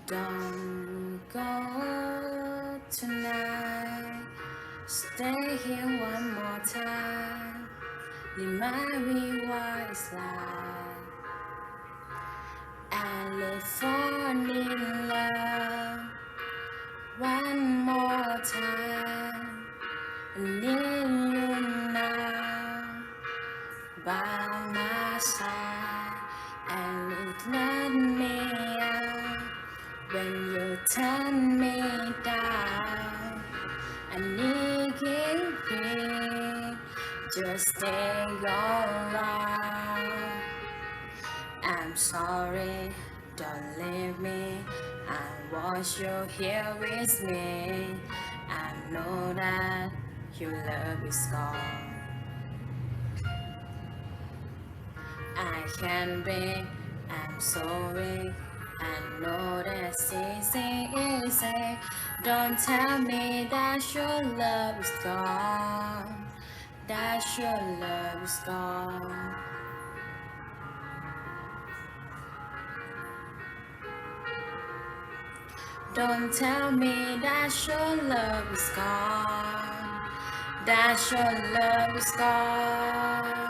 Don't go tonight. Stay here one more time. Remind me what it's like. And live falling in love one more time. I need you now by my side, and it let me out when you turn me down. I need you here, just stay around. I'm sorry, don't leave me. I want you here with me. I know that your love is gone. I can be, I'm sorry. I know that's easy. Don't tell me that your love is gone. That your love is gone. Don't tell me that your love is gone. That your love is gone.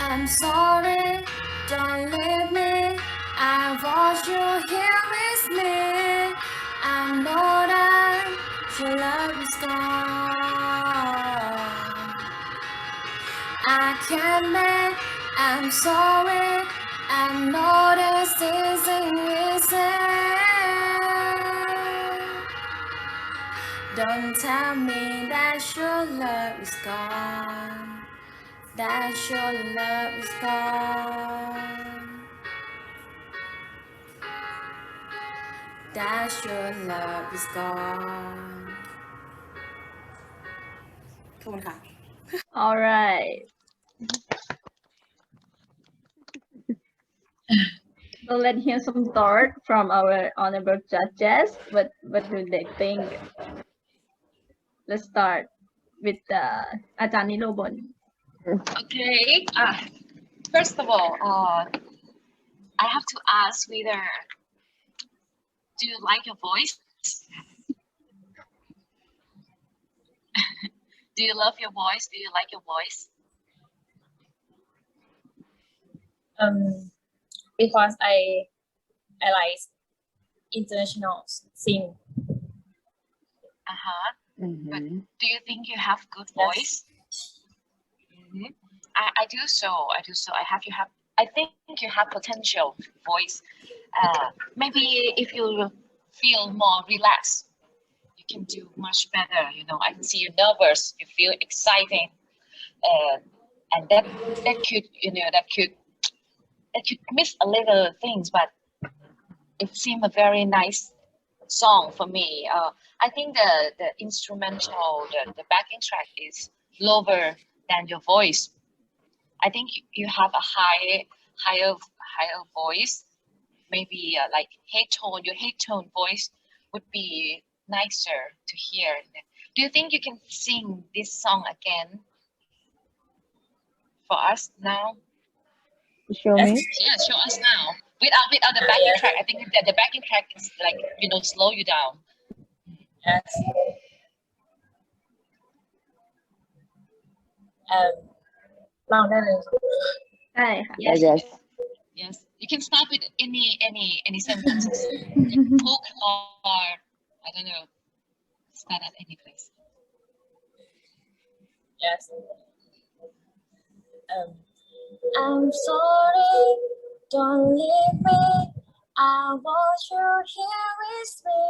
I'm sorry, don't leave me. I want you here with me. I know that your love is gone. I can't make, I'm sorry. I know this isn't easy. Don't tell me that your love is gone. That your love is gone. That your love is gone. Come on, All right. So let's hear some thought from our honorable judges. What do they think? Let's start with Ajahn Nilobon. Okay. First of all, I have to ask whether do you like your voice? Do you love your voice? Do you like your voice? Because I like international sing. But do you think you have good voice? I do so. I do so. I think you have potential voice. Maybe if you feel more relaxed, you can do much better. You know, I can see you nervous. You feel exciting, and that could that could miss a little things, but it seemed a very nice song for me. I think the instrumental, the backing track is lower than your voice. I think you have a higher voice. Maybe like your head tone voice would be nicer to hear. Do you think you can sing this song again for us now? Show me. Yeah, show us now. Without the backing track, I think that the backing track is like slow you down. Yes. Yes. Yes. You can start with any sentences. Hook or I don't know. Start at any place. Yes. I'm sorry, don't leave me. I want you here with me.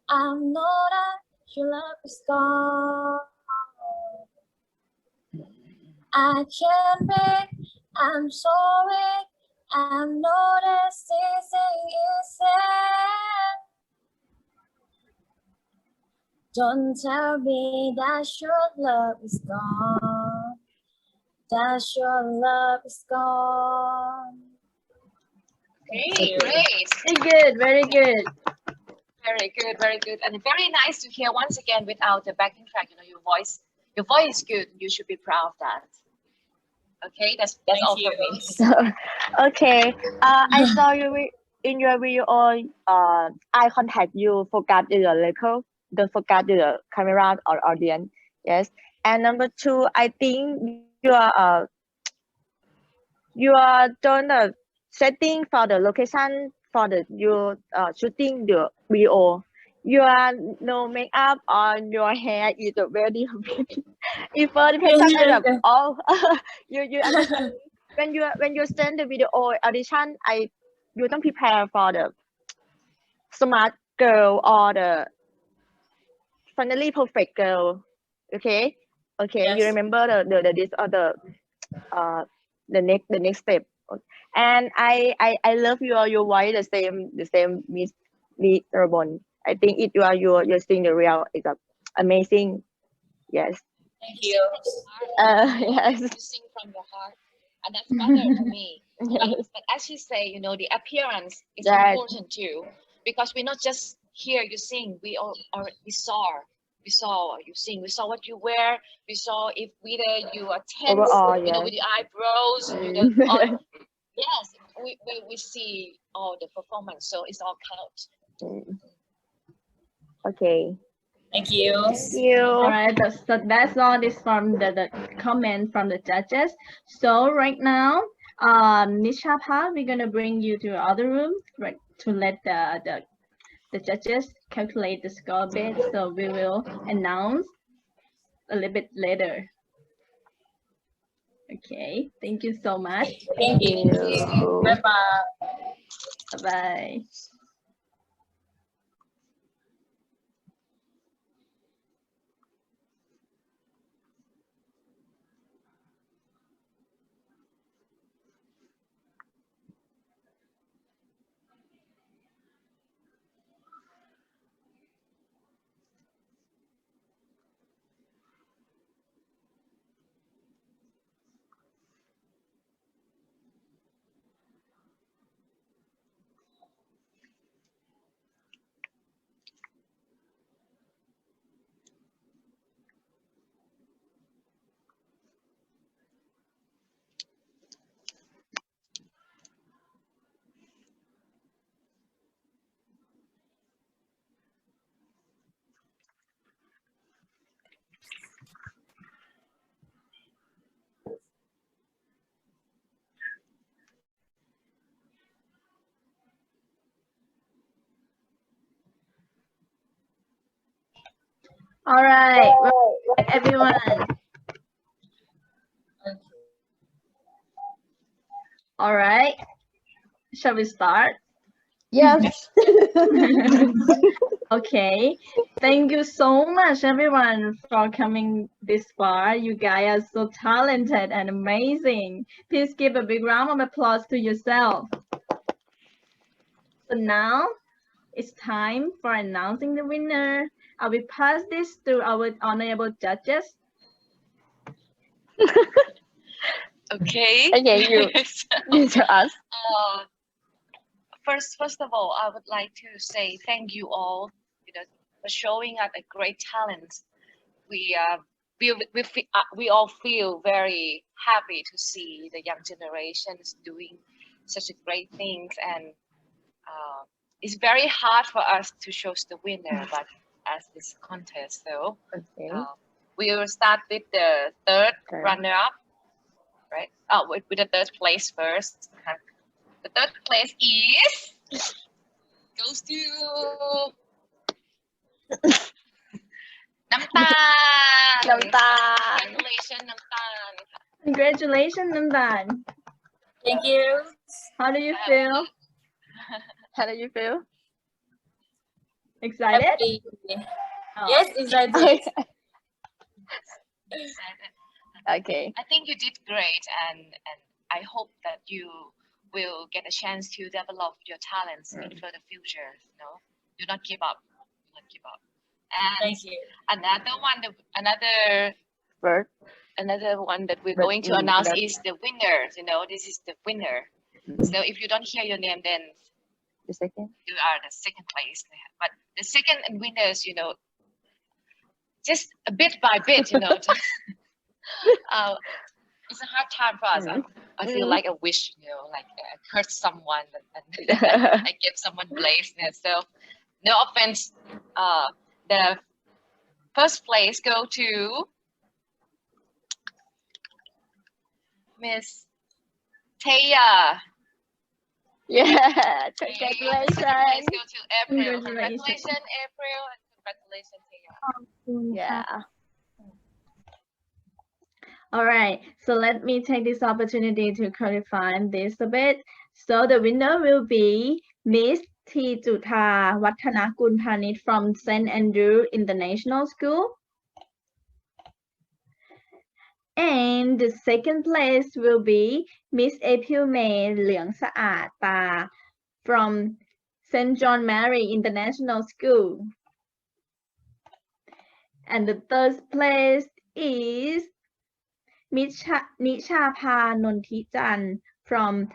I know that your love is gone. I can't break, I'm sorry. I know that season is sad. Don't tell me that your love is gone. That your love is gone. Okay, great. Very good, very good. Very good, very good. And very nice to hear once again without the backing track. You know, your voice is good. You should be proud of that. Okay, that's all for me. Okay. I saw you in your video. Eye contact. You forgot your level. Don't forget your camera or audience. Yes. And number two, I think you are done the setting for the location for the you shooting the video. You are no makeup on your hair is very if the person oh you understand when you send the video audition you don't prepare for the smart girl or the finally perfect girl. Okay, Yes. you remember the this or the next step. And I love your voice the same Miss Lee Rabon. I think it you're seeing the real is amazing. Yes. Thank you. Yes. You sing from your heart, and that's better for me. Yes. But as you say, you know, the appearance is Right. important too, because we not just hear you sing. We saw you sing. We saw what you wear. We saw if whether you are tense, Overall, you know, yes. with your eyebrows. Yes, we see all the performance, so it's all count. Okay. Thank you. Thank you. All right, that's all this from the comment from the judges. So right now, Nishapa, we're gonna bring you to the other room, right, to let the judges calculate the score bit. So we will announce a little bit later. Okay, thank you so much. Thank you. Bye bye. Bye bye. All right, well, everyone. All right, shall we start? Yes. Okay, thank you so much everyone for coming this far. You guys are so talented and amazing. Please give a big round of applause to yourself. So now it's time for announcing the winner. I will pass this to our honorable judges. Okay. Okay, you to us. First of all, I would like to say thank you all, you know, for showing up a great talent. We all feel very happy to see the young generations doing such a great things, and it's very hard for us to choose the winner, but as this contest, so we will start with the third runner-up, right? With the third place first. The third place goes to Namtan. Congratulations, Namtan. Congratulations, Namdan. Thank you. How do you feel? How do you feel? Excited? Happy. Oh. Yes, excited. Okay. I think you did great, and I hope that you will get a chance to develop your talents in further future. Do not give up. Do not give up. And Thank you. another one that we're But going to announce that- is the winners. This is the winner. So if you don't hear your name, then The second. you are the second place. But the second and winners, just a bit by bit, it's a hard time for us. I feel like a wish, like I hurt someone and I give someone blazeness. So no offense. The first place go to Miss Taya. Yeah, Second congratulations. place go to April. Congratulations. Congratulations, April, and congratulations, Taya. Yeah. All right, so let me take this opportunity to clarify this a bit. So the winner will be Miss T. Jutha Wattanakul Panit from St. Andrew International School. And the second place will be Miss April May Leung Saat Ta from St. John Mary International School. And the third place is Nisha Pa Nontijan from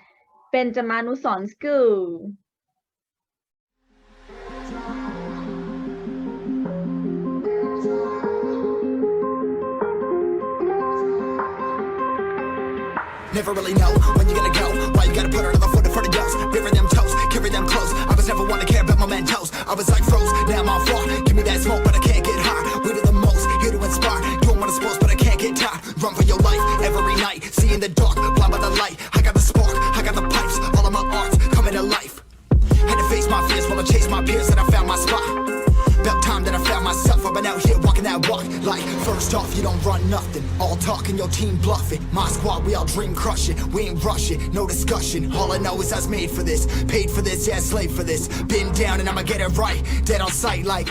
Benjamanuson School. Never really know when you're gonna go. Why you gotta put another foot in front of yours? Bury them toes, carry them close. I was never one to care about my mentos. I was like froze, now I'm on floor. Give me that smoke, but I can't get high. We do the most, here to inspire. Doing what I'm supposed, but I can't get tired. Run for your life every night. See in the dark, blind by the light. I got the spark, I got the pipes. All of my arts coming to life. Had to face my fears while I chased my peers, and I found my spot. About time that I found myself. I've been out here walking that walk. Like, first off, you don't run nothing. All talking, your team bluffing. My squad, we all dream crushing. We ain't rushing, no discussion. All I know is I was made for this. Paid for this, yeah, slave for this. Been down and I'ma get it right. Dead on sight, like,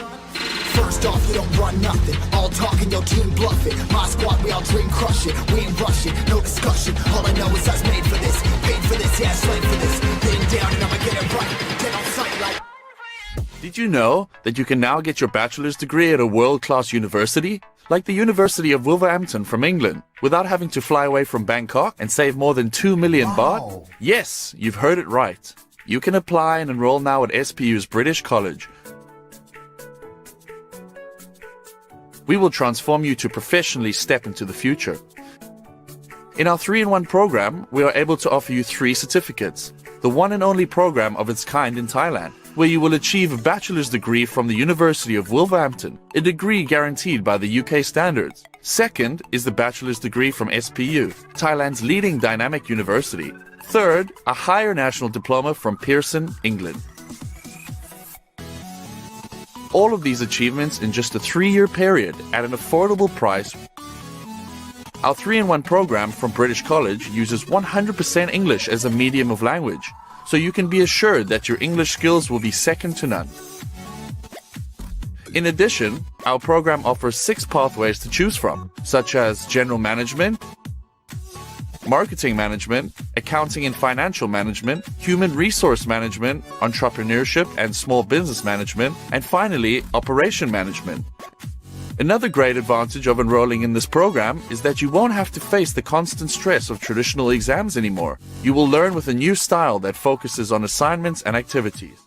first off, you don't run nothing. All talking, your team bluffing. My squad, we all dream crushing. We ain't rushing, no discussion. All I know is I was made for this. Paid for this, yeah, slave for this. Been down and I'ma get it right. Dead on sight, like. Did you know that you can now get your bachelor's degree at a world-class university? Like the University of Wolverhampton from England, without having to fly away from Bangkok and save more than 2 million baht? Yes, you've heard it right. You can apply and enroll now at SPU's British College. We will transform you to professionally step into the future. In our 3-in-1 program, we are able to offer you 3 certificates, the one and only program of its kind in Thailand, where you will achieve a bachelor's degree from the University of Wolverhampton, a degree guaranteed by the UK standards. Second is the bachelor's degree from SPU, Thailand's leading dynamic university. Third, a higher national diploma from Pearson, England. All of these achievements in just a 3-year period at an affordable price. Our 3-in-1 program from British College uses 100% English as a medium of language, so you can be assured that your English skills will be second to none. In addition, our program offers 6 pathways to choose from, such as general management, marketing management, accounting and financial management, human resource management, entrepreneurship and small business management, and finally, operation management. Another great advantage of enrolling in this program is that you won't have to face the constant stress of traditional exams anymore. You will learn with a new style that focuses on assignments and activities.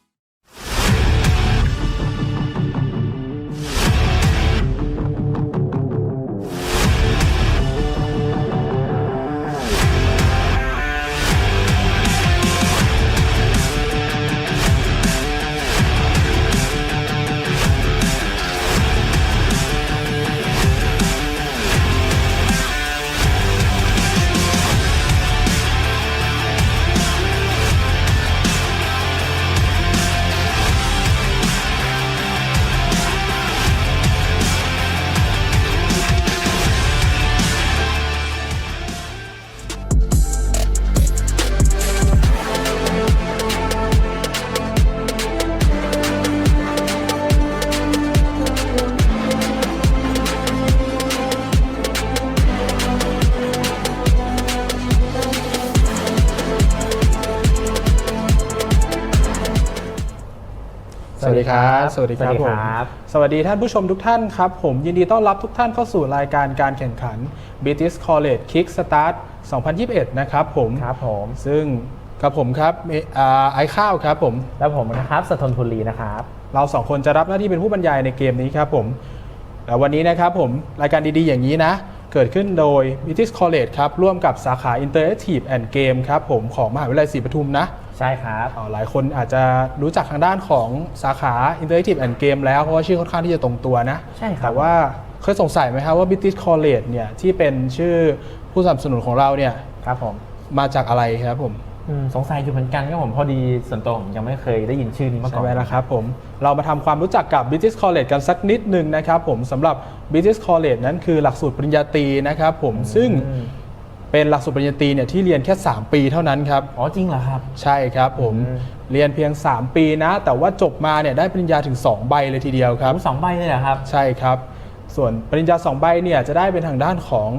ดีครับสวัสดีครับผมสวัสดีท่านผู้ชมทุกท่านครับผมยินดีต้อนรับทุกท่านเข้าสู่รายการการแข่งขัน British College Kickstart 2021 นะครับผมครับผมซึ่งกับผมครับไอข้าวครับผมแล้วผมนะครับสะทนภูรีนะครับเรา2คนจะรับหน้าที่เป็นผู้บรรยายในเกมนี้ครับผมแต่วันนี้นะครับผมรายการดีๆอย่างนี้นะเกิดขึ้นโดย British College ครับร่วมกับสาขา Interactive and Game ครับผมของมหาวิทยาลัยศรีปทุมนะใช่ครับหลายคนอาจจะรู้จักทางด้านของสาขา Interactive and Game แล้วเพราะว่าชื่อค่อนข้างที่จะตรงตัวนะใช่ครับแต่ว่าเคยสงสัยไหมครับว่า British College เนี่ยที่เป็นชื่อผู้สนับสนุนของเราเนี่ยครับผมมาจากอะไรครับผมสงสัยอยู่เหมือนกันครับผมพอดีส่วนตัวผมยังไม่เคยได้ยินชื่อนี้มาก่อนใช่ไหมล่ะครับผมเรามาทำความรู้จักกับ British College กันสักนิดนึงนะครับผมสำหรับ British College นั้นคือหลักสูตรปริญญาตรีนะครับผมซึ่งเป็นหลักสูตรปริญญาตรีเนี่ยที่เรียนแค่3ปีเท่านั้นครับอ๋อจริงเหรอครับใช่ครับผมเรียนเพียง3ปีนะแต่ว่าจบมาเนี่ยได้ปริญญาถึง2ใบเลยทีเดียวครับ2ใบเลยเหรอครับใช่ครับส่วนปริญญา2ใบเนี่ยจะได้เป็นทางด้านของ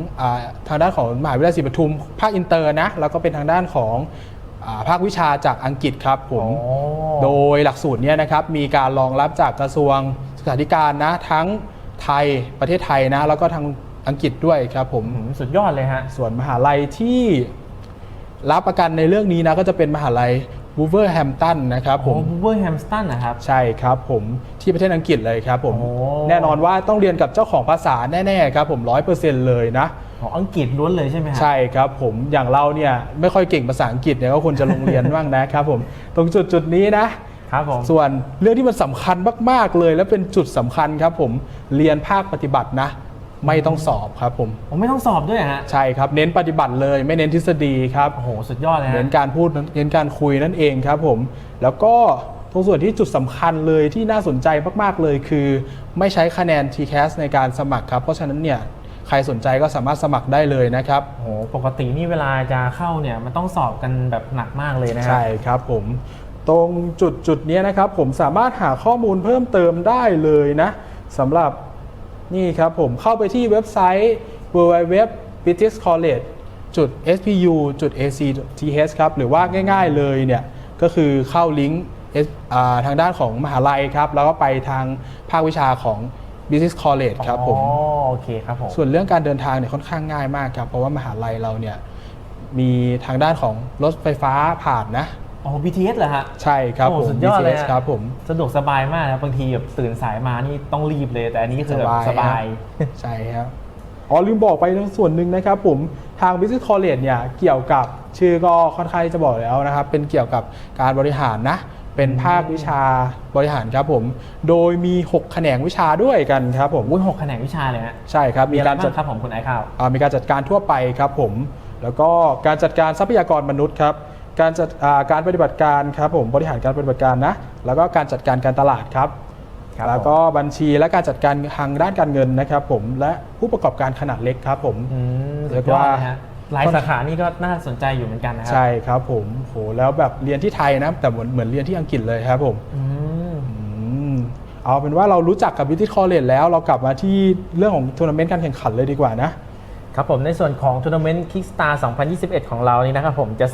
มหาวิทยาลัยศรีปทุมภาคอินเตอร์นะแล้วก็เป็นทางด้านของภาควิชาจากอังกฤษครับผมโดยหลักสูตรนี้นะครับมีการรองรับจากกระทรวงศึกษาธิการนะทั้งไทยประเทศไทยนะแล้วก็ทางอังกฤษด้วยครับผมสุดยอดเลยฮะส่วนมหาลัยที่รับประกันในเรื่องนี้นะก็จะเป็นมหาลัยวูเวอร์แฮมตันนะครับผมวูเวอร์แฮมตันนะครับใช่ครับผมที่ประเทศอังกฤษเลยครับผมแน่นอนว่าต้องเรียนกับเจ้าของภาษาแน่ๆครับผม 100% เลยนะอังกฤษล้วนเลยใช่ไหมครับใช่ครับผมอย่างเราเนี่ยไม่ค่อยเก่งภาษาอังกฤษเนี่ยก็ควรจะลงเรียนบ้างนะครับผมตรงจุดนี้นะครับผมส่วนเรื่องที่มันสำคัญมากๆเลยและเป็นจุดสำคัญครับผมเรียนภาคปฏิบัตินะไม่ต้องสอบครับผมไม่ต้องสอบด้วยฮะใช่ครับเน้นปฏิบัติเลยไม่เน้นทฤษฎีครับโอ้โหสุดยอดเลยเน้นการพูดเน้นการคุยนั่นเองครับผมแล้วก็ตรงส่วนที่จุดสำคัญเลยที่น่าสนใจมากๆเลยคือไม่ใช้คะแนน TCAS ในการสมัครครับเพราะฉะนั้นเนี่ยใครสนใจก็สามารถสมัครได้เลยนะครับโอ้โหปกตินี่เวลาจะเข้าเนี่ยมันต้องสอบกันแบบหนักมากเลยนะใช่ครับผมตรงจุดนี้นะครับผมสามารถหาข้อมูลเพิ่มเติมได้เลยนะสำหรับนี่ครับผมเข้าไปที่เว็บไซต์ www.britishcollege.spu.ac.th ครับหรือว่าง่ายๆเลยเนี่ยก็คือเข้าลิงก์ทางด้านของมหาลัยครับแล้วก็ไปทางภาควิชาของ British College ครับผมโอเคครับผมส่วนเรื่องการเดินทางเนี่ยค่อนข้างง่ายมากครับเพราะว่ามหาลัยเราเนี่ยมีทางด้านของรถไฟฟ้าผ่านนะBTS เหรอฮะใช่ครับผม สุดยอดเลยครับผมสะดวกสบายมากนะบางทีแบบตื่นสายมานี่ต้องรีบเลยแต่อันนี้คือแบบสบายใช่ครับลืมบอกไปส่วนหนึ่งนะครับผมทาง Business College เนี่ยเกี่ยวกับชื่อก็ค่อนข้างจะบอกแล้วนะครับเป็นเกี่ยวกับการบริหารนะเป็นภาควิชาบริหารครับผมโดยมี6แขนงวิชาด้วยกันครับผม6แขนงวิชาเลยฮะใช่ครับมีการจัดครับผมคุณไอข้าวมีการจัดการทั่วไปครับผมแล้วก็การจัดการทรัพยากรมนุษย์ครับการปฏิบัติการครับผมบริหารการปฏิบัติการนะแล้วก็การจัดการการตลาดครับแล้วก็บัญชีและการจัดการทางด้านการเงินนะครับผมและผู้ประกอบการขนาดเล็กครับผมเรียกว่าหลายสาขานี่ก็น่าสนใจอยู่เหมือนกันนะครับใช่ครับผมโหแล้วแบบเรียนที่ไทยนะแต่เหมือนเรียนที่อังกฤษเลยครับผมเอาเป็นว่าเรารู้จักกับ British College แล้วเรากลับมาที่เรื่องของทัวร์นาเมนต์การแข่งขันเลยดีกว่านะครับผมในส่วนของทัวร์นาเมนต์ Kickstart 2021 ของเรานี่นะครับผมจะ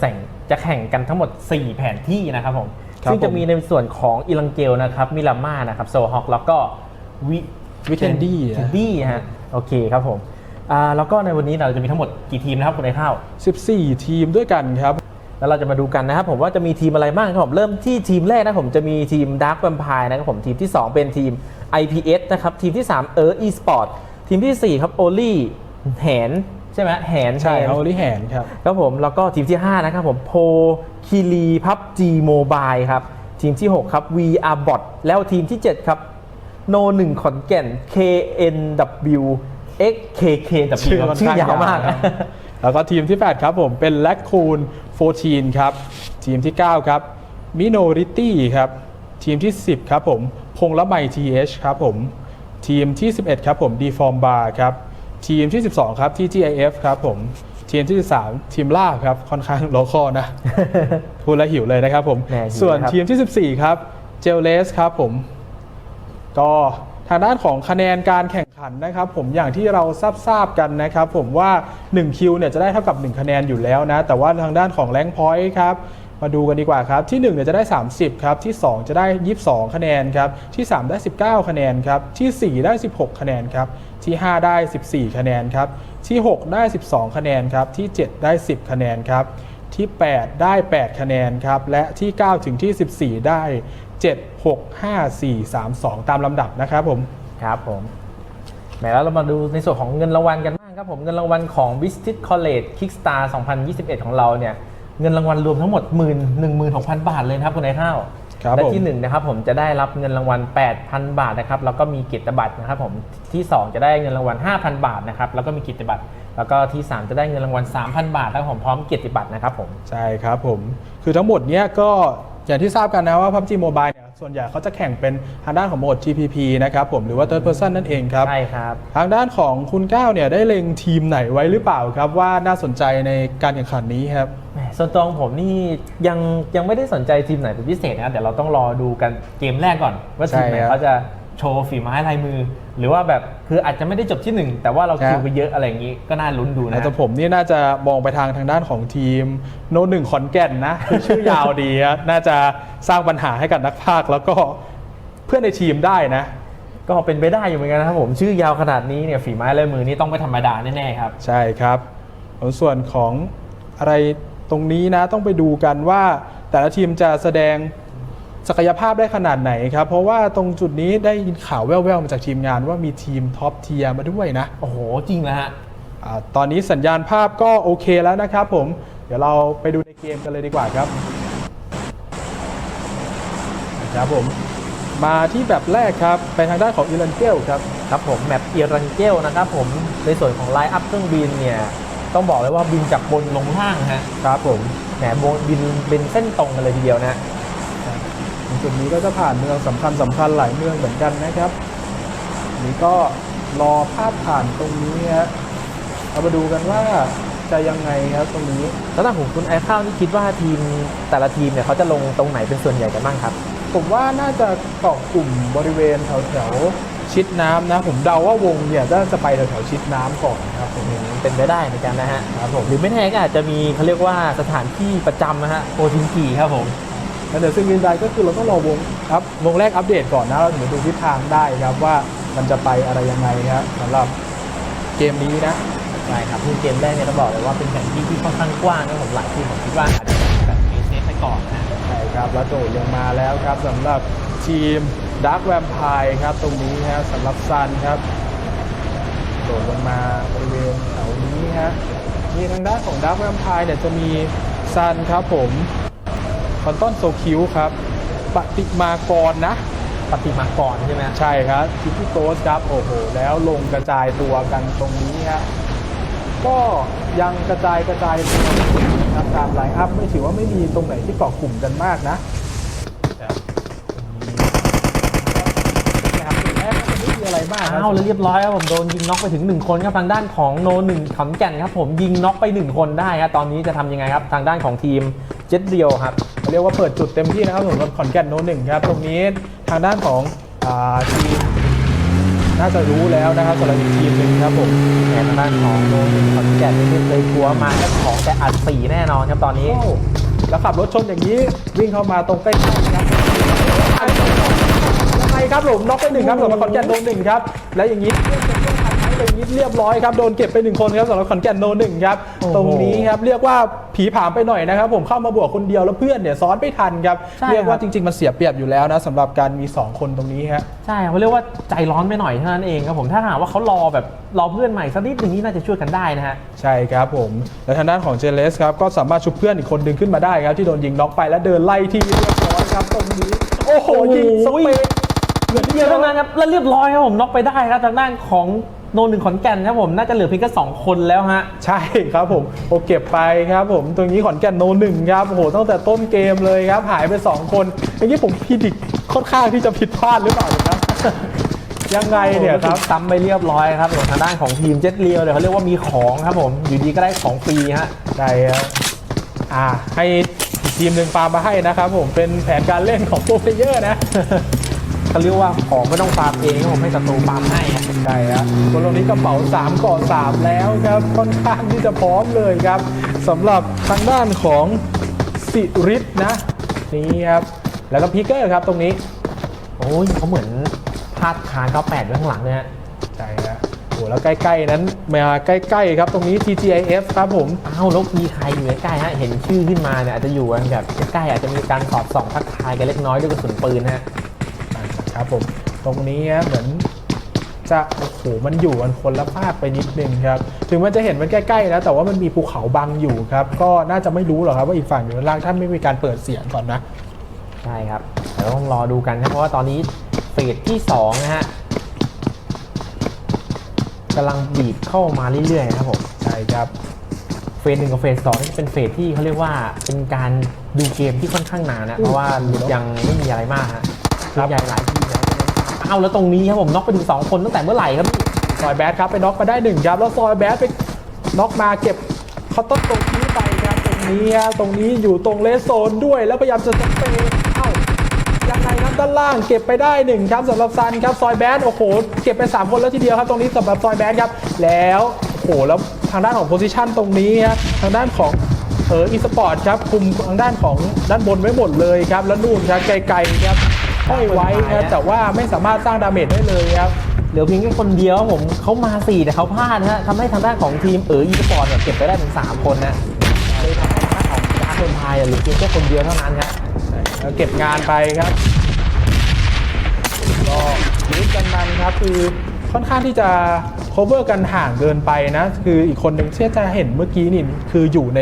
แข่งกันทั้งหมด4แผนที่นะครับผมซึ่งจะมีในส่วนของอิลังเกลนะครับมิลาม่านะครับโซฮอกแล้วก็วิเทนดี้ฮะโอเคครับผมแล้วก็ในวันนี้เราจะมีทั้งหมดกี่ทีมนะครับคุณไอ้ข้าว14ทีมด้วยกันครับแล้วเราจะมาดูกันนะครับผมว่าจะมีทีมอะไรบ้างครับผมเริ่มที่ทีมแรกนะผมจะมีทีม Dark Vampire นะครับผมทีมที่2เป็นทีม IPS นะครับทีมที่3Esport ทีมที่4ครับ Oli แหนใช่ไหมแหนใช่โอลิแหนครับครับผมแล้วก็ทีมที่5นะครับผมโพคิรีพับจีโมบายครับทีมที่6ครับ VR Bot แล้วทีมที่7ครับโน1ขอนแก่น KNW XKKW ชื่อยาวมากแล้วก็ทีมที่8ครับผมเป็น Raccoon 14ครับทีมที่9ครับ Minority ครับทีมที่10ครับผมพงละไม TH ครับผมทีมที่11ครับผม Deform Bar ครับทีมที่12ครับ TGIF ครับผมทีมที่13ทีมล่าครับค่อนข้างโลคอลนะพูดแล้วหิวเลยนะครับผมส่วนทีมที่14ครับ Jealous ครับผมก็ทางด้านของคะแนนการแข่งขันนะครับผมอย่างที่เราทราบกันนะครับผมว่า1คิวเนี่ยจะได้เท่ากับ1คะแนนอยู่แล้วนะแต่ว่าทางด้านของแรงค์พอยต์ครับ มาดูกันดีกว่าครับที่1เนี่ยจะได้30ครับที่2จะได้22คะแนนครับที่3ได้19คะแนนครับที่4ได้16คะแนนครับที่5ได้14คะแนนครับที่6ได้12คะแนนครับที่7ได้10คะแนนครับที่8ได้8คะแนนครับและที่9ถึงที่14ได้7 6 5 4 3 2ตามลำดับนะครับผมครับผมแล้วเรามาดูในส่วนของเงินรางวัลกันบ้างครับผมเงินรางวัลของ Business College Kickstart 2021 ของเราเนี่ยเงินรางวัลรวมทั้งหมด 16,000 บาทเลยครับคุณนายข้าวและที่1นะครับผมจะได้รับเงินรางวัล 8,000 บาทนะครับแล้วก็มีเกียรติบัตรนะครับผมที่2จะได้เงินรางวัล 5,000 บาทนะครับแล้วก็มีเกียรติบัตรแล้วก็ที่3จะได้เงินรางวัล 3,000 บาทแล้วผมพร้อมเกียรติบัตรนะครับผมใช่ครับผมคือทั้งหมดเนี้ยก็อย่างที่ทราบกันนะว่า PUBG Mobile เนี่ยส่วนใหญ่เขาจะแข่งเป็นทางด้านของโหมด TPP นะครับผมหรือว่า Third Person นั่นเองครับใช่ครับทางด้านของคุณก้าวเนี่ยได้เล็งทีมไหนไว้หรือเปล่าครับว่าน่าสนใจในการแข่งขันนี้ครับส่วนตัวของผมนี่ยังไม่ได้สนใจทีมไหนเป็นพิเศษนะเดี๋ยวเราต้องรอดูกันเกมแรกก่อนว่าทีมไหนเขาจะโชว์ฝีไม้ลายมือหรือว่าแบบคืออาจจะไม่ได้จบที่1แต่ว่าเราคิวไปเยอะอะไรอย่างนี้ก็น่าลุ้นดูนะแต่ผมนี่น่าจะมองไปทางด้านของทีมโน1ขอนแก่นนะคือชื่อยาวดีครับน่าจะสร้างปัญหาให้กับนักพากย์แล้วก็เพื่อนในทีมได้นะก็เป็นไปได้อยู่เหมือนกันนะครับผมชื่อยาวขนาดนี้เนี่ยฝีไม้ลายมือนี่ต้องไม่ธรรมดาแน่ๆครับใช่ครับส่วนของอะไรตรงนี้นะต้องไปดูกันว่าแต่ละทีมจะแสดงศักยภาพได้ขนาดไหนครับเพราะว่าตรงจุดนี้ได้ยินข่าวแว่วๆมาจากทีมงานว่ามีทีมท็อปเทียร์มาด้วยนะโอ้โหจริงนะฮะตอนนี้สัญญาณภาพก็โอเคแล้วนะครับผมเดี๋ยวเราไปดูในเกมกันเลยดีกว่าครับผมมาที่แบบแรกครับไปทางด้านของอิรันเกลครับผมแมปอิรันเกลนะครับผมในส่วนของไลน์อัพเครื่องบินเนี่ยต้องบอกเลยว่าบินจากบนลงล่างฮะครับผมแหมบินเป็นเส้นตรงกันเลยทีเดียวนะจุดนี้ก็จะผ่านเมืองสำคัญหลายเมืองเหมือนกันนะครับนี่ก็รอภาพผ่านตรงนี้ฮะเอามาดูกันว่าจะยังไงครับตรงนี้แล้วถ้าผมคุณไอ้ข้าวนี่คิดว่าทีมแต่ละทีมเนี่ยเขาจะลงตรงไหนเป็นส่วนใหญ่กันบ้างครับผมว่าน่าจะเกาะกลุ่มบริเวณแถวชิดน้ำนะผมเดาว่าวงเนี่ยน่าจะไปแถวชิดน้ำก่อนครับผมเป็นไปได้เหมือนกันนะฮะครับผมหรือไม่แน่ก็อาจจะมีเขาเรียกว่าสถานที่ประจำนะฮะโอทิงกีครับผมแล้วเดี๋ยวซึ่งวินไดก็คือเราต้องรอวงครับวงแรกอัปเดตก่อนนะเราถึงจะดูทิศทางได้ครับว่ามันจะไปอะไรยังไงครับสำหรับเกมนี้นะใช่ครับเกมแรกเนี่ยต้องบอกเลยว่าเป็นแผนที่ที่ค่อนข้างกว้างนะผมหลายทีมผมคิดว่าอาจจะแบบเซฟไปก่อนนะใช่ครับแล้วโดดลงมาแล้วครับสำหรับทีมดาร์กแวมไพร์ครับตรงนี้ครับสำหรับซันครับโดดลงมาบริเวณแถวนี้ฮะมีทางด้านของดาร์กแวมไพร์เนี่ยจะมีซันครับผมคอนต้นโซคิวครับปฏิมากรนะปฏิมากรใช่ไหมใช่ครับคิปปี้โกสครับโอ้โหแล้วลงกระจายตัวกันตรงนี้ฮะก็ยังกระจายตัวนะครับตามไลน์อัพไม่ถือว่าไม่มีตรงไหนที่เกาะกลุ่มกันมากนะอะไรบ้างแล้วเรียบร้อยครับผมโดนยิงน็อกไปถึง1คนครับทางด้านของโน1ขอนแก่นครับผมยิงน็อกไป1คนได้ครับตอนนี้จะทำยังไงครับทางด้านของทีมเจ็ตเรียวครับเรียกว่าเปิดจุดเต็มที่นะครับผมขอนแก่นโน1ครับตรงนี้ทางด้านของทีมน่าจะรู้แล้วนะครับสำหรับอีกทีมหนึ่งครับผมทางด้านของโน1ขอนแก่นไม่เคยกลัวมาแค่ของแต่อัด4แน่นอนครับตอนนี้แล้วขับรถชนอย่างนี้วิ่งเข้ามาตรงใกล้ๆครับครับผมน็อกไป1ครับสำหรับขอนแก่นโน1ครับและอย่างนี้เรียบร้อยครับโดนเก็บไป1คนครับสำหรับขอนแก่นโน1ครับตรงนี้ครับเรียกว่าผีผามไปหน่อยนะครับผมเข้ามาบวกคนเดียวแล้วเพื่อนเนี่ยซ้อนไม่ทันครับเรียกว่าจริงๆมันเสียเปรียบอยู่แล้วนะสำหรับการมี2คนตรงนี้ฮะใช่เขาเรียกว่าใจร้อนไปหน่อยเท่านั้นเองครับผมถ้าหากว่าเขารอเพื่อนใหม่สักนิดนึงนี่น่าจะช่วยกันได้นะฮะใช่ครับผมและทางด้านของเจเลสครับก็สามารถชุบเพื่อนอีกคนดึงขึ้นมาได้ครับที่โดนยิงน็อกไปและเดินไล่ที่เรียบร้อยครับตรงนี้โอ้โหยิงสเปนเหลือเดียวเท่านั้นครับแล้วเรียบร้อยครับผมน็อกไปได้ครับทางด้านของโน1ขอนแก่นครับผมน่าจะเหลือเพียงแค่2คนแล้วฮะใช่ครับผมโอเก็บไปครับผมตรงนี้ขอนแก่นโน1ครับโอ้โหตั้งแต่ต้นเกมเลยครับหายไป2คนอย่างนี้ผมพิจิตรค่อนข้างที่จะผิดพลาดหรือเปล่าครับยังไงเนี่ยครับซ้ำไปเรียบร้อยครับทางด้านของทีมเจ็ตเรียวเนี่ยเขาเรียกว่ามีของครับผมอยู่ดีก็ได้ของฟรีฮะใช่ครับให้ทีมหนึ่งฟาร์มมาให้นะครับผมเป็นแผนการเล่นของโปรเพลเยอร์นะเขาเรียกว่าของไม่ต้องฟาร์มเองผมให้ศัตรูฟาร์มให้ใช่ครับคนลงนี้กระเป๋า3ก่อ3แล้วครับค่อนข้างที่จะพร้อมเลยครับสำหรับทางด้านของ สิริศนะนี่ครับแล้วก็พีเกอร์ครับตรงนี้โอ้ยเขาเหมือนพาดคาน98ไว้ข้างหลังเนี่ยใช่ครับโอ้แล้วใกล้ๆนั้นมาใกล้ๆครับตรงนี้ TGIF ครับผมอ้าวแล้วมีใครอยู่ใกล้ๆฮะเห็นชื่อขึ้นมาเนี่ยอาจจะอยู่กันแบบใกล้ๆอาจจะมีการสอดส่องทักทายกันเล็กน้อยด้วยกระสุนปืนฮะครับผมตรงนี้เหมือนจะโอ้โหมันอยู่กันคนละภาคไปนิดนึงครับถึงมันจะเห็นมันใกล้ๆนะแต่ว่ามันมีภูเขาบังอยู่ครับก็น่าจะไม่รู้หรอกครับว่าอีกฝั่งอยู่ด้านล่างท่านไม่มีการเปิดเสียงก่อนนะใช่ครับเดี๋ยวต้องรอดูกันครับเพราะว่าตอนนี้เฟสที่2นะฮะกำลังบีบเข้ามาเรื่อยๆครับผมใช่ครับเฟส1กับเฟส2นี่เป็นเฟสที่เขาเรียกว่าเป็นการดูเกมที่ค่อนข้างนานนะเพราะว่ายังไม่มีอะไรมากฮะใหญ่หลายทีแล้วเอาแล้วตรงนี้ครับผมน็อกไปถึง2คนตั้งแต่เมื่อไหร่ครับซอยแบดครับไปน็อกมาได้1ครับแล้วซอยแบดไปน็อกมาเก็บเขาต้นตรงนี้ไปครับตรงนี้อยู่ตรงเลสโซนด้วยแล้วพยายามจะสเปย์ยังไงครับด้านล่างเก็บไปได้1ครับสำหรับซันครับซอยแบดโอ้โหเก็บไป3คนแล้วทีเดียวครับตรงนี้สำหรับซอยแบดครับแล้วโอ้โหแล้วทางด้านของโพซิชันตรงนี้ทางด้านของอีสปอร์ตครับคุมทางด้านของด้านบนไว้หมดเลยครับแล้วนู่นครับไกลๆครับห้อยไว้ครับแต่ว่าไม่สามารถสร้างดาเมจได้เลยครับเหลือเพียงแค่คนเดียวผมเขามา4แต่เขาพลาดนะฮะทำให้ทางด้านของทีมอีสปอร์ตเก็บไปได้ถึง3คนนะเลยทำให้ทางด้านของดาร์คเอ็มไพร์เหลือเพียงแค่คนเดียวเท่านั้นครับแล้วเก็บงานไปครับก็ลุ้นกันมันครับคือค่อนข้างที่จะ cover กันห่างเกินไปนะคืออีกคนหนึ่งที่จะเห็นเมื่อกี้นี่คืออยู่ใน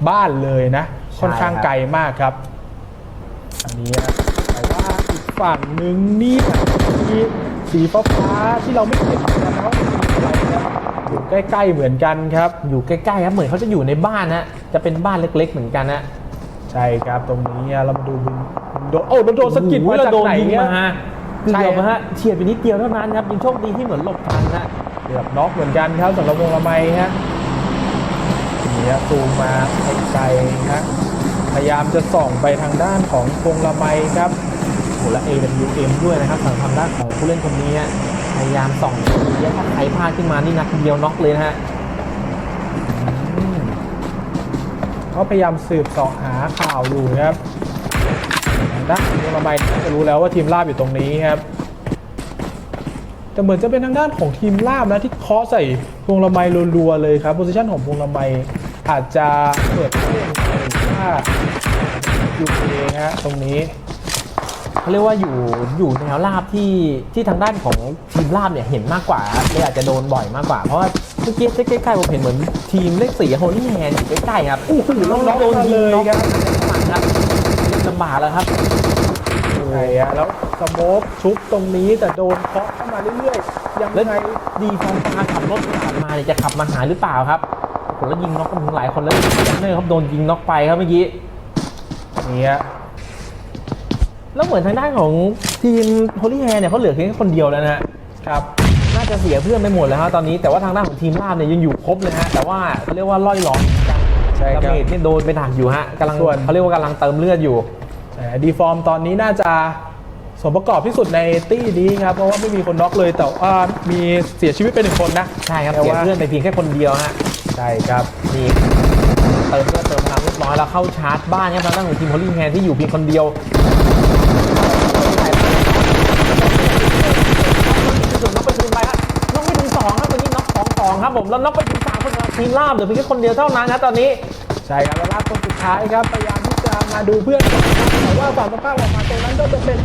บ้านเลยนะค่อนข้างไกลมากครับอันนี้แต่ว่าอีกฝั่งหนึ่งนี่มีสีฟ้าที่เราไม่เห็นกันนะว่าเป็นอะไรนะอยู่ใกล้ๆเหมือนกันครับอยู่ใกล้ๆครับเหมือนเขาจะอยู่ในบ้านนะจะเป็นบ้านเล็กๆเหมือนกันนะใช่ครับตรงนี้เรามาดูโดนสกิดมาจากไหนเนี่ยใช่ฮะเฉียดไปนิดเดียวเท่านั้นครับยังโชคดีที่เหมือนหลบทันนะเกือบน็อกเหมือนกันครับสำหรับวงละไมฮะนี่ซูมมาไกลๆฮะพยายามจะส่องไปทางด้านของวงละไมครับโหและ AWM ด้วยนะครับทางด้านของผู้เล่นคนนี้พยายามส่องเยอะถ้าใครพลาดขึ้นมานี่นัดเดียวน็อกเลยนะฮะเขาพยายามสืบเสาะหาข่าวอยู่ครับทางด้านวงละไมจะรู้แล้วว่าทีมลาบอยู่ตรงนี้ครับแต่เหมือนจะเป็นทางด้านของทีมลาบนะที่เคาะใส่วงละไมรัวๆเลยครับโพซิชันของวงละไมอาจจะเปิดเล่นว่าอยู่เองฮะตรงนี้เขาเรียกว่าอยู่แนวลาบที่ทางด้านของทีมลาบเนี่ยเห็นมากกว่าเลยอาจจะโดนบ่อยมากกว่าเพราะว่าเมื่อกี้ใกล้ๆผมเห็นเหมือนทีมเลข4โฮลี่แฮนด์อยู่ใกล้ๆครับโอ้โหน้องโดนเลยครับลำบากแล้วครับใช่แล้วสโมกชุบตรงนี้แต่โดนเคาะเข้ามาเรื่อยๆยังไงดีฟองตาขับรถผ่านมาเนี่ยจะขับมาหาหรือเปล่าครับผมแล้วยิงน็อกกันถึงหลายคนแล้วเนี่ยครับโดนยิงน็อกไปครับเมื่อกี้นี่แล้วเหมือนทางด้านของทีมโฮลี่แฮนด์เนี่ยเขาเหลือเพียงแค่คนเดียวแล้วนะครับน่าจะเสียเพื่อนไปหมดแล้วฮะตอนนี้แต่ว่าทางด้านของทีมลาบเนี่ยยังอยู่ครบเลยฮะแต่ว่าเขาเรียกว่าล่อยหลอกันดาเมจเนี่ยโดนไปหนักอยู่ฮะกำลังเขาเรียกว่ากำลังเติมเลือดอยู่ดีฟอร์มตอนนี้น่าจะสมประกอบที่สุดในตี้นี้ครับเพราะว่าไม่มีคนน็อกเลยแต่ว่ามีเสียชีวิตไป1คนนะใช่ครับเสียเพื่อนไปเพียงแค่คนเดียวฮะใช่ครับนี่เติมเลือดเติมพลังเรียบร้อยแล้วเข้าชาร์จบ้านครับทางด้านของทีมโฮลี่แฮนด์ที่อยู่เพียงคนเดียวน็อกไปถึงไปครับน็อกไปถึง2ครับตอนนี้น็อก2ครับผมแล้วน็อกไปถึง3คนทีมลาบเหลือเพียงแค่คนเดียวเท่านั้นครับตอนนี้ใช่ครับแล้วลาบคนสุดท้ายครับพยายามที่จะมาดูเพื่อนแต่ว่าฝั่งตรงข้ามออกมาตรงนั้นก็จะเป็น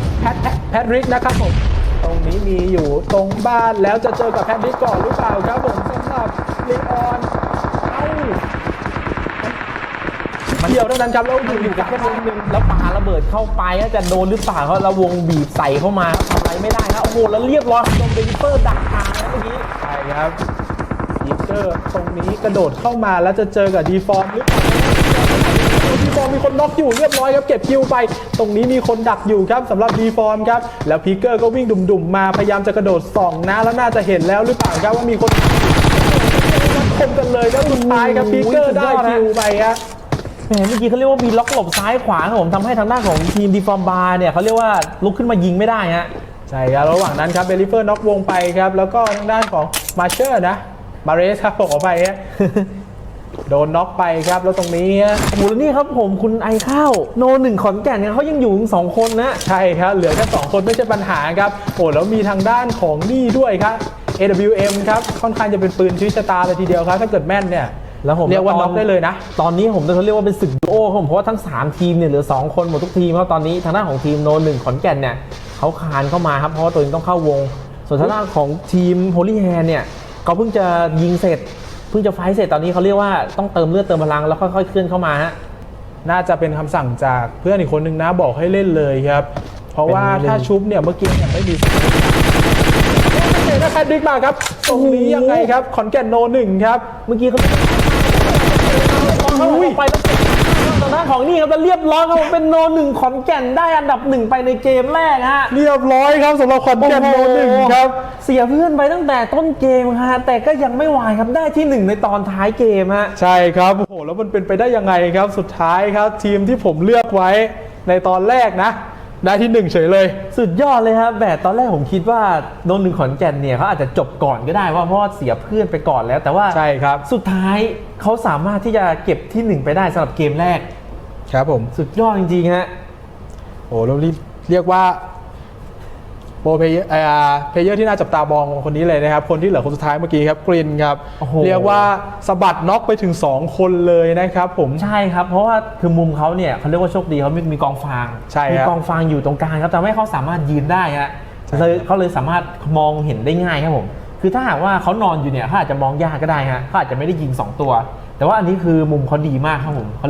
แพทริกนะครับผมตรงนี้มีอยู่ตรงบ้านแล้วจะเจอกับแพทริกก่อนหรือเปล่าครับผมสำหรับลีออนเดียวเท่านั้นครับแล้วอยู่กับแค่นึงแล้วปาระเบิดเข้าไปจะโดนหรือเปล่าเขาระวงบีบใส่เข้ามาทำอะไรไม่ได้ครับโอ้โหแล้วเรียบร้อยโดนเบนิเฟอร์ดักทางนะเมื่อกี้ใช่ครับดีเฟอร์ตรงนี้กระโดดเข้ามาแล้วจะเจอกับดีฟอร์มหรือเปล่าดีฟอร์มมีคนน็อกอยู่เรียบร้อยครับเก็บคิวไปตรงนี้มีคนดักอยู่ครับสำหรับดีฟอร์มครับแล้วพีเกอร์ก็วิ่งดุ่มๆมาพยายามจะกระโดดส่องนะแล้วน่าจะเห็นแล้วหรือเปล่าครับว่ามีคนคมกันเลยแล้วสุดท้ายครับพีเกอร์ได้คิวไปฮะเมื่อกี้เขาเรียกว่ามีล็อกหลบซ้ายขวาครับผมทำให้ทางด้านของทีมดีฟอร์มบาร์เนี่ยเขาเรียกว่าลุกขึ้นมายิงไม่ได้ฮะใช่ครับระหว่างนั้นครับเบลิเฟอร์น็อกวงไปครับแล้วก็ทางด้านของมาเชอร์นะมาเรสครับผมออกไปฮะ โดนน็อกไปครับแล้วตรงนี้โอ้โหแล้วนี่ครับผมคุณไอข้าวโนหนึ่งขอนแก่นเนี่ยเขายังอยู่สองคนนะใช่ครับเหลือแค่2คนไม่ใช่ปัญหาครับโอ้แล้วมีทางด้านของนี่ด้วยครับ AWM ครับค่อนข้างจะเป็นปืนชีวิตชะตาเลยทีเดียวครับถ้าเกิดแม่นเนี่ยแล้วผมเรียกว่าน็อกได้เลยนะตอนนี้ผมจะเรียกว่าเป็นศึกดูโอครับเพราะว่าทั้ง3ทีมเนี่ยเหลือ2คนหมดทุกทีมครับตอนนี้ทางด้านของทีมโนหนึ่งขอนแก่นเนี่ยเขาคานเข้ามาครับเพราะว่าตัวเองต้องเข้าวงส่วนทางด้านของทีมโฮลี่แฮนด์เนี่ยเขาเพิ่งจะยิงเสร็จเพิ่งจะไฟเสร็จตอนนี้เขาเรียกว่าต้องเติมเลือดเติมพลังแล้วค่อยๆเคลื่อนเข้ามาฮะน่าจะเป็นคำสั่งจากเพื่อนอีกคนนึงนะบอกให้เล่นเลยครับเพราะว่าถ้าชุบเนี่ยเมื่อกี้เนี่ยไม่มีนะแพทริกมาครับตรงนี้ยังไงครับขอนแก่นโนหนึ่งครับเมื่อกี้เขาไปแล้วทางด้านของนี่ครับเรียบร้อยครับเป็นโนหนึ่งขอนแก่นได้อันดับ1ไปในเกมแรกฮะเรียบร้อยครับสำหรับขอนแก่นโนหนึ่งครับเสียเพื่อนไปตั้งแต่ต้นเกมฮะแต่ก็ยังไม่ไหวครับได้ที่1ในตอนท้ายเกมฮะใช่ครับโอ้โหแล้วมันเป็นไปได้ยังไงครับสุดท้ายครับทีมที่ผมเลือกไว้ในตอนแรกนะได้ที่1เฉยเลยสุดยอดเลยครับแบบตอนแรกผมคิดว่าโนหนึ่งขอนแก่นเนี่ยเขาอาจจะจบก่อนก็ได้เพราะว่าเสียเพื่อนไปก่อนแล้วแต่ว่าใช่ครับสุดท้ายเขาสามารถที่จะเก็บที่1ไปได้สำหรับเกมแรกครับผมสุดยอดจริงๆฮะโอ้เราเรียกว่าโปรเพลเยอร์ที่น่าจับตามองคนนี้เลยนะครับคนที่เหลือคนสุดท้ายเมื่อกี้ครับกรีนครับเรียกว่าสะบัดน็อกไปถึง2คนเลยนะครับผมใช่ครับเพราะว่าคือมุมเขาเนี่ยเขาเรียกว่าโชคดีเขามีกองฟางใช่มีกองฟางอยู่ตรงกลางครับทำให้เขาสามารถยืนได้ฮะเขาเลยสามารถมองเห็นได้ง่ายครับผมคือถ้าหากว่าเขานอนอยู่เนี่ยเขาอาจจะมองยากก็ได้ฮะเขาอาจจะไม่ได้ยิง2ตัวแต่ว่าอันนี้คือมุมเขาดีมากครับผมเขา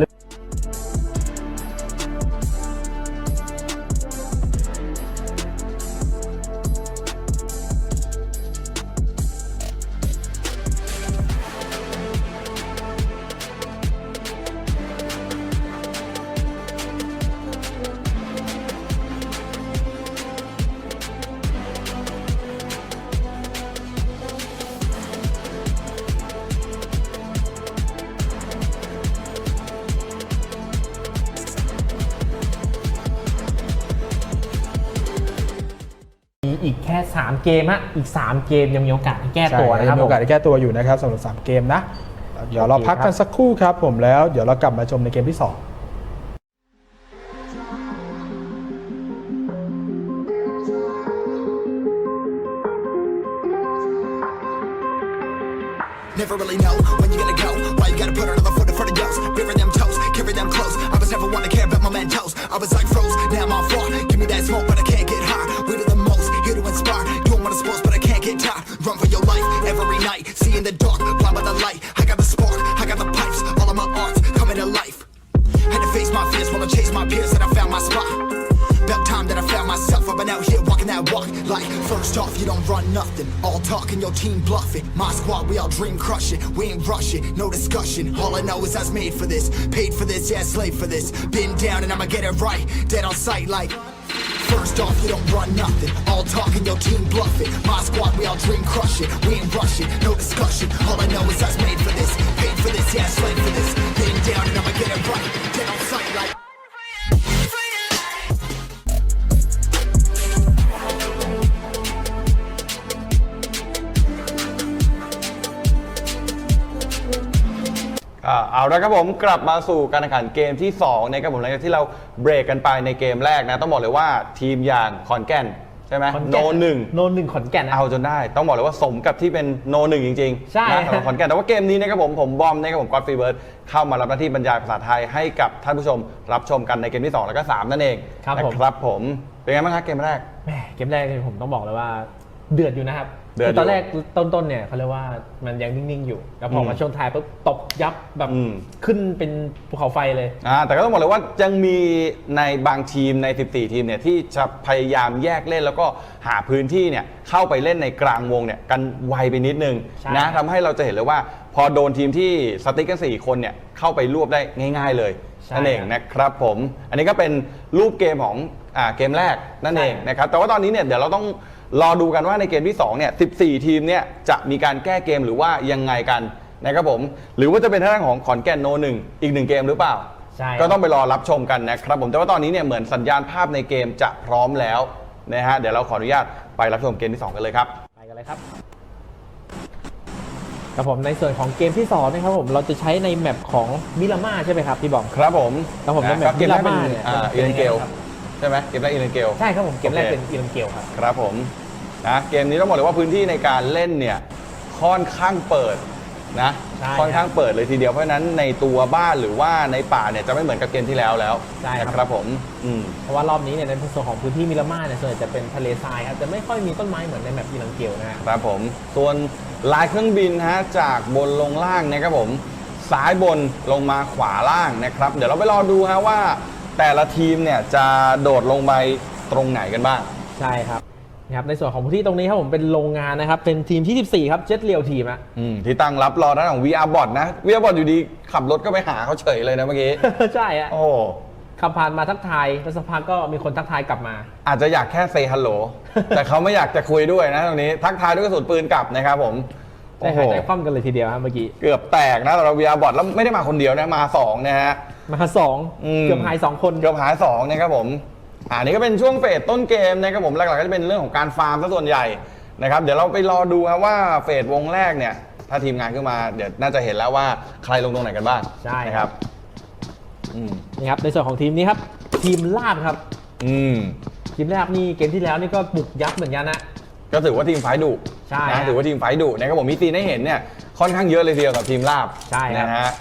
อีกแค่3เกมฮะอีก3เกมยังมีโอกาสให้แก้ตัวนะครับมีโอกาสให้แก้ตัวอยู่นะครับสำหรับ3เกมนะเดี๋ยวเราพักกันสักครู่ครับผมแล้วเดี๋ยวเรากลับมาชมในเกมที่2Never really know when you're gonna go. Why you gotta put another foot in front of yours? Bury them toes, carry them close. I was never one to care about my mentos. I was like froze, now I'm on floor. Give me that smoke, but I can't get high. We do the most, here to inspire. Doing what I'm supposed, but I can't get tired. Run for your life every night. See in the dark, blind by the light. I got the spark, I got the pipes. All of my arts coming to life. Had to face my fears while I chase my peers, and I found my spot. About time that I found myself. I've been out here walking that walk. Like, first off, you don't run nothing. All talking, your team bluffing. My squad, we all dream crushing. We ain't rushing, no discussion. All I know is I was made for this. Paid for this, yeah, slave for this. Been down and I'ma get it right. Dead on sight, like. First off, you don't run nothing. All talking, your team bluffing. My squad, we all dream crushing. We ain't rushing, no discussion. All I know is I was made for this. Paid for this, yeah, slave for this. Been down and I'ma get it right. Dead on sight, like. เอาละครับผมกลับมาสู่การแข่งขันเกมที่2นะครับผมหลังจากที่เราเบรกกันไปในเกมแรกนะต้องบอกเลยว่าทีมอย่างขอนแก่นใช่ไหมโนหนึ่งขอนแก่นเอาจนได้ต้องบอกเลยว่าสมกับที่เป็นโนหนึ่งจริงๆใช่นะสำหรับขอนแก่นแต่ว่าเกมนี้นะครับผมบอมนะครับผมกอล์ฟฟรีเบิร์ดเข้ามารับหน้าที่บรรยายภาษาไทยให้กับท่านผู้ชมรับชมกันในเกมที่2แล้วก็3นั่นเองครับผมเป็นไงบ้างครับเกมแรกเกมแรกผมต้องบอกเลยว่าเดือดอยู่นะครับตอนแรกต้นเนี่ยเขาเรียกว่ามันยังนิ่งๆอยู่แล้วพอมาช่วงท้ายปุ๊บตบยับแบบขึ้นเป็นภูเขาไฟเลยแต่ก็ต้องบอกเลยว่ายังมีในบางทีมใน14ทีมเนี่ยที่จะพยายามแยกเล่นแล้วก็หาพื้นที่เนี่ยเข้าไปเล่นในกลางวงเนี่ยกันไวไปนิดนึงนะทำให้เราจะเห็นเลยว่าพอโดนทีมที่สติ๊กกัน4คนเนี่ยเข้าไปรวบได้ง่ายๆเลยนั่นเองนะครับผมอันนี้ก็เป็นรูปเกมของเกมแรกนั่นเองนะครับแต่ว่าตอนนี้เนี่ยเดี๋ยวเราต้องรอดูกันว่าในเกมที่2เนี่ย14ทีมเนี่ยจะมีการแก้เกมหรือว่ายังไงกันนะครับผมหรือว่าจะเป็นทางด้านของขอนแก่นโน1อีก1เกมหรือเปล่าก็ต้องไปรอรับชมกันนะครับผมแต่ว่าตอนนี้เนี่ยเหมือนสัญญาณภาพในเกมจะพร้อมแล้วนะฮะเดี๋ยวเราขออนุญาตไปรับชมเกมที่2กันเลยครับไปกันเลยครับ ครับผมในส่วนของเกมที่2นะครับผมเราจะใช้ในแมปของมิรามาใช่ไหมครับพี่บอม ครับผม ครับผมในแมป เก มิ มแร ราก เป็น มาเนี่ย อิเลนเกลใช่ไหมเกมแรกอิเลนเกล ใช่ครับผมเกมแรกเป็นอิเลนเกลครับ ครับผมนะเกมนี้ต้องบอกเลยว่าพื้นที่ในการเล่นเนี่ยค่อนข้างเปิดนะ ใช่ ค่อนข้างเปิดเลยทีเดียวเพราะฉะนั้นในตัวบ้านหรือว่าในป่าเนี่ยจะไม่เหมือนกับเกมที่แล้ว ใช่ครับ นะครับผมเพราะว่ารอบนี้เนี่ยในส่วนของพื้นที่มิรามาเนี่ยส่วนใหญ่จะเป็นทะเลทรายครับจะไม่ค่อยมีต้นไม้เหมือนในแมปอิเลนเกลนะฮะ ครับผมส่วนลายเครื่องบินฮะจากบนลงล่างนะครับผมซ้ายบนลงมาขวาล่างนะครับเดี๋ยวเราไปรอดูฮะว่าแต่ละทีมเนี่ยจะโดดลงไปตรงไหนกันบ้าง ใช่ครับนะครับในส่วนของพื้นที่ตรงนี้ครับผมเป็นโรงงานนะครับเป็นทีมที่14ครับเจ็ตเรียวทีมอะ ที่ตั้งรับรอด้านของ VR Bot นะ VR Bot อยู่ดีขับรถก็ไปหาเขาเฉยเลยนะเมื่อกี้ ใช่อะ โอ้ ขับผ่านมาทักทายแล้วสักพักก็มีคนทักทายกลับมา อาจจะอยากแค่เซฮัลโหล แต่เขาไม่อยากจะคุยด้วยนะตรงนี้ทักทายด้วยกระสุนปืนกลับนะครับผม ใช่หายใจคว่ำกันเลยทีเดียวครับเมื่อกี้ เกือบแตกนะสำหรับ VR Bot แล้วไม่ได้มาคนเดียวนะมา2นะฮะ มา2เกือบหาย2คนเกือบหาย2นะครับผมอันนี้ก็เป็นช่วงเฟสต้นเกมนะครับผมหลักๆก็จะเป็นเรื่องของการฟาร์มซะส่วนใหญ่นะครับเดี๋ยวเราไปรอดูครับว่าเฟสวงแรกเนี่ยถ้าทีมงานขึ้นมาเดี๋ยวน่าจะเห็นแล้วว่าใครลงตรงไหนกันบ้าง ใช่ นะครับ นี่ครับในส่วนของทีมนี้ครับทีมลาบครับทีมลาบนี่เกมที่แล้วนี่ก็บุกยับเหมือนกันนะก็ถือว่าทีมไฟดุ ใช่ นะถือว่าทีมไฟดุนะครับผมมีตีนให้เห็นเนี่ยค่อนข้างเยอะเลยทีเดียวกับทีมลาบ ใช่ครับ นะฮะ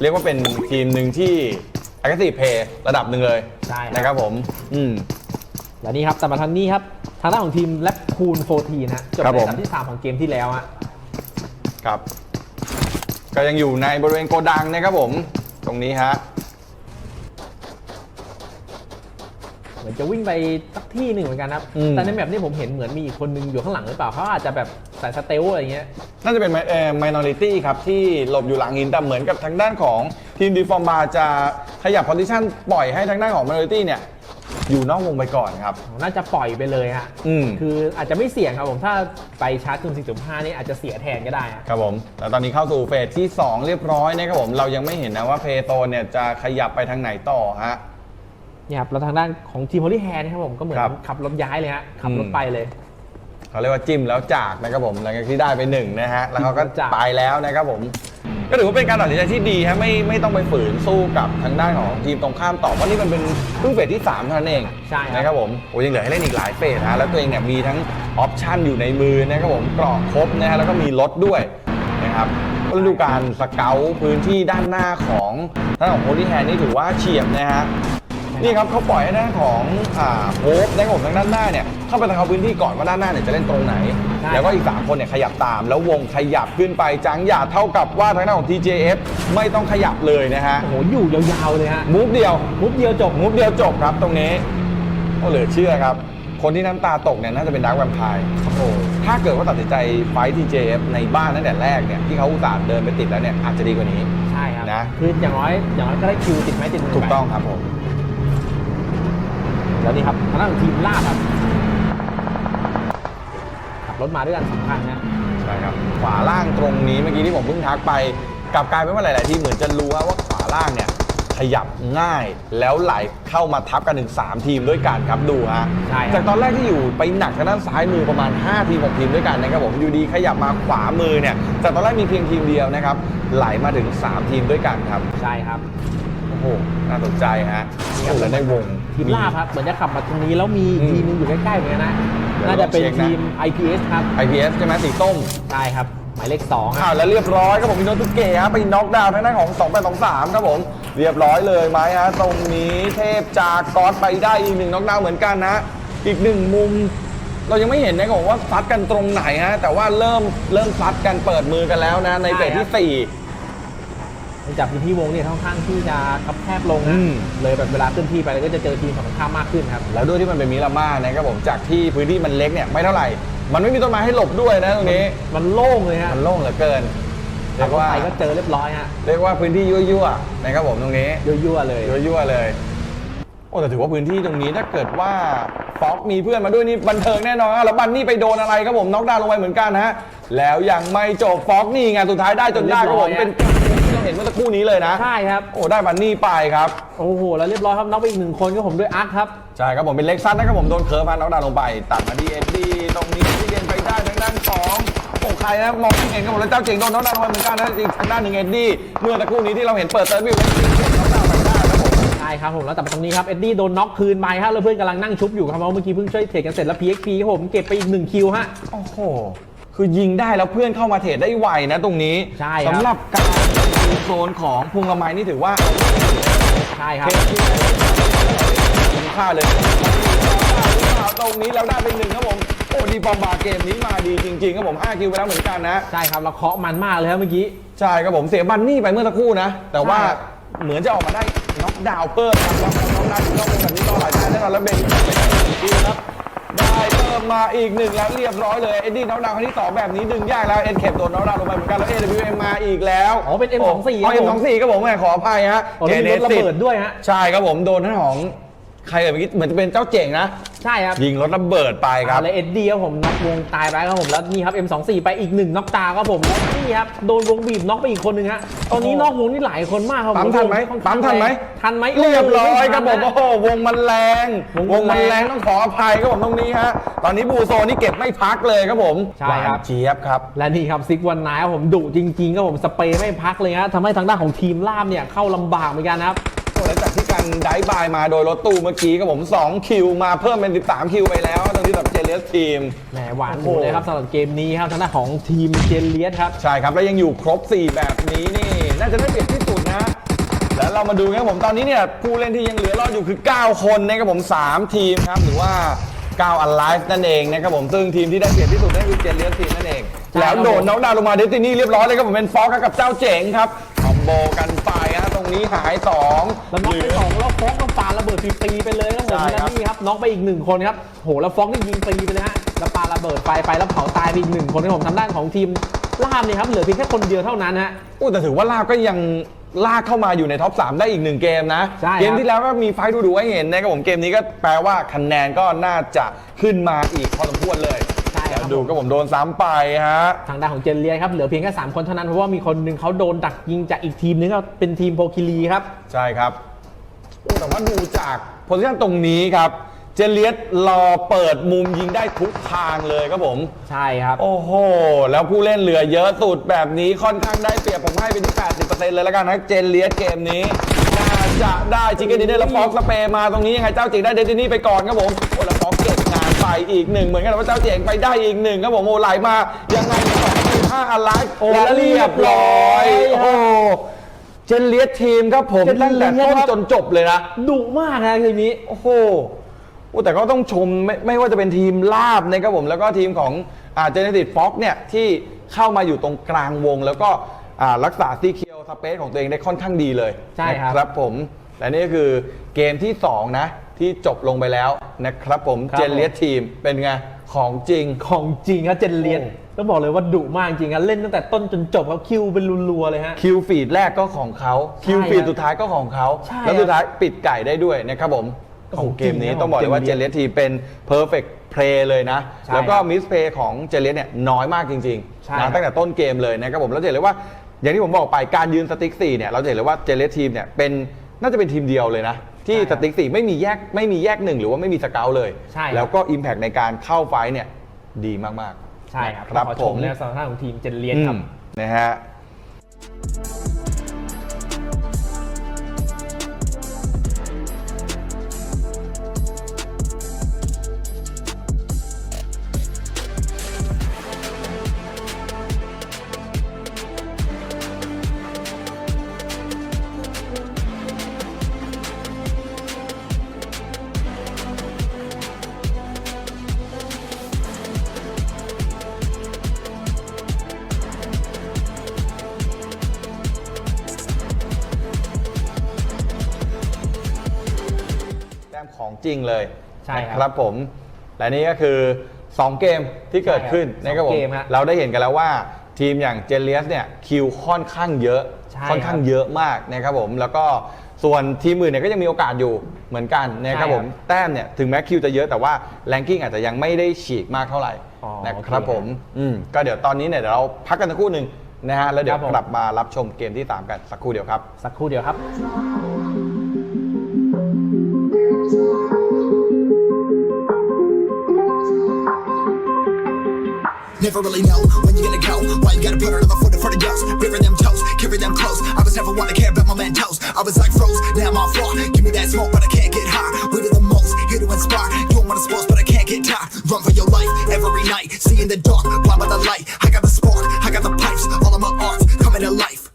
เรียกว่าเป็นทีมหนึ่งที่ aggressive play ระดับหนึ่งเลย ใช่ นะครับผมและนี่ครับแต่มาทางนี้ครับทางด้านของทีมแลปคูน14นะจบในอันดับที่3ของเกมที่แล้วฮะ ครับก็ยังอยู่ในบริเวณโกดังนะครับผมตรงนี้ฮะ เหมือนจะวิ่งไปสักที่หนึ่งเหมือนกันครับแต่ในแมปนี้ผมเห็นเหมือนมีอีกคนนึงอยู่ข้างหลังหรือเปล่าเขาอาจจะแบบใส่สเตลอะไรเงี้ยน่าจะเป็นminority ครับที่หลบอยู่หลังหินแต่เหมือนกับทางด้านของทีมดีฟอร์มบาจะขยับ position ปล่อยให้ทางด้านของ minority เนี่ยอยู่นอกวงไปก่อนครับน่าจะปล่อยไปเลยฮะคืออาจจะไม่เสี่ยงครับผมถ้าไปชาร์จ0 4.5นี่อาจจะเสียแทนก็ได้ครับผมแล้วตอนนี้เข้าสู่เฟสที่2เรียบร้อยนะครับผมเรายังไม่เห็นนะว่าเพโตเนี่ยจะขยับไปทางไหนต่อฮะเนี่ยครับแล้วทางด้านของทีมโฮลี่แฮนด์นะครับผมก็เหมือนขับรถย้ายเลยฮะขับรถไปเลยเขาเรียกว่าจิ้มแล้วจากนะครับผมหลังจากที่ได้ไป1นะฮะแล้วเขาก็ไปแล้วนะครับผมก็ถือว่าเป็นการตัดสินใจที่ดีฮะไม่ต้องไปฝืนสู้กับทางด้านของทีมตรงข้ามต่อเพราะนี่มันเป็นเพิ่งเฟสที่3เท่านั้นเองใช่นะครับผมโอ้ยังเหลือให้เล่นอีกหลายเฟสฮะแล้วตัวเองเนี่ยมีทั้งออปชั่นอยู่ในมือนะครับผมกรอกครบนะฮะแล้วก็มีรถด้วยนะครับก็ดูการสเกลพื้นที่ด้านหน้าของทางด้านของโฮลี่แฮนด์นี่ถือว่าเฉียบนะฮะนี่ครับเขาปล่อยให้ด้านของโฮปนะครับผมทางด้านหน้าเนี่ยเข้าไปทางเขาพื้นที่ก่อนว่าด้านหน้าเนี่ยจะเล่นตรงไหนแล้วก็อีก3คนเนี่ยขยับตามแล้ววงขยับขึ้นไปจังหยาดเท่ากับว่าทางด้านของ TJF ไม่ต้องขยับเลยนะฮะโอ้โหอยู่ยาวๆเลยฮะมูฟเดียวจบครับตรงนี้โอ้เหลือเชื่อครับคนที่น้ำตาตกเนี่ยน่าจะเป็นดาร์คแวมไพร์ถ้าเกิดว่าตัดสินใจไฟท์ TJF ในบ้านตั้งแต่แรกเนี่ยที่เขาอุตส่าห์เดินไปติดแล้วเนี่ยอาจจะดีกว่านี้ใช่ครับนะคืออย่างน้อยก็ได้คิวติดไม้ติดมือ ถูกต้องครับผมแล้วนี่ครับทางด้านทีมลาบครับขับรถมาด้วยกัน2 คันนะใช่ครับขวาล่างตรงนี้เมื่อกี้ที่ผมเพิ่งทักไปกลับกลายเป็นว่าหลายๆทีเหมือนจะรู้ว่าขวาล่างเนี่ยขยับง่ายแล้วไหลเข้ามาทับกันถึง3ทีมด้วยกันครับดูฮะจากตอนแรกที่อยู่ไปหนักทางด้านซ้ายมือประมาณ5ทีม6ทีมด้วยกันนะครับผมอยู่ดีขยับมาขวามือเนี่ยจากตอนแรกมีเพียงทีมเดียวนะครับไหลมาถึง3ทีมด้วยกันครับใช่ครับโอ้โหน่าสนใจฮะแล้วในวงทีมลาบครับเหมือนจะขับมาตรงนี้แล้วมีทีมนึงอยู่ใกล้ๆเหมือนกันนะน่าจะเป็นทีม IPS ครับ IPS ใช่ไหมสีส้มใช่ครับหมายเลข2แล้วเรียบร้อยครับผมมีโนตุเกะไปน็อกดาวน์ทางด้านของ2823ครับผมเรียบร้อยเลยไหมฮะตรงนี้เทพจากอดไปได้อีก1น็อกดาวน์เหมือนกันนะอีก1มุมเรายังไม่เห็นนะครับว่าซัดกันตรงไหนฮะแต่ว่าเริ่มซัดกันเปิดมือกันแล้วนะในเฟสที่4จากพื้นที่วงเนี่ยค่อนข้างที่จะคับแคบลงนะเลยแบบเวลาขึ้นที่ไปก็จะเจอทีมฝั่งตรงข้ามมากขึ้นครับแล้วด้วยที่มันเป็นมิรามานะครับผมจากที่พื้นที่มันเล็กเนี่ยไม่เท่าไหร่มันไม่มีต้นไม้ให้หลบด้วยนะตรงนี้มันโล่งเลยฮะมันโล่งเหลือเกินเรียกว่าไปก็เจอเรียบร้อยฮะเรียกว่าพื้นที่ยั่วๆนะครับผมตรงนี้ยั่วๆเลยโอ้แต่ถือว่าพื้นที่ตรงนี้ถ้าเกิดว่าฟ็อกมีเพื่อนมาด้วยนี่บันเทิงแน่นอนแล้วบันนี่ไปโดนอะไรครับผมน็อกดาวน์ลงไปเหมือนกันฮะแล้วยังไม่จบฟ็อกนี่ไงสุดท้ายได้จนได้ครับผมเป็นที่เราเห็นเมื่อสักครู่นี้เลยนะใช่ครับโอ้ได้บันนี่ไปครับโอ้โหแล้วเรียบร้อยครับน็อกไปอีก1 คนครับผมด้วยอาร์คครับใช่ครับผมเป็นเล็กซัสนะครับผมโดนเคิร์ฟน็อกดาวน์ลงไปตัดมาดีเอ็ดดี้ตรงนี้ที่เรียนไปได้ทางด้านของโอ้ข ใครนะมองไม่เห็นกันหมดแล้วเจ้าเจ๋งโดนน็อกดาวน์ลงไปเหมือนกันนะอีกทางด้านหนึ่งเอ็ดดี้เมื่อตะครู่นี้ที่เราเห็นเปิดเติร์ดวิวน็อกดาวน์ไปได้ครับผมใช่ครับผมแล้วแต่ตรงนี้ครับเอ็ดดี้โดนน็อกคืนไปครับแล้วเพื่อนกำลังนั่งชุบอยู่ครับเพราะเมื่อกี้เพิ่งช่วยเทรดกันเสร็จแล้ว PXP ครับผมเก็บไปอีก1 คิวฮะโอ้โหคือยิงได้แล้วเพื่อนเข้ามาเทรดได้ไวนะตรงนี้ใช่สำหรับการยิงโซนของพงละไมนี่ถือว่าใช่ครับคุ้มค่าเลยตรงนี้เราได้ไป1ครับผมโอ้ดีบอมบาเกมนี้มาดีจริงๆครับผม5 คิวไปแล้วเหมือนกันนะใช่ครับเราเคาะมันมากเลยครับเมื่อกี้ใช่ครับผมเสียบันนี่ไปเมื่อสักครู่นะแต่ว่าเหมือนจะออกมาได้น็อกดาวน์เพิ่มครับน็อกดาวน์แบบนี้ต่อหลายท่านแน่นอนแล้วเบนไปได้1 คิวครับได้เพิ่มมาอีก1แล้วเรียบร้อยเลยเอ็ดดี้น็อกดาวน์ครั้งที่2แบบนี้ดึงยากแล้วเอ็นเคปโดนน็อกดาวน์ลงไปเหมือนกันแล้ว AWM มาอีกแล้วอ๋อเป็น M24 M24 ครับผมขออภัยฮะเจเนสระเบิดด้วยฮะใช่ครับผมโดนทั้งของใครเมื่อกี้เหมือนจะเป็นเจ้าเจ๋งนะใช่ครับยิงรถระเบิดไปครับแล้วเอ็ดดี้ครับผมน็อกวงตายไปครับผมแล้วนี่ครับ M24 ไปอีก1น็อกดาวน์ครับผมแล้วนี่ครับโดนวงบีบน็อกไปอีกคนนึงฮะตอนนี้นอกวงนี่หลายคนมากครับปั๊มทันไหมทันไหมเรียบร้อยครับผมโอ้โหวงมันแรงต้องขออภัยครับผมตรงนี้ฮะตอนนี้บูโซนี่เก็บไม่พักเลยครับผมใช่ครับเจี๊ยบครับและนี่ครับซิกวันไนท์ครับผมดุจริงๆครับผมสเปรย์ไม่พักเลยฮะทำให้ทางด้านของทีมล่ามเนี่ยเข้าลำบากเหมือนกันครับหลังจากที่การได้บายมาโดยรถตู้เมื่อกี้ครับผม2 คิวมาเพิ่มเป็น13 คิวไปแล้วตอนนี้แบบเจเลียสทีมแหมหวานหมูเลยครับสำหรับเกมนี้ครับทางด้านของทีมเจเลียสครับใช่ครับแล้วยังอยู่ครบ4แบบนี้นี่น่าจะได้เปรียบที่สุดนะแล้วเรามาดูครับผมตอนนี้เนี่ยผู้เล่นที่ยังเหลือรอดอยู่คือ9 คนนะครับผม3 ทีมครับหรือว่า9 Alive นั่นเองนะครับผมซึ่งทีมที่ได้เปรียบที่สุดนั่นคือเจเลียสทีมนั่นเองแล้วโดนน็อกดาวน์ลงมาเดสตินีเรียบร้อยเลยครับผมเป็นฟอกกับเจ้าเจ๋งครับคอมโบกันไปฮะตรงนี้หาย2แล้วน็อกไป2แล้วฟอกต้องปาระเบิดฟรีไปเลยครับผมแล้วนี่ครับน็อกไปอีก1 คนครับโหแล้วฟอกนี่ยิงฟรีไปเลยฮะแล้วปาระเบิดไปแล้วเผาตายไปอีก1 คนครับผมทางด้านของทีมล่ามนี่ครับเหลือเพียงแค่คนเดียวเท่านั้นฮะแต่ถือว่าล่ามก็ยังลากเข้ามาอยู่ในท็อป 3ได้อีก1 เกมนะเกมที่แล้วก็มีไฟท์ดูให้เห็นนะครับผมเกมนี้ก็แปลว่าคะแนนก็น่าจะขึ้นมาอีกพอสมควรเลยดูก็ผมโดนซ้ำไปฮะทางด้านของเจนเลียครับเหลือเพียงแค่3 คนเท่านั้นเพราะว่ามีคนหนึ่งเขาโดนดักยิงจากอีกทีมนึงก็เป็นทีมโพคิรีครับใช่ครับแต่ว่าดูจากโพซิชั่นตรงนี้ครับเจเลียสรอเปิดมุมยิงได้ทุกทางเลยครับผมใช่ครับโอ้โหแล้วผู้เล่นเหลือเยอะสุดแบบนี้ค่อนข้างได้เปรียบผมให้ไปที่ 80% เลยแล้วกันนะเจเลียสเกมนี้น่าจะได้ชิคเก้นดินเนอร์แล้วฟอกสเปย์มาตรงนี้ยังไงเจ้าเจ๋งได้เดตินี่ไปก่อนครับผมโอ้แล้วฟอกเก็บงานไปอีก1เหมือนกันว่าเจ้าเจ๋งไปได้อีก1ครับผมโอ้ไหลมายังไง5 Alive โอ้เรียบร้อยโอ้เจเลียสทีมครับผมตั้งแต่ต้นจนจบเลยนะดุมากนะทีนี้โอ้โหแต่ก็ต้องชมไม่ว่าจะเป็นทีมลาบนะครับผมแล้วก็ทีมของเจเนติดฟ็อกเนี่ยที่เข้ามาอยู่ตรงกลางวงแล้วก็รักษาซีเคียวสเปซของตัวเองได้ค่อนข้างดีเลยใช่ครับผมและนี่ก็คือเกมที่2นะที่จบลงไปแล้วนะครับผมเจเลียสทีมเป็นไงของจริงครับเจเลียสต้องบอกเลยว่าดุมากจริงครับเล่นตั้งแต่ต้นจนจบเขาคิวเป็นรัวๆเลยฮะคิวฟีดแรกก็ของเขาคิวฟีดสุดท้ายก็ของเขาแล้วสุดท้ายปิดไก่ได้ด้วยนะครับผมของเกมนี้ต้องบอกเลยว่าเจเลียสทีเป็น perfect play เลยนะแล้วก็มิสเพย์ของเจเลียสเนี่ยน้อยมากจริงๆนะตั้งแต่ต้นเกมเลยนะครับผมแล้วจะเห็นเลยว่าอย่างที่ผมบอกไปการยืนสติ๊ก4เนี่ยเราจะเห็นเลยว่าเจเลียสทีมเนี่ยเป็นน่าจะเป็นทีมเดียวเลยนะที่สติ๊ก4ไม่มีแยก1หรือว่าไม่มีสเกลเลยแล้วก็ impact ในการเข้าไฟเนี่ยดีมากๆใช่ครับผมในสถานของทีมเจเลียสครับนะฮะของจริงเลยใช่ครับผมและนี่ก็คือ2 เกมที่เกิดขึ้นนะครับผมเราได้เห็นกันแล้วว่าทีมอย่างเจเลียสเนี่ยคิวค่อนข้างเยอะมากนะครับผมแล้วก็ส่วนทีมอื่นเนี่ยก็ยังมีโอกาสอยู่เหมือนกันนะครับผมแต้มเนี่ยถึงแม้คิวจะเยอะแต่ว่าแรงกิ้งอาจจะยังไม่ได้ฉีกมากเท่าไหร่นะครับผมก็เดี๋ยวตอนนี้เนี่ยเดี๋ยวเราพักกันสักครู่หนึ่งนะฮะแล้วเดี๋ยวกลับมารับชมเกมที่3กันสักครู่เดียวครับ Never never really know when you're gonna go. Why you gotta put another foot in front of yours? Bury them toes, carry them close. I was never one to care about my mentos. I was like froze, now I'm on floor. Give me that smoke, but I can't get high. We do the most, here to inspire. Don't wanna spoil, but I can't get tired. Run for your life every night. See in the dark, blind by the light. I got the spark, I got the pipes. All of my arts coming to life.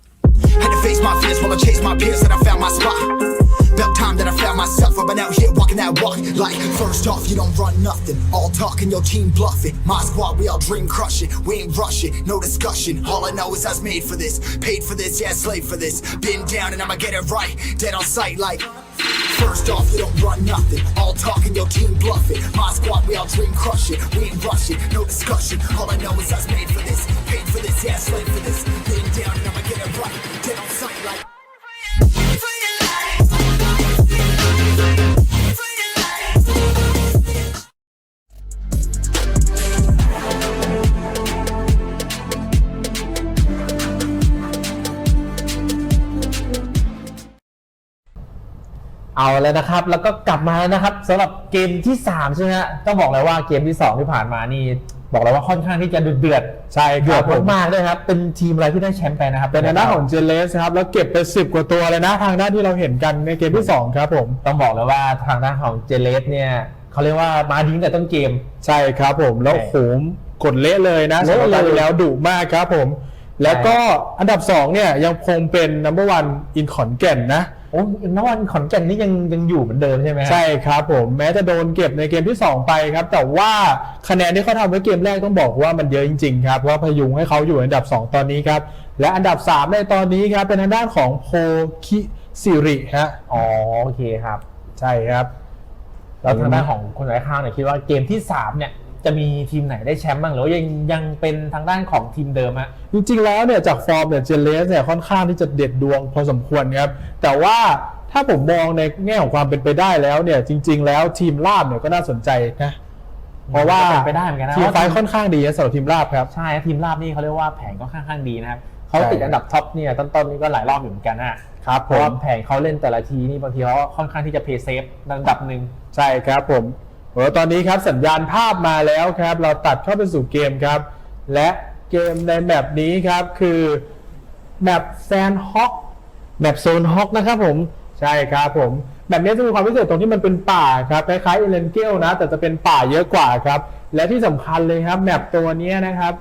Had to face my fears while I chased my peers, and I found my spot. About time that I found myself. I've been out here walking that walk. Like, first off, you don't run nothing. All talking, your team bluffing. My squad, we all dream crushing. We ain't rushing, no discussion. All I know is I was made for this. Paid for this, yeah, slave for this. Been down and I'ma get it right. Dead on sight, like. First off, you don't run nothing. All talking, your team bluffing. My squad, we all dream crushing. We ain't rushing, no discussion. All I know is I was made for this. Paid for this, yeah, slave for this. Been down and I'ma get it right. Dead on sight, like. เอาแล้วนะครับแล้วก็กลับมาแล้วนะครับสำหรับเกมที่3ใช่ไหมฮะต้องบอกเลยว่าเกมที่2ที่ผ่านมานี่บอกเลยว่าค่อนข้างที่จะเดือดใช่เดือดมากๆด้วยครับเป็นทีมอะไรที่ได้แชมป์ไปนะครับเป็นในหน้าของเจเลสครับแล้วเก็บไป10 กว่าตัวเลยนะทางด้านที่เราเห็นกันในเกมที่2ครับผมต้องบอกเลยว่าทางด้านของเจเลสเนี่ยเขาเรียกว่ามาดีตั้งแต่ต้นเกมใช่ครับผมแล้วโหมกดเละเลยนะสำหรับการแล้วดุมากครับผมแล้วก็อันดับ2เนี่ยยังคงเป็น number 1 in ขอนแก่นนะโอ้นักวันขอนแก่นนี่ยังอยู่เหมือนเดิมใช่ไหมใช่ครับผมแม้จะโดนเก็บในเกมที่2ไปครับแต่ว่าคะแนนที่เขาทำไว้เกมแรกต้องบอกว่ามันเยอะจริงๆครับเพราะพยุงให้เขาอยู่อันดับ2ตอนนี้ครับและอันดับ3ในตอนนี้ครับเป็นทางด้านของโพคิสิริฮะอ๋อโอเคครับใช่ครับแล้วทางด้านของคนไร้ข้าวเนี่ยคิดว่าเกมที่3เนี่ยจะมีทีมไหนได้แชมป์บ้างหรือว่ายังเป็นทางด้านของทีมเดิมฮะจริงๆแล้วเนี่ยจากฟอร์มเนี่ยเจเลสเนี่ยค่อนข้างที่จะเด็ดดวงพอสมควรครับแต่ว่าถ้าผมมองในแง่ของความเป็นไปได้แล้วเนี่ยจริงๆแล้วทีมลาบเนี่ยก็น่าสนใจนะเพราะว่าเป็นไปได้เหมือนกันนะทีมไฟค่อนข้างดีสำหรับทีมลาบครับใช่ทีมลาบนี่เขาเรียกว่าแผนก็ค่อนข้างดีนะครับเขาติดอันดับท็อปเนี่ยต้นๆนี่ก็หลายรอบอยู่เหมือนกันนะครับเพราะว่าแผนเขาเล่นแต่ละทีนี่บางทีเขาค่อนข้างที่จะเพย์เซฟระดับหนึ่งใช่ครับผมตอนนี้ครับสัญญาณภาพมาแล้วครับเราตัดเข้าไปสู่เกมครับและเกมในแมปนี้ครับคือแมปแซนฮอกแมปโซนฮอกนะครับผมใช่ครับผมแบบนี้จะมีความพิเศษตรงที่มันเป็นป่าครับคล้ายๆเอเลนเกลนะแต่จะเป็นป่าเยอะกว่าครับและที่สำคัญเลยครับแมปตัวนี้นะครับ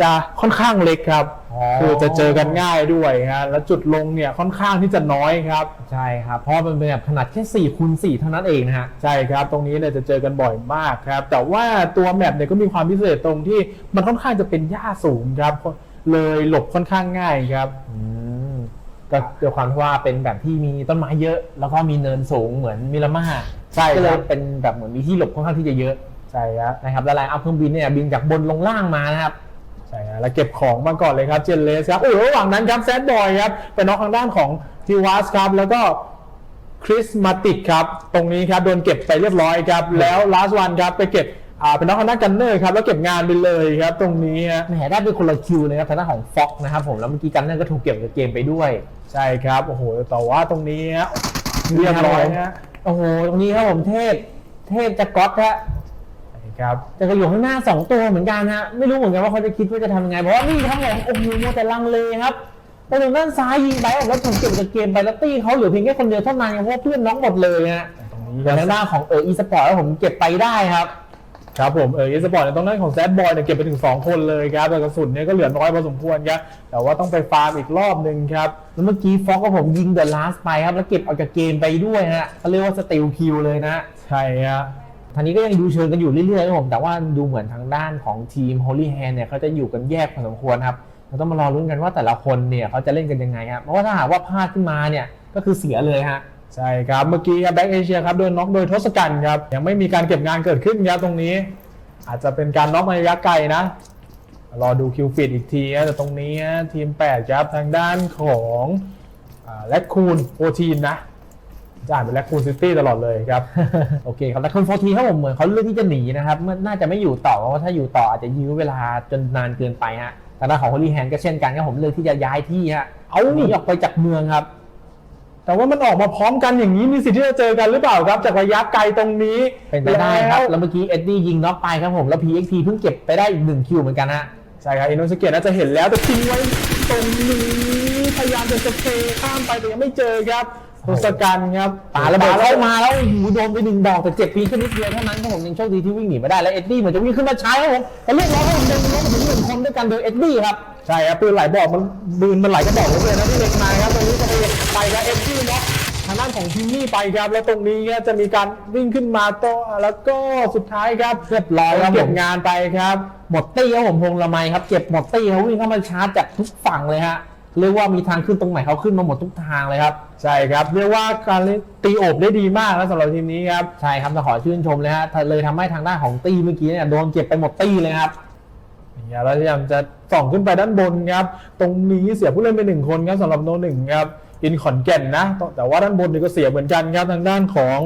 จะค่อนข้างเล็กครับคือจะเจอกันง่ายด้วยฮะแล้วจุดลงเนี่ยค่อนข้างที่จะน้อยครับใช่ครับเพราะมันเป็นแบบขนาดแค่4x4เท่านั้นเองนะฮะใช่ครับตรงนี้เนี่ยจะเจอกันบ่อยมากครับแต่ว่าตัวแมปเนี่ยก็มีความพิเศษตรงที่มันค่อนข้างจะเป็นหญ้าสูงครับเลยหลบค่อนข้างง่ายครับก็ด้วยความที่ว่าเป็นแบบที่มีต้นไม้เยอะแล้วก็มีเนินสูงเหมือนมิรามาใช่ก็เลยเป็นแบบเหมือนมีที่หลบค่อนข้างที่จะเยอะใช่ครับนะครับแล้วไลน์อัพเครื่องบินเนี่ยบินจากบนลงล่างมานะครับใช่ครับแล้วเก็บของมาก่อนเลยครับเจนเลสครับโอ้โหระหว่างนั้นครับแซดบอยครับเป็นน้องทางด้านของทีวัสครับแล้วก็คริสมาติกครับตรงนี้ครับโดนเก็บไปเรียบร้อยครับแล้วลาสวันครับไปเก็บเป็นน้องทางด้านกันเนอร์ครับแล้วเก็บงานไปเลยครับตรงนี้ฮะแหมได้เป็นคนละคิวเลยครับทางด้านของฟ็อกนะครับผมแล้วเมื่อกี้กันเนอร์ก็ถูกเก็บจากเกมไปด้วยใช่ครับโอ้โหแต่ว่าตรงนี้เรียบร้อยฮะโอ้โหตรงนี้ครับผมเทพจะก๊อตฮะครับแต่ก็อยู่ข้างหน้า2ตัวเหมือนกันฮะไม่รู้เหมือนกันว่าเขาจะคิดว่าจะทำยังไงเพราะว่านี่ครับผมโอ้โหมัวแต่ลังเลครับไปตรงด้านซ้ายยิงไปออกแล้วถูกเก็บจากเกมไปแล้วตี้เขาเหลือเพียงแค่คนเดียวเท่านั้นเพราะว่าเพื่อนน้องหมดเลยฮะตรงนี้ทางด้านของอีสปอร์ตแล้วผมเก็บไปได้ครับครับผมอีสปอร์ตในตรงนั้นของแซดบอยเนี่ยเก็บไปถึง2คนเลยครับแต่กระสุนเนี่ยก็เหลือน้อยพอสมควรครับแต่ว่าต้องไปฟาร์มอีกรอบนึงครับแล้วเมื่อกี้ฟ็อกก็ผมยิงเดอะลาสไปครับแล้วเก็บออกจากเกมไปด้วยฮะเขาเรียกว่าสตีลคิวเลยนะใช่ฮะทางนี้ก็ยังดูเชิงกันอยู่เรื่อยๆครับผมแต่ว่าดูเหมือนทางด้านของทีม Holy Hand เนี่ยเขาจะอยู่กันแยกพอสมควรครับเราต้องมารอลุ้นกันว่าแต่ละคนเนี่ยเขาจะเล่นกันยังไงครับเพราะว่าถ้าหากว่าพลาดขึ้นมาเนี่ยก็คือเสียเลยฮะใช่ครับเมื่อกี้ครับแบ็กเอเชียครับโดนน็อกโดยทศกัณฐ์ครับยังไม่มีการเก็บงานเกิดขึ้นครับตรงนี้อาจจะเป็นการน็อกในระยะไกลนะรอดูคิวฟิตอีกทีนะแต่ตรงนี้ทีม8ครับทางด้านของแลคคูนโปรทีนนะจ่ายเป็นแลคคูนซิตี้ตลอดเลยครับโอเคครับแลคคูนโปรทีนครับผมเหมือนเขาเลือกที่จะหนีนะครับน่าจะไม่อยู่ต่อเพราะว่าถ้าอยู่ต่ออาจจะยื้อเวลาจนนานเกินไปฮะทางด้านของ Holy Hand ก็เช่นกันครับผมเลือกที่จะย้ายที่ฮะเอาหนีออกไปจากเมืองครับแต่ว่ามันออกมาพร้อมกันอย่างนี้มีสิทธิ์ที่จะเจอกันหรือเปล่าครับจากระยะไกลตรงนี้เป็นไปได้ครับแล้วเมื่อกี้เอ็ดดี้ยิงน็อกไปครับผมแล้ว PXP เพิ่งเก็บไปได้อีก1คิวเหมือนกันฮะ ใช่ครับอินโดสเกตน่าจะเห็นแล้วแต่ทิ้งไว้ตรงนี้พยายามจะสเปรย์ข้ามไปแต่ยังไม่เจอครับทศกัณฐ์ครับ ปาระเบิดเข้ามาแล้วหูโดนไป1 ดอกแต่เจ็บปีขึ้นนิดเดียวเท่านั้นครับผมยังโชคดีที่วิ่งหนีมาได้แล้วเอ็ดดี้เหมือนจะวิ่งขึ้นมาใช้ครับผมแต่เรียกร้องให้ผมดึงล้มถึง1 คนด้วยกันโดยเอ็ดดี้ครับใช่ครับปืนหลายบอกมันหลายกระบอกเลยนะที่เล็งมาครับตรงนี้จะไปครับเอ็ดดี้เนาะทางด้านของทีมนี่ไปครับแล้วตรงนี้จะมีการวิ่งขึ้นมาต่อแล้วก็สุดท้ายครับเรียบร้อยเก็บงานไปครับหมดตี้ครับผมพงละไมครับเก็บหมดตี้เขาวิ่งเข้ามาชาร์จจากทุกฝั่งเลยฮะเรียกว่ามีทางขึ้นตรงไหนเขาขึ้นมาหมดทุกทางเลยครับใช่ครับเรียกว่าการตีโอบได้ดีมากนะสำหรับทีมนี้ครับใช่ครับต้องขอชื่นชมเลยฮะเลยทำให้ทางด้านของตี้เมื่อกี้เนี่ยโดนเก็บไปหมดตี้เลยครับแล้วพยายามจะส่องขึ้นไปด้านบนครับตรงนี้เสียผู้เล่นไป1 คนครับสำหรับโน1ครับอินขอนแก่นนะแต่ว่าด้านบนนี่ก็เสียเหมือนกันครับทางด้านของ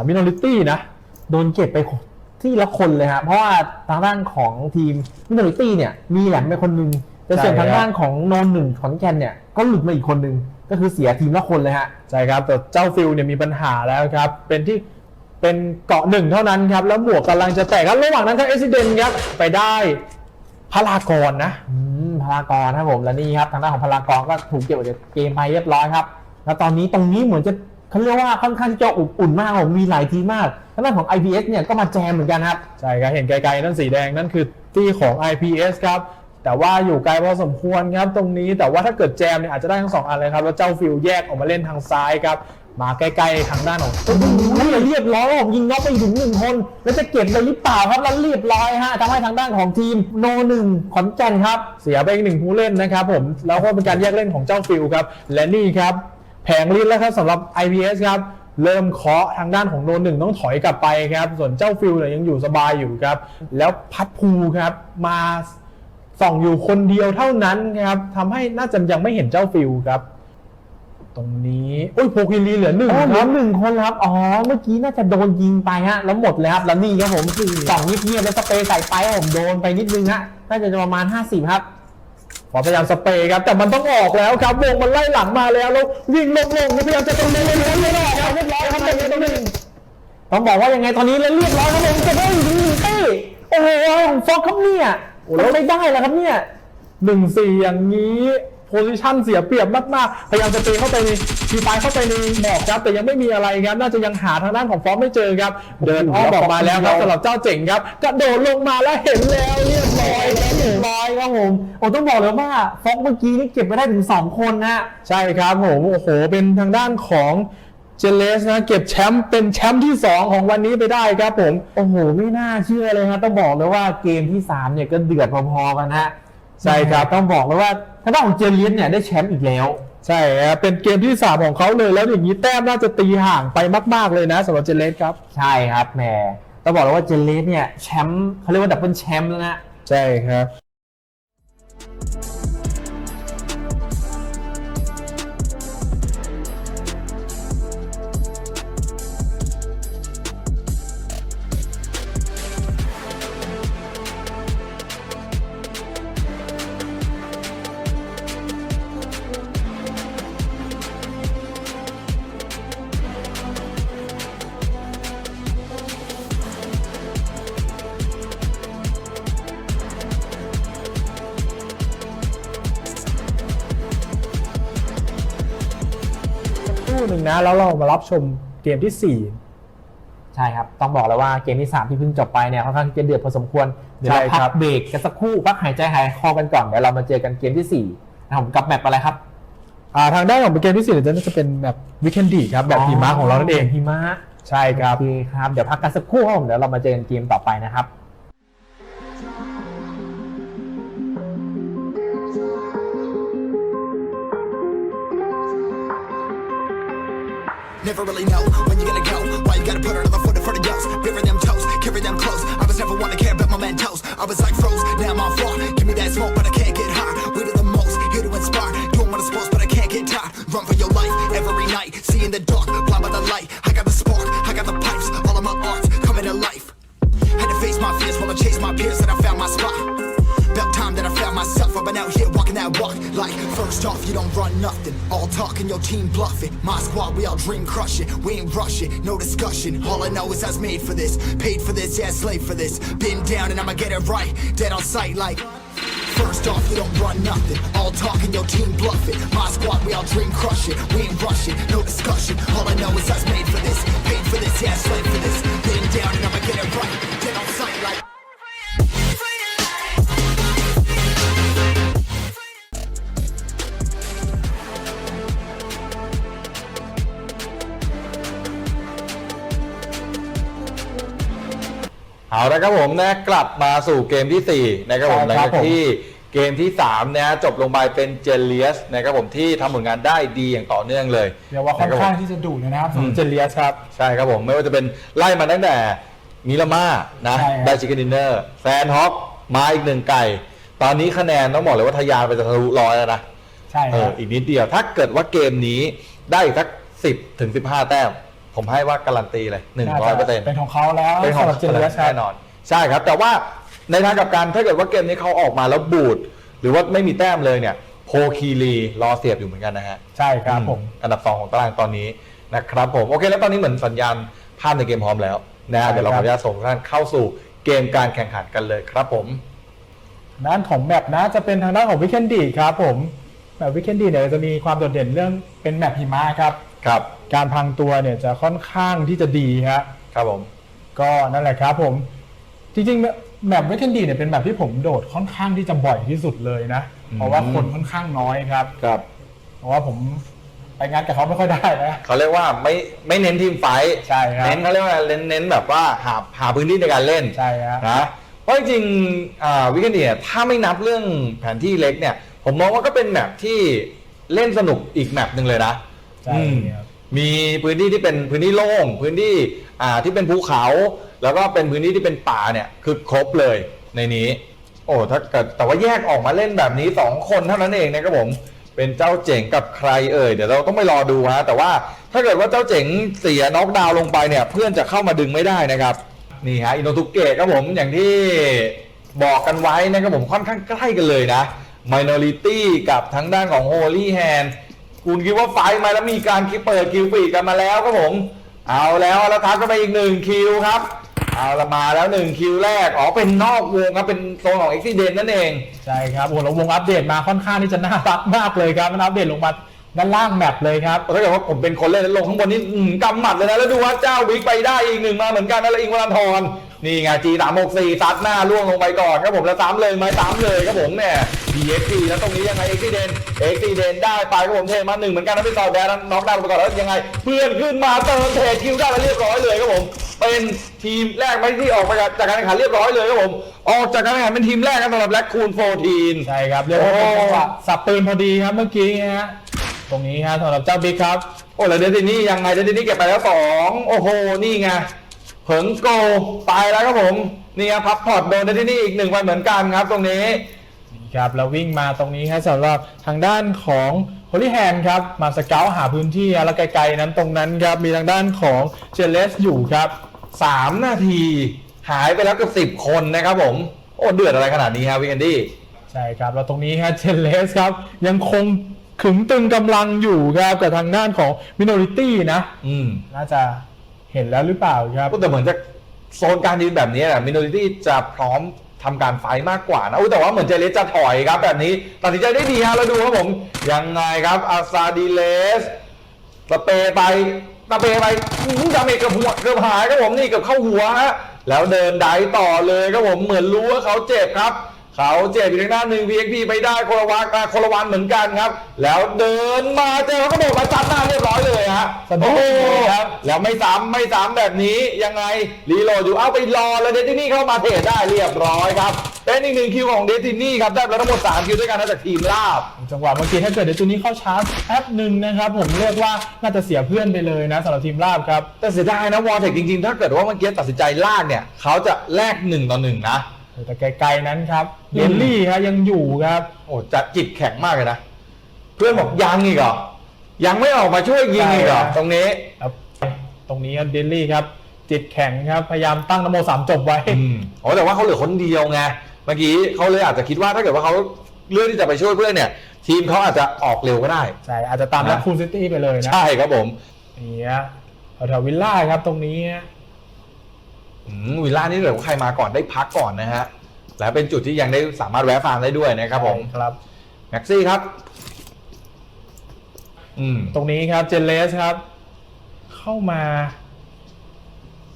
มินอริตี้นะโดนเก็บไปที่ละคนเลยครับเพราะว่าทางด้านของทีมมินอริตี้เนี่ยมีแหลมไปคนนึงแต่ส่วนทางด้านของโน1ขอนแก่นเนี่ยก็หลุดมาอีกคนนึงก็คือเสียทีมละคนเลยฮะใช่ครับแต่เจ้าฟิลเนี่ยมีปัญหาแล้วครับเป็นเกาะ1เท่านั้นครับแล้วหมวกกำลังจะแตกครับระหว่างนั้นครับเอ็กซิเดนต์ครับไปได้พลากรนะพลากรครับผมและนี่ครับทางด้านของพลากรก็ถูกเก็บออกจากเกมไปเรียบร้อยครับแล้วตอนนี้ตรงนี้เหมือนจะเขาเรียกว่าค่อนข้างจะอบอุ่นมากผมมีหลายทีมมากทางด้านของ IPS เนี่ยก็มาแจมเหมือนกันครับใช่ครับเห็นไกลๆนั่นสีแดงนั่นคือที่ของ IPS ครับแต่ว่าอยู่ไกลพอสมควรครับตรงนี้แต่ว่าถ้าเกิดแจมเนี่ยอาจจะได้ทั้ง2 อันเลยครับแล้วเจ้าฟิลแยกออกมาเล่นทางซ้ายครับมาใกล้ๆทางด้านของเรียบร้อยผมยิงน็อกไปถึง1 คนแล้วจะเก็บเลยหรือเปล่าครับแล้วเรียบร้อยฮะทำให้ทางด้านของทีมโน1ขอนแก่นครับเสียไปอีก1 ผู้เล่นนะครับผมแล้วก็เป็นการแยกเล่นของเจ้าฟิลครับและนี่ครับแผงลิ้นแล้วครับสำหรับ IPS ครับเริ่มเคาะทางด้านของโน1ต้องถอยกลับไปครับส่วนเจ้าฟิลเนี่ยยังอยู่สบายอยู่ครับแล้วพัดภูครับมาส่องอยู่คนเดียวเท่านั้นครับทำให้น่าจะยังไม่เห็นเจ้าฟิลครับตรงนี้โพคินลีเหลือ1ครับ1 คนครับอ๋อเมื่อกี้น่าจะโดนยิงไปฮะแล้วหมดเลยครับแล้วนี่ครับผมคือส่องเงียบๆแล้วสเปรย์ใส่ไปผมโดนไปนิดนึงฮะน่าจะประมาณ50ครับพยายามสเปรย์ครับแต่มันต้องออกแล้วครับวงมันไล่หลังมาแล้ววิ่งลงพยายามจะตรงนี้เลยไม่ได้ครับเรียบร้อยครับตรงนี้ต้องบอกว่ายังไงตอนนี้เรียบร้อยครับผมจะได้ถึง1 ตี้โอ้โหของฟ็อกครับเนี่ยแล้วไม่ได้แล้วครับเนี่ย 1-4อย่างนี้โพซิชั่นเสียเปรียบมากๆพยายามจะเตะเข้าไปในทีปลายเข้าไปในหมอกครับแต่ยังไม่มีอะไรครับน่าจะยังหาทางด้านของฟอร์มไม่เจอครับเดินอ้อมออกมาแล้วครับสำหรับเจ้าเจ๋งครับกระโดดลงมาแล้วเห็นแล้วเรียบร้อยครับผมต้องบอกเลยว่าฟ็อกเมื่อกี้นี่เก็บไปได้ถึง2 คนนะใช่ครับผมโอ้โหเป็นทางด้านของเจเลสนะเก็บแชมป์เป็นแชมป์ที่2ของวันนี้ไปได้ครับผมโอ้โหไม่น่าเชื่อเลยครับต้องบอกเลยว่าเกมที่3เนี่ยก็เดือดพอๆกันฮะใช่ครับต้องบอกเลยว่าทางด้านของเจเลสเนี่ยได้แชมป์อีกแล้วใช่ครับเป็นเกมที่3ของเขาเลยแล้วอย่างนี้แต้มน่าจะตีห่างไปมากๆเลยนะสำหรับเจเลสครับใช่ครับแหมต้องบอกเลยว่าเจเลสเนี่ยแชมป์เขาเรียกว่าดับเบิลแชมป์แล้วนะใช่ครับ หนึ่งนะแล้วเรามารับชมเกมที่4ใช่ครับต้องบอกเลยว่าเกมที่3ที่เพิ่งจบไปเนี่ยค่อนข้างจะเดือดพอสมควรเดี๋ยวเราพักเบรกกันสักครู่พักหายใจหายคอกันก่อนเดี๋ยวเรามาเจอกันเกมที่4นะผมกับแมปอะไรครับทางด้านของเกมที่4จะเป็นแบบวิกเคนดีครับแบบหิมะของเรานั่นเองหิมะใช่ครับโอเคครับเดี๋ยวพักกันสักครู่ครับเดี๋ยวเรามาเจอกันเกมต่อไปนะครับ Never really know when you're gonna go. Why you gotta put another foot in front of yours? Bury them toes, carry them close. I was never one to care about my mentos. I was like froze, now I'm on floor. Give me that smoke, but I can't get high. We do the most, here to inspire. Doing what I'm supposed, but I can't get tired. Run for your life every night. See in the dark, blind by the light. I got the spark, I got the pipes. All of my arts coming to life. Had to face my fears while I chase my peers, and I found my spot. About time that I found myself. I've been out here walking that walk. Like, first off, you don't run nothing. All talking, your team bluffing. My squad, we all dream crushing. We ain't rushing, no discussion. All I know is I was made for this. Paid for this, yeah, slave for this. Been down and I'ma get it right. Dead on sight, like First off, we don't run nothing. All talking, your team bluffing. My squad, we all dream crushing. We ain't rushing, no discussion. All I know is I was made for this, paid for this, yeah, slave for this. Getting down and I'ma get it right. Get on sight like. เอาละครับผมนะกลับมาสู่เกมที่4นะครับผมหลังจากที่เกมที่3นะจบลงไปเป็นเจเลียสนะครับผมที่ทำผลงานได้ดีอย่างต่อเนื่องเลยเรียกว่าค่อนข้างที่จะดุเลยนะครับสำหรับเจเลียสครับใช่ครับผมไม่ว่าจะเป็นไล่มาตั้งแต่มิลาม่านะได้ชิคเก้นดินเนอร์แซนฮอคมาอีก1ไก่ตอนนี้คะแนนต้องบอกเลยว่าทะยานไปจะทะลุ100แล้วนะใช่ครับอีกนิดเดียวถ้าเกิดว่าเกมนี้ได้สัก10 ถึง 15 แต้มผมให้ว่าการันตีเลย 100% เป็นของเขาแล้วเป็นของเจเลียสแน่นอนใช่ครับแต่ว่าในทางกลับกันถ้าเกิดว่าเกมนี้เขาออกมาแล้วบูดหรือว่าไม่มีแต้มเลยเนี่ยโพคีรีรอเสียบอยู่เหมือนกันนะฮะใช่ครับผมอันดับ2ของตารางตอนนี้นะครับผมโอเคแล้วตอนนี้เหมือนสัญญาณภาพในเกมพร้อมแล้วนะเดี๋ยวเราขออนุญาตส่งท่านเข้าสู่เกมการแข่งขันกันเลยครับผมด้านของแมปนะจะเป็นทางด้านของวิกเคนดีครับผมแมปวิกเคนดีเนี่ยจะมีความโดดเด่นเรื่องเป็นแมปหิมะครับการพังตัวเนี่ยจะค่อนข้างที่จะดีครับผมก็นั่นแหละครับผมจริงๆแมปวิกเคนดีเนี่ยเป็นแมปที่ผมโดดค่อนข้างที่จะบ่อยที่สุดเลยนะเพราะว่าคนค่อนข้างน้อยครับเพราะว่าผมไปงานกับเขาไม่ค่อยได้นะเขาเรียกว่าไม่เน้นทีมไฟท์ใช่ครับเน้นเขาเรียกว่าเน้นแบบว่าหาพื้นที่ในการเล่นใช่ครับนะเพราะจริงๆวิกเคนดีเนี่ยถ้าไม่นับเรื่องแผนที่เล็กเนี่ยผมมองว่าก็เป็นแมปที่เล่นสนุกอีกแมปหนึ่งเลยนะใช่ครับมีพื้นที่ที่เป็นพื้นที่โล่งพื้นที่ที่เป็นภูเขาแล้วก็เป็นพื้นที่ที่เป็นป่าเนี่ยคือครบเลยในนี้โอ้ถ้าเกิดแต่ว่าแยกออกมาเล่นแบบนี้2คนเท่านั้นเองนะครับผมเป็นเจ้าเจ๋งกับใครเดี๋ยวเราต้องไปรอดูฮะแต่ว่าถ้าเกิดว่าเจ้าเจ๋งเสียน็อกดาวน์ลงไปเนี่ยเพื่อนจะเข้ามาดึงไม่ได้นะครับนี่ฮะอินโนทุเกะครับผมอย่างที่บอกกันไว้นะครับผมค่อนข้างใกล้กันเลยนะ Minority กับทางด้านของ Holy Hand คุณคิดว่าไฟมาแล้วมีการเปิดคิวปีกกันมาแล้วครับผมเอาแล้วทักก็ไปอีก1คิวครับเอาละมาแล้ว1คิวแรกเป็นนอกวงครับเป็นโซนของ Accident นั่นเองใช่ครับโอ้แล้ววงอัปเดตมาค่อนข้างที่จะน่ารักมากเลยครับมันอัปเดตลงมาด้านล่างแมปเลยครับถ้าเกิดว่าผมเป็นคนเล่นแล้วลงข้างบนนี่กำหมัดเลยนะแล้วดูว่าเจ้าวิกไปได้อีก1มาเหมือนกันนะแล้วอิงวรันทรนี่ไง G364 ซัดหน้าล่วงลงไปก่อนครับผมแล้วซ้ำเลยไหมซ้ำเลยครับผมเนี่ย DXP แล้วตรงนี้ยังไง Accident ได้ไปครับผมเทมา1เหมือนกันนะพี่ต่อแดนน็อกดาวน์ไปก่อนแล้วยังไงเพื่อนขึ้นมาเติมเทคิวได้แล้วเรียบร้อยเลยครับผมเป็นทีมแรกไม่ที่ออกมาจากการแข่งขันเรียบร้อยเลยครับผมออกจากการแข่งขันเป็นทีมแรกครับสำหรับแบล็คคูน14ใช่ครับเรียกว่าเป็นจังหวะสับปืนพอดีครับเมื่อกี้ฮะตรงนี้ฮะสำหรับเจ้าบิ๊กครับแล้วเดนตินี่ยังไงเดนตินี่เก็บไปแล้ว2โอ้โหนี่ไงเผิงโกตายแล้วครับผมนี่ครับพับพอร์ตโดนเดนตินี่อีก1ไปเหมือนกันครับตรงนี้นี่ครับแล้ววิ่งมาตรงนี้ครับสำหรับทางด้านของโฮลี่แฮนด์ครับมาสเกลหาพื้นที่แล้วไกลๆนั้นตรงนั้นครับมีทางด้านของเจเลสอยู่ครับ3 นาทีหายไปแล้วเกือบ10 คนนะครับผมโอ้เดือดอะไรขนาดนี้ฮะวิกเอนดี้ใช่ครับแล้วตรงนี้ครับเจเลสครับยังคงขึงตึงกำลังอยู่ครับกับทางด้านของ Minority นะน่าจะเห็นแล้วหรือเปล่าครับแต่เหมือนจะโซนการยืนแบบนี้แหละ Minority จะพร้อมทำการไฟมากกว่านะแต่ว่าเหมือนเจเลสจะถอยครับแบบนี้ตัดสินใจได้ดีฮะแล้วดูครับผมยังไงครับอาซาดิเลสสเปย์ไปดาเมจกับหัวเกือบหายครับผมนี่เกือบเข้าหัวฮะแล้วเดินไดต่อเลยครับผมเหมือนรู้ว่าเขาเจ็บครับเขาเจ็บอยู่ทางด้านหนึ่ง VXP ไปได้โคลวันเหมือนกันครับแล้วเดินมาเจอเขาก็โดดมาจัดหน้าเรียบร้อยเลยฮะโอ้ครับแล้วไม่ซ้ำแบบนี้ยังไงรีโหลดอยู่ไปรอแล้วเดตินี่เข้ามาเทรดได้เรียบร้อยครับเป็นอีก1คิวของเดตินี่ครับได้แล้วทั้งหมด3คิวด้วยกันจากทีมลาบจังหวะเมื่อกี้ถ้าเกิดเดตินี่เข้าชาร์จแป๊บนึงนะครับผมเรียกว่าน่าจะเสียเพื่อนไปเลยนะสำหรับทีมลาบครับแต่เสียดายนะวอลเทคจริงๆถ้าเกิดว่าเมื่อกี้ตัดสินใจลากเนี่ยเขาจะแลก1 ต่อ 1นะแต่ไกลๆนั้นครับเยลลี่ครับยังอยู่ครับจะจิตแข็งมากเลยนะเพื่อนบอกยังอีกเหรอยังไม่ออกมาช่วยยิงอีกเหรอตรงนี้ครับเยลลี่ครับจิตแข็งครับพยายามตั้งนโม3จบไว้แต่ว่าเขาเหลือคนเดียวไงเมื่อกี้เขาเลยอาจจะคิดว่าถ้าเกิดว่าเขาเลือกที่จะไปช่วยเพื่อนเนี่ยทีมเขาอาจจะออกเร็วก็ได้ใช่อาจจะตามแล็คคูนซิตี้ไปเลยนะใช่ครับผมนี่แถววิลล่าครับตรงนี้วิลล่านี่เดี๋ยวใครมาก่อนได้พักก่อนนะฮะ และเป็นจุดที่ยังได้สามารถแวะฟาร์มได้ด้วยนะครับผมครับแม็กซี่ครับตรงนี้ครับเจเลสครับเข้ามา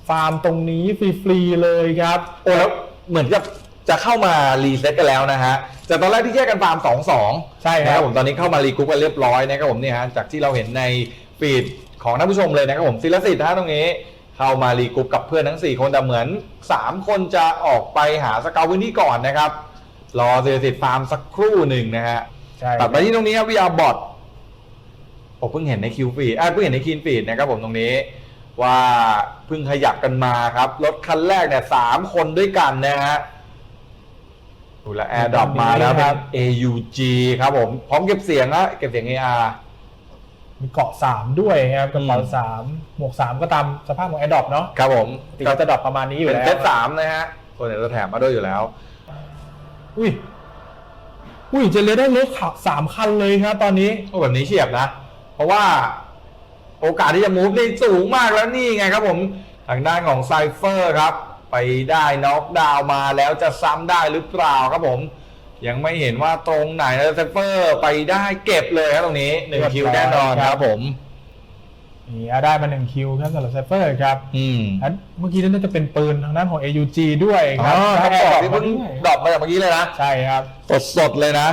ฟาร์มตรงนี้ฟรีๆเลยครับโอ้แล้วเหมือนกับจะเข้ามารีเซ็ตกันแล้วนะฮะจากตอนแรกที่แยกกันฟาร์ม 2-2 ใช่ครับผมตอนนี้เข้ามารีกรุ๊ปกันเรียบร้อยนะครับผมเนี่ยฮะจากที่เราเห็นในฟีดของท่านผู้ชมเลยนะครับผมศิลสิทธิ์ตรงนี้เข้ามารีกรุ๊ปกับเพื่อนทั้ง4คนแต่เหมือน3คนจะออกไปหาสเกาต์พื้นที่ก่อนนะครับรอศิลสิทธิ์ฟาร์มสักครู่หนึ่งนะฮะตัดไปที่ตรงนี้ครับวิอาบอทผมเพิ่งเห็นในคิวฟีดเพิ่งเห็นในคีนฟีดนะครับผมตรงนี้ว่าเพิ่งขยับกันมาครับรถคันแรกเนี่ย3คนด้วยกันนะฮะดูแลแอร์ดรอปมาแล้วเป็น AUG ครับผมพร้อมเก็บเสียงนะเก็บเสียง AR มีเกาะ3ด้วยครับกระเป๋า3หมวก3ก็ตามสภาพของแอร์ดรอปเนาะครับผมก็จะดรอปประมาณนี้อยู่แล้วเป็นเซต3นะฮะตัวไหนจะแถมมาด้วยอยู่แล้วอุ้ยเจเลได้รถ3คันเลยครับตอนนี้แบบนี้เฉียบนะเพราะว่าโอกาสที่จะมูฟได้สูงมากแล้วนี่ไงครับผมทางด้านของไซเฟอร์ครับไปได้น็อกดาวน์มาแล้วจะซ้ำได้หรือเปล่าครับผมยังไม่เห็นว่าตรงไหนแล้วไซเฟอร์ไปได้เก็บเลยครับตรงนี้1คิวแน่นอนครับผมนี่ได้มา1คิวครับสำหรับไซเฟอร์ครับเมื่อกี้นั่นจะเป็นปืนทางด้านของ AUG ด้วยครับเขาบอกที่เพิ่งดรอปมาจากเมื่อกี้เลยนะใช่ครับสดเลยนะ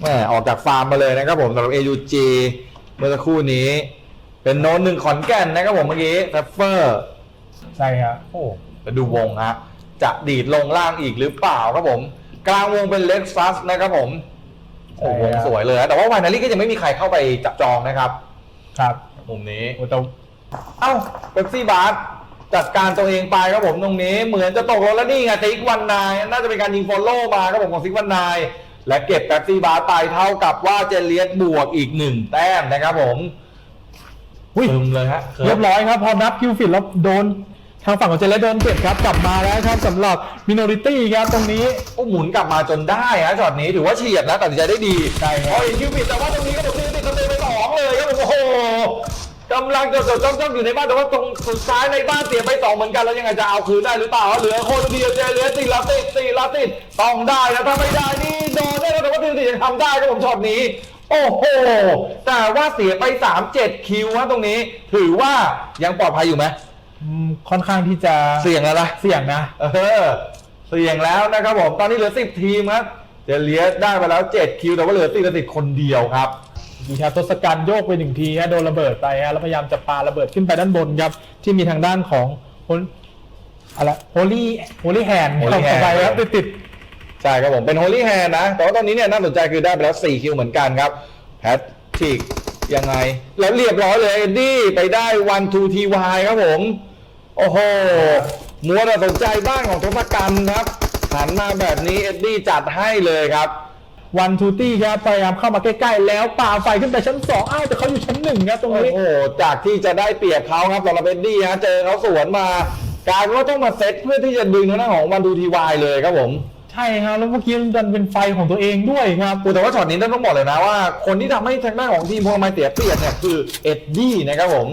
แม่ออกจากฟาร์มมาเลยนะครับผมสำหรับ AUG เมื่อสักครู่นี้เป็นโน้น1ขอนแก่นนะครับผมเมื่อกี้ไซเฟอร์ใช่ครับโอ้ไปดูวงฮะจะดีดลงล่างอีกหรือเปล่าครับผมกลางวงเป็นเล็กซัสนะครับผมโอ้วงสวยเลยแต่ว่าวานารี่ก็ยังไม่มีใครเข้าไปจับจองนะครับครับมุมนี้เอ้าเป๊ปซี่บาร์จัดการตัวเองไปครับผมตรงนี้เหมือนจะตกรถแล้วนี่ไงซิกวันนายน่าจะเป็นการยิงฟอลโล่มาครับผมของซิกวันนายและเก็บเป๊ปซี่บาร์ไปเท่ากับว่าเจเลียสบวกอีก1แต้มนะครับผมซึมเลยฮะเรียบร้อยครับพอนับคิวฟิตแล้วโดนทางฝั่งของเจเลสโดนเก็บครับกลับมาแล้วครับสำหรับมินอริตี้ครับตรงนี้หมุนกลับมาจนได้ฮะช็อตนี้ถือว่าเฉียดนะตัดสินใจได้ดีใช่ครับพอเห็นคิวฟิตแต่ว่าตรงนี้ก็ถูกติดสเตย์ไป2เลยครับโอ้โหกำลังจะจ้องอยู่ในบ้านแต่ว่าตรงสุดท้ายในบ้านเสียไป2เหมือนกันแล้วยังไงจะเอาคืนได้หรือเปล่าเหลือคนเดียวเจเลสติดลาติต้องได้นะถ้าไม่ได้นี่โดนได้แต่ว่าติดจะทำได้ครับผมช็อตนี้โอ้โหแต่ว่าเสียไป3-7คิวฮะตรงนี้ถือว่ายังปลอดภัยอยู่ไหมค่อนข้างที่จะเสี่ยงแล้วนะเสี่ยงนะเสี่ยงแล้วนะครับผมตอนนี้เหลือ10ทีมครับเจเลียสได้ไปแล้ว7คิวแต่ว่าเหลือติดคนเดียวครับดีครับทศกัณฐ์โยกไป1ทีฮะโดนระเบิดไปฮะแล้วพยายามจะปาระเบิดขึ้นไปด้านบนครับที่มีทางด้านของโฮลี่แฮนด์เข้าไปครับติดใช่ครับผมเป็นโฮลี่แฮนด์นะแต่ว่าตอนนี้เนี่ยน่าสนใจคือได้ไปแล้ว4คิวเหมือนกันครับแพทริกยังไงแล้วเรียบร้อยเลยเอ็ดดี้ไปได้1-2 TY ครับผมโอ้โหมัวแต่สนใจบ้านของทศกัณฐ์ครับหันมาแบบนี้เอ็ดดี้จัดให้เลยครับ1-2 ตี้ครับพยายามเข้ามาใกล้ๆแล้วปาไฟขึ้นไปชั้น2แต่เขาอยู่ชั้น1ครับตรงนี้โอ้โหจากที่จะได้เปรียบเขาครับสำหรับเอ็ดดี้ฮะเจอเขาสวนมากลายเป็นว่าต้องมาเซตเพื่อที่จะดึงทางด้านของ1-2 TY เลยครับผมใช่ครับแล้วเมื่อกี้ดันเป็นไฟของตัวเองด้วยครับแต่ว่าช็อตนี้ต้องบอกเลยนะว่าคนที่ทำให้ทางด้านของทีมพวกมันเสียเปรียบเนี่ยคือเอ็ดดี้นะครับผม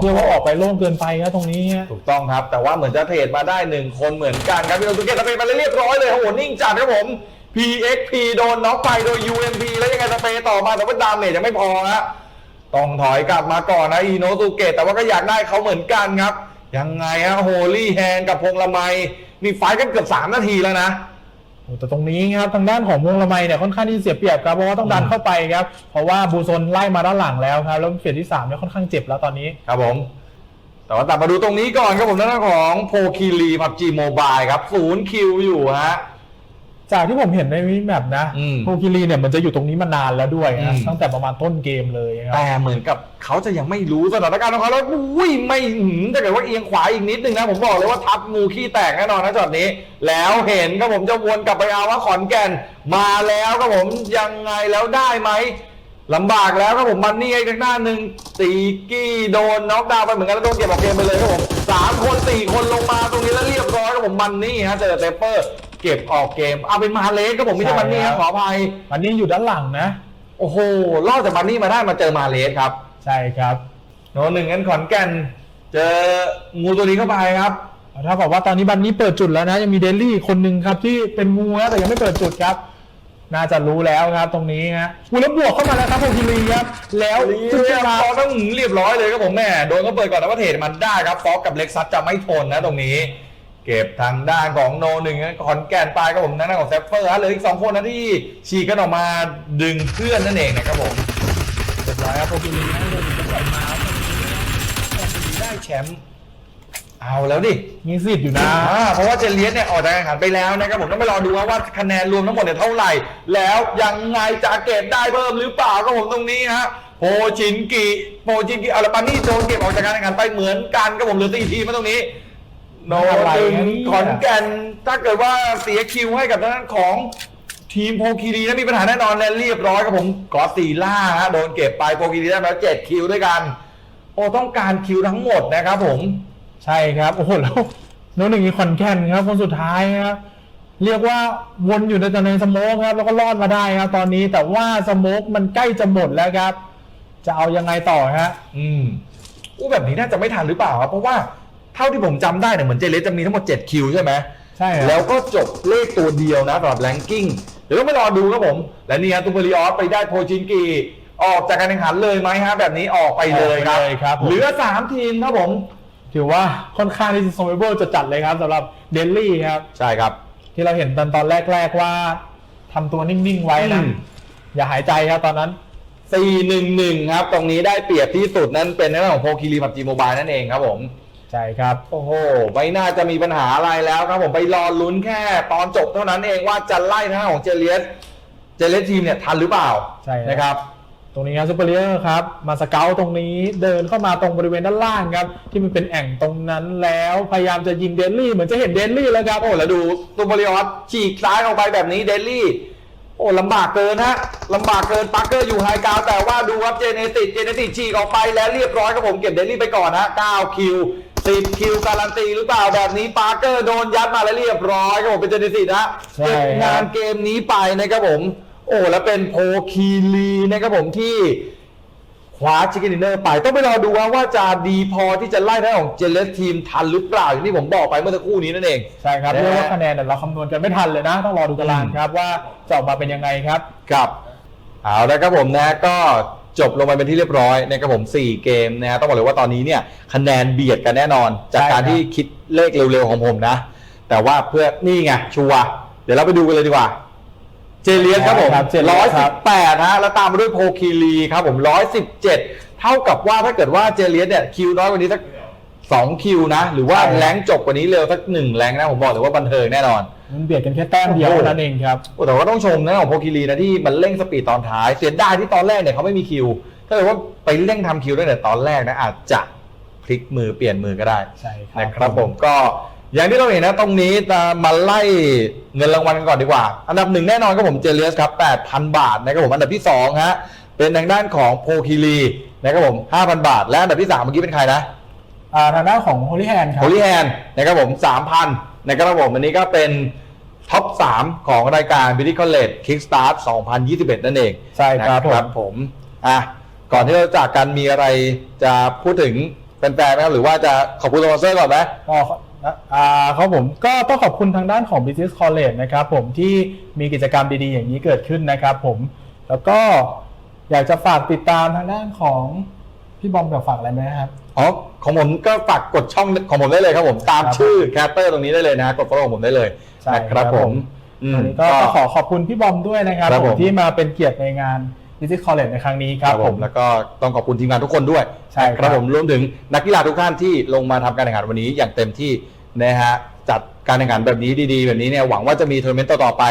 เพื่อว่าออกไปโล่งเกินไปครับตรงนี้ถูกต้องครับแต่ว่าเหมือนจะเทรดมาได้1คนเหมือนกันครับพี่เราตุเกตสเปนมาเรียบร้อยเลยโอ้โหนิ่งจัดครับผม PXP โดนน็อกไปโดย UMP แล้วยังไงสเปนต่อมาแต่ว่าดาเมจยังไม่พอฮะต้องถอยกลับมาก่อนนะอิโนตุเกตแต่ว่าก็อยากได้เขาเหมือนกันครับยังไงฮะโฮลี่แฮนด์กับพงละไมมีไฟกันเกือบ3 นาทีแล้วนะแต่ตรงนี้ครับทางด้านของวงละไมเนี่ยค่อนข้างที่เสียเปรียบครับเพราะว่าต้องดันเข้าไปครับเพราะว่าบูซนไล่มาด้านหลังแล้วครับแล้วเฟสที่3เนี่ยค่อนข้างเจ็บแล้วตอนนี้ครับผมแต่ว่าตัดมาดูตรงนี้ก่อนครับผมด้านของโพคิรีพับจีโมบายครับ0คิวอยู่ฮะจากที่ผมเห็นในมินิแมปนะโพคิรีเนี่ยมันจะอยู่ตรงนี้มานานแล้วด้วยนะตั้งแต่ประมาณต้นเกมเลยครับแต่เหมือนกับเขาจะยังไม่รู้สถานการณ์ของเขาแล้วไม่ถ้าเกิดว่าเอียงขวาอีกนิดนึงนะผมบอกเลยว่าทับงูขี้แตกแน่นอนนะช็อตนี้แล้วเห็นครับผมจะวนกลับไปเอาว่าขอนแก่นมาแล้วครับผมยังไงแล้วได้ไหมลำบากแล้วครับผมมันนี่ไอ้ทางหน้าหนึ่งตีกี้โดนน็อกดาวน์ไปเหมือนกันแล้วโดนเก็บออกเกมไปเลยครับผม3 คน 4 คนลงมาตรงนี้แล้วเรียบร้อยครับผมมันนี่ฮะเจอเตเปอร์เก็บออกเกมเอาเป็นมาเลสครับผมไม่ใช่มันนี่ครับขออภัยมันนี่อยู่ด้านหลังนะโอ้โหรอดจากมันนี่มาได้มาเจอมาเลสครับใช่ครับโน้น1งั้นขอนแก่นเจองูตัวนี้เข้าไปครับ ถ้าบอกว่าตอนนี้บันนี้เปิดจุดแล้วนะยังมีเดลลี่คนหนึ่งครับที่เป็นงูนะแต่ยังไม่เปิดจุดครับน่าจะรู้แล้วครับตรงนี้ฮะแล้วบวกเข้ามาแล้วครับโอคิรีครับแล้วจุดมาต้องเรียบร้อยเลยครับผมแม่โดนก็เปิดก่อนแล้วก็เทรดมันได้ครับฟอกกับเล็กซัสจะไม่ทนนะตรงนี้เก็บทางด้านของโนหนึ่งขอนแก่นไปครับผมทางด้านของแซฟเฟอร์ฮะเหลืออีก2คนนะที่ฉีกกันออกมาดึงเพื่อนนั่นเองนะครับผมเรียบร้อยครับโอคิรีนะโดนจะปล่อยมาได้แชมป์เอาแล้วดิมีสิทธิ์อยู่นะเพราะว่าเจเลียสเนี่ยออกจากการแข่งขันไปแล้วนะครับผมต้องไปรอดูว่าคะแนนรวมทั้งหมดเนี่ยเท่าไหร่แล้วยังไงจะเก็บได้เพิ่มหรือเปล่าครับผมตรงนี้ฮะโพชินกิอาราปานี่โดนเก็บออกจากการแข่งขันไปเหมือนกันครับผมเหลือ4ทีมมาตรงนี้โนตึงขอนแก่นถ้าเกิดว่าเสียคิวให้กับทางด้านของทีมโพคีรีนั้นมีปัญหาแน่นอนและเรียบร้อยครับผมกอซีล่าฮะโดนเก็บไปโพคีรีได้มา7คิวด้วยกันโอ้ต้องการคิวทั้งหมดนะครับผมใช่ครับโอ้โหแล้วโน้ตหนึ่งมีขอนแก่นครับคนสุดท้ายครับเรียกว่าวนอยู่ในสโมกครับแล้วก็รอดมาได้ครับตอนนี้แต่ว่าสโมกมันใกล้จะหมดแล้วครับจะเอายังไงต่อฮะแบบนี้น่าจะไม่ทันหรือเปล่าครับเพราะว่าเท่าที่ผมจำได้เนี่ยเหมือนเจเลสจะมีทั้งหมด7คิวใช่ไหมใช่แล้วก็จบเลขตัวเดียวนะสำหรับแรงกิ้งเดี๋ยวต้องไปรอดูครับผมและนี่ฮะตูเบริออสไปได้โพชินกีออกจากการแข่งขันเลยไหมฮะแบบนี้ออกไปเลยครับเหลือ3ทีมครับผมถือว่าค่อนข้างที่จะsurvivalจะจัดเลยครับสำหรับเดลลี่ครับใช่ครับที่เราเห็นตอนแรกว่าทำตัวนิ่งๆไว้นะอย่าหายใจครับตอนนั้น 4-1-1 ครับตรงนี้ได้เปรียบที่สุดนั้นเป็นในเรื่องของโพคีรีผับจีโมบายนั่นเองครับผมใช่ครับโอ้โหไม่น่าจะมีปัญหาอะไรแล้วครับผมไปรอลุ้นแค่ตอนจบเท่านั้นเองว่าจะไล่ทางของเจเลสทีมเนี่ยทันหรือเปล่าใช่นะครับตรงนี้ครับซูเปอร์เลียร์ครับมาสเกลตรงนี้เดินเข้ามาตรงบริเวณด้านล่างครับที่มันเป็นแอ่งตรงนั้นแล้วพยายามจะยิงเดลลี่เหมือนจะเห็นเดลลี่แล้วครับโอ้แล้วดูซูเปอร์เลียร์ฉีกซ้ายออกไปแบบนี้เดลลี่โอ้ลำบากเกินฮะลำบากเกินปาร์เกอร์อยู่ไฮกราวแต่ว่าดูครับเจเนติฉีกออกไปแล้วเรียบร้อยครับผมเก็บเดลลี่ไปก่อนฮะ9คิว10คิวการันตีหรือเปล่าแบบนี้ปาร์เกอร์โดนยัดมาแล้วเรียบร้อยครับผมเป็นเจเนตินะเก็บงานเกมนี้ไปนะครับผมโอ้แล้วเป็นโพคีรีนะครับผมที่คว้าชิคเก้นดินเนอร์ไปต้องไปรอดูว่าจะดีพอที่จะไล่ทางของเจเลสทีมทันหรือเปล่าอย่างที่ผมบอกไปเมื่อสักครู่นี้นั่นเองใช่ครับเรื่องว่าคะแนนเราคำนวณกันไม่ทันเลยนะต้องรอดูตารางครับว่าจะออกมาเป็นยังไงครับครับเอาละครับผมนะก็จบลงไปเป็นที่เรียบร้อยนะครับผม4เกมนะต้องบอกเลยว่าตอนนี้เนี่ยคะแนนเบียดกันแน่นอนจากการที่คิดเลขเร็วๆของผมนะแต่ว่าเพื่อนี่ไงชัวร์เดี๋ยวเราไปดูกันเลยดีกว่าเจเลียสครับผม118ฮะแล้วตามมาด้วยโพคีรีครับผม117เท่ากับว่าถ้าเกิดว่าเจเลียสเนี่ยคิวน้อยกว่านี้สัก2คิวนะหรือว่าแรงจบกว่านี้เร็วสัก1แรงนะผมบอกเลยว่าบันเทิงแน่นอนมันเบียดกันแค่แต้มเดียวนั่นเองครับแต่ว่าต้องชมนะของโพคีรีนะที่มันเร่งสปีดตอนท้ายเสียดายที่ตอนแรกเนี่ยเขาไม่มีคิวถ้าเกิดว่าไปเร่งทำคิวได้แต่ตอนแรกนะอาจจะพลิกมือเปลี่ยนมือก็ได้ใช่นะครับผมก็อย่างที่เราเห็นนะตรงนี้มาไล่เงินรางวัลกันก่อนดีกว่าอันดับ1แน่นอนครับผมเจเลียสครับ 8,000 บาทนะครับผมอันดับที่2ฮะเป็นทางด้านของโพคีรีนะครับผม 5,000 บาทและอันดับที่3เมื่อกี้เป็นใครนะทางด้านของโฮลี่แฮนด์ครับโฮลี่แฮนด์นะครับผม 3,000 นะครับผมอันนี้ก็เป็นท็อป3ของรายการ British College Kickstart 2021นั่นเองใช่ครับผมก่อนที่เราจากกันมีอะไรจะพูดถึงแฟนๆไหมครับหรือว่าจะขอบคุณสปอนเซอร์ก่อนไหมครับผมก็ต้องขอบคุณทางด้านของ Business College นะครับผมที่มีกิจกรรมดีๆอย่างนี้เกิดขึ้นนะครับผมแล้วก็อยากจะฝากติดตามทางด้านของพี่บอมอยากฝากอะไรไหมครับของผมก็ฝากกดช่องของผมได้เลยครับผมตามชื่อแคสเตอร์ตรงนี้ได้เลยนะกด follow ของผมได้เลยนะครับผมวันนี้ก็ขอบคุณพี่บอมด้วยนะครับผมที่มาเป็นเกียรติในงานBusiness College ในครั้งนี้ครับผมแล้วก็ต้องขอบคุณทีมงานทุกคนด้วยใช่ครับผมรวมถึงนักกีฬาทุกท่านที่ลงมาทำการแข่งขันวันนี้อย่างเต็มที่นะฮะจัดการแข่งขันแบบนี้ดีๆแบบนี้เนี่ยหวังว่าจะมีทัวร์นาเมนต์ต่อไป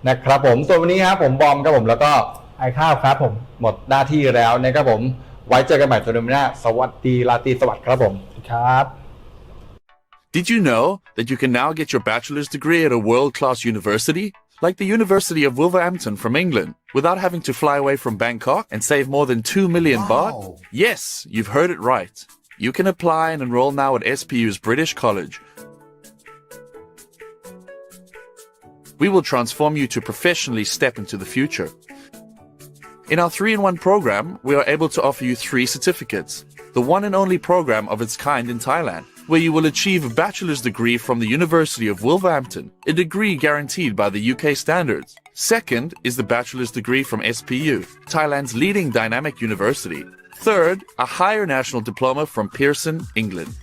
นะครับผมส่วนวันนี้ครับผมบอมครับผมแล้วก็ไอข้าวครับผมหมดหน้าที่แล้วนะครับผมไว้เจอกันใหม่ทัวร์นาเมนต์หน้าสวัสดีราตรีสวัสดิ์ครับผมครับ Did you know that you can now get your bachelor's degree at a world-class university like the University of Wolverhampton from England without having to fly away from Bangkok and save more than 2 million baht? Yes, you've heard it right. You can apply and enroll now at SPU's British College. We will transform you to professionally step into the future. In our 3-in-1 program, we are able to offer you 3 certificates, the one and only program of its kind in Thailand, where you will achieve a bachelor's degree from the University of Wolverhampton, a degree guaranteed by the UK standards. Second is the bachelor's degree from SPU, Thailand's leading dynamic university. Third, a higher national diploma from Pearson, England.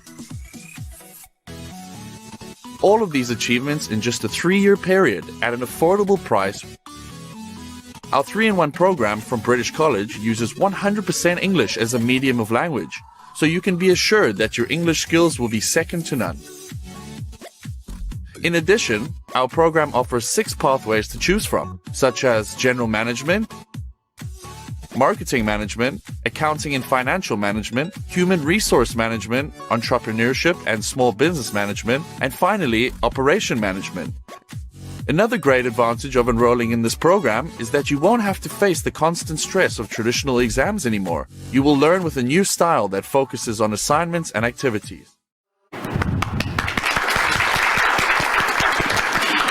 All of these achievements in just a 3-year period at an affordable price. Our 3-in-1 program from British College uses 100% English as a medium of language, so you can be assured that your English skills will be second to none. In addition, our program offers 6 pathways to choose from, such as general management, marketing management, accounting and financial management, human resource management, entrepreneurship and small business management, and finally, operation management. Another great advantage of enrolling in this program is that you won't have to face the constant stress of traditional exams anymore. You will learn with a new style that focuses on assignments and activities.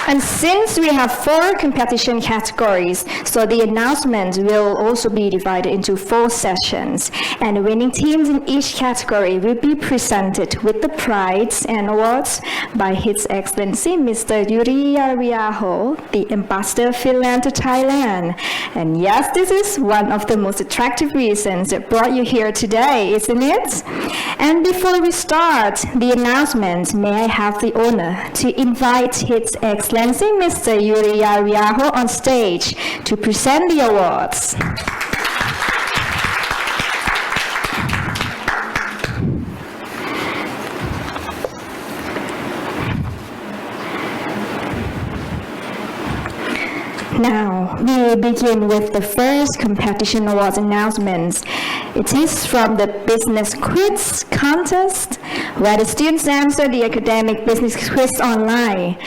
And since we have 4 competition categories, so the announcement will also be divided into 4 sessions. And the winning teams in each category will be presented with the prizes and awards by His Excellency Mr. Yuri Yarviaho, the Ambassador of Finland to Thailand. And yes, this is one of the most attractive reasons that brought you here today, isn't it? And before we start the announcement, may I have the honor to invite His Excellency Mr. Yuri Yarviaho on stage to present the awards. Now, we begin with the first competition awards announcements. It is from the Business Quiz Contest, where the students answer the academic business quiz online.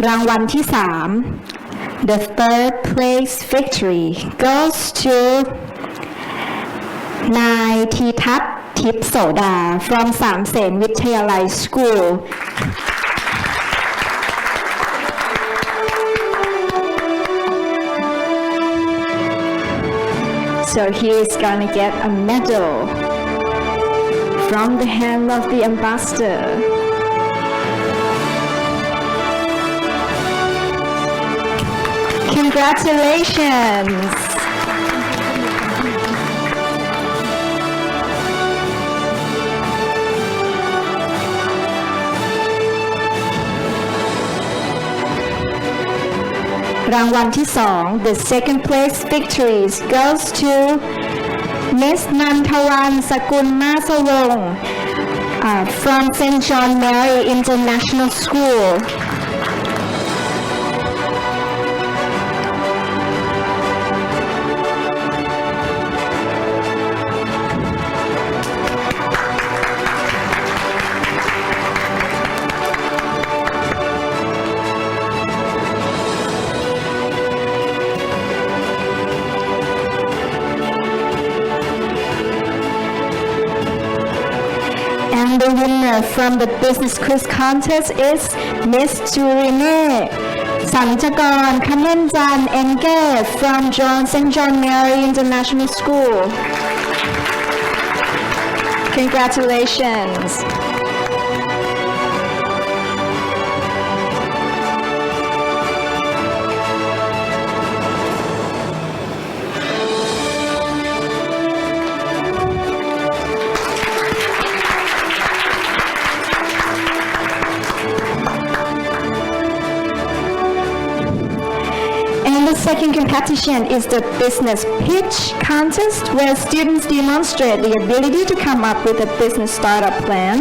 รางวัลที่ 3 The third place victory goes to นายธีทัศน์ทิพย์โสดา from สามเสนวิทยาลัย School. So he is gonna get a medal from the hand of the ambassador. Congratulations! Rangwanที่ 2 The second place victories goes to Miss Nantawan Sakul Masawong from St. John Mary International School. The winner from the business quiz contest is Miss Jurine Sanjakorn Kamenjan Enge from St. John Mary International School. Congratulations. Second competition is the business pitch contest, where students demonstrate the ability to come up with a business startup plan,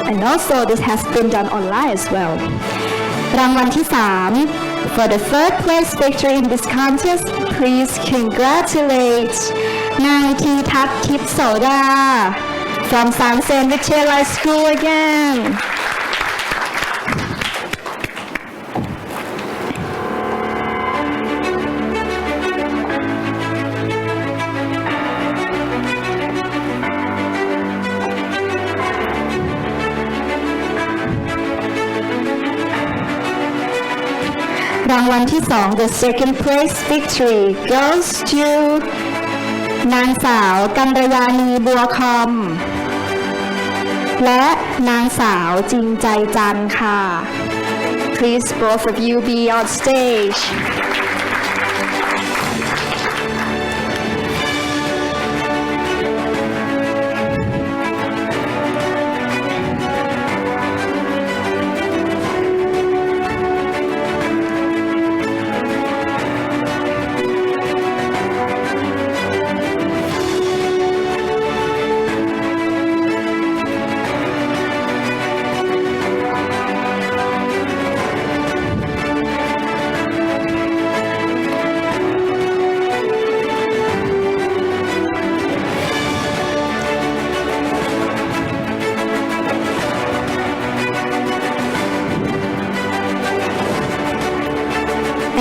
and also this has been done online as well. รางวัลที่ 3 For the third place victory in this contest, please congratulate นายธีทัศน์ทิพย์โสดา from สามเสนวิทยาลัย School again.รางวัลที่ 2 The second place victory goes to นางสาวกัญญาณีบัวคอม และนางสาวจริงใจจันทร์ค่ะ Please both of you be on stage.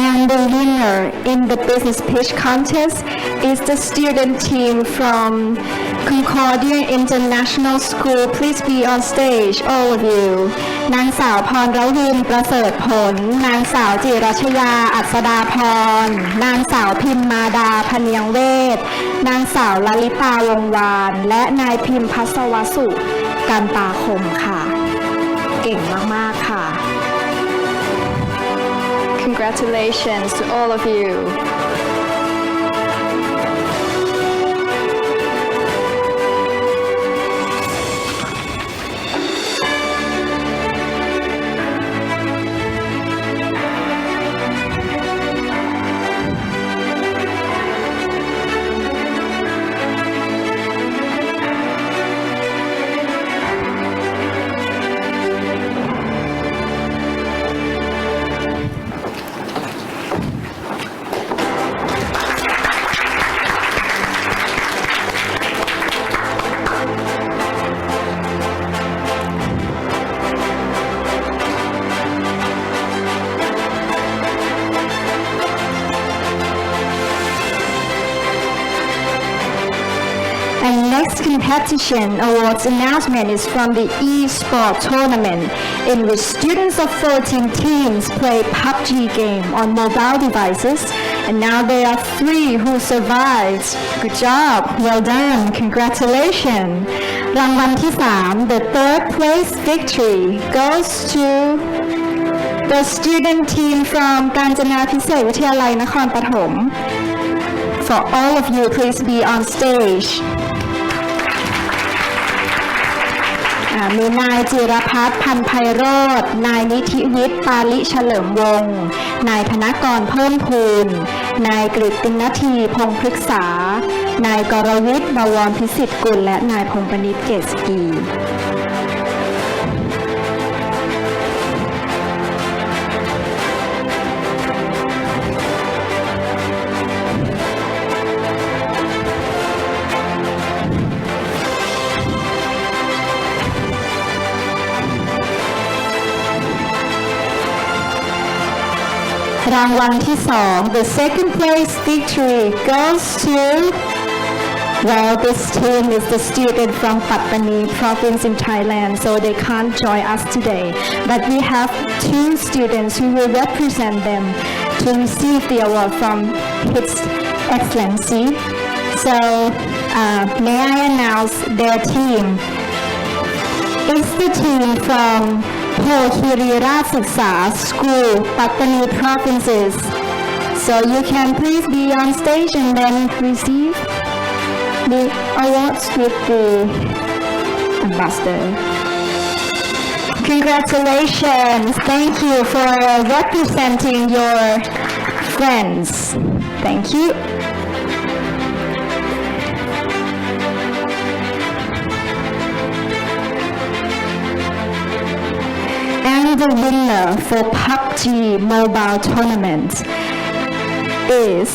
And the winner in the business pitch contest is the student team from Concordia International School. Please be on stage, all of you. นางสาวพรรวินประเสริฐผล นางสาวจิรัชยาอัศดาพร นางสาวพิมมาดาพเนียงเวท นางสาวลลิตาวงวาน และนายพิมพัสวสุกันตาคมค่ะ เก่งมากๆค่ะ Congratulations to all of you. And next competition awards announcement is from the e-sport tournament, in which students of 14 teams play PUBG game on mobile devices, and now there are 3 who survived. Good job, well done, congratulations. รางวัลที่ 3, the third place victory goes to the student team from กาญจนาภิเษกวิทยาลัยนครปฐม. For all of you, please be on stage. มีนายจิรพัฒน์พันธ์ไพโรจน์ นายนิธิวิทย์ปาลิเฉลิมวงศ์ นายธนกรเพิ่มพูน นายกฤตินทีพงษ์พฤกษา นายกรวิทย์บวรพิสิทธิ์กุล และนายพงษ์ปณิชเกษกี รางวัลที่ 2, the second place victory goes to, well, this team is the student from Pattani province in Thailand, so they can't join us today. But we have 2 students who will represent them to receive the award from His Excellency. So, may I announce their team? It's the team from Pohiri Rasiksa School, Pattani provinces. So you can please be on stage and then receive the awards with the ambassador. Congratulations. Thank you for representing your friends. Thank you. And the winner for PUBG Mobile Tournament is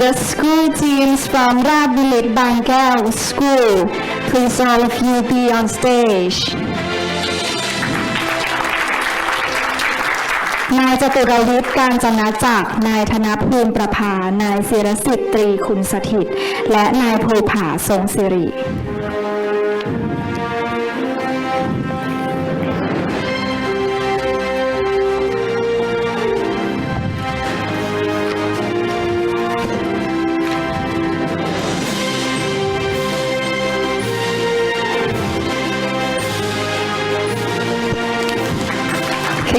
the school teams from Rabilit Bangkal School. Please all of you be on stage. นายจตุรวิทย์ การจนาจักร นายธนภูมิประภา นายศิรสิทธิ์ตรีคุณสถิต และนายภูผาทรงสิริ 「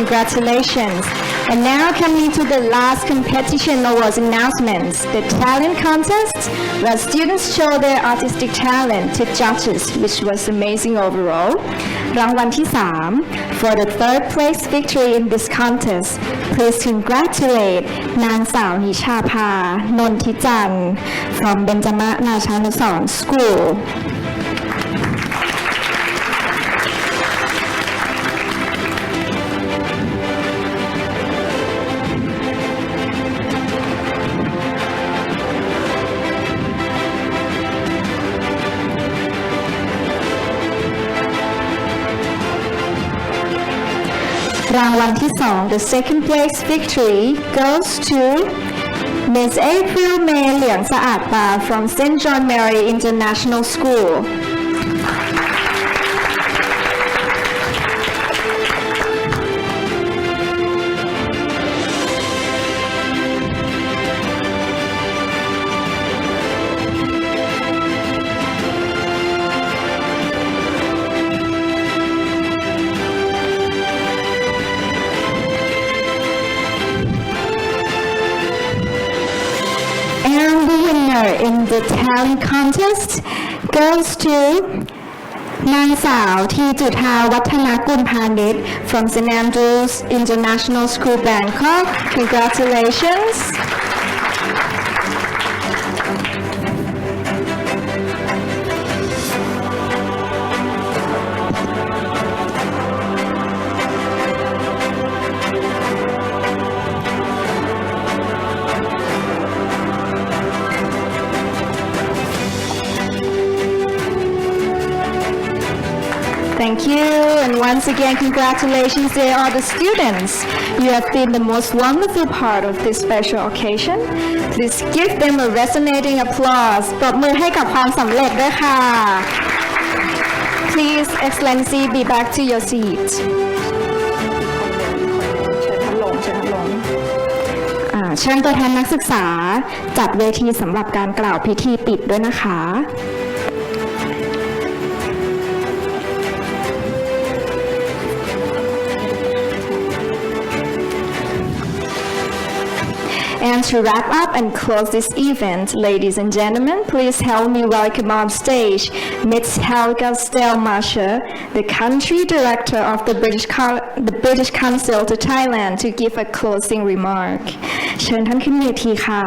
Congratulations. And now coming to the last competition awards announcements, the talent contest, where students show their artistic talent to judges, which was amazing overall. รางวัลที่ 3 For the third place victory in this contest, please congratulate นางสาวนิชาภานนทิจันทร์ from เบญจมราชานุสรณ์ School. The second place victory goes to Miss April May เหลืองสะอาดตา from St. John Mary International School. In the talent contest goes to นางสาวทีจุฑาวัฒนกุลพาณิชย์ from St. Andrews International School Bangkok. Congratulations. Thank you, and once again, congratulations to all the students. You have been the most wonderful part of this special occasion. Please give them a resonating applause. ปรบมือให้กับความสำเร็จด้วยค่ะ Please, Excellency, be back to your seat. เชิญตัวแทนนักศึกษาจัดเวทีสำหรับการกล่าวพิธีปิดด้วยนะคะ And to wrap up and close this event, ladies and gentlemen, please help me welcome on stage Ms. Helga Stelmacher, the Country Director of the British Council to Thailand, to give a closing remark. เชิญท่านขึ้นเวทีค่ะ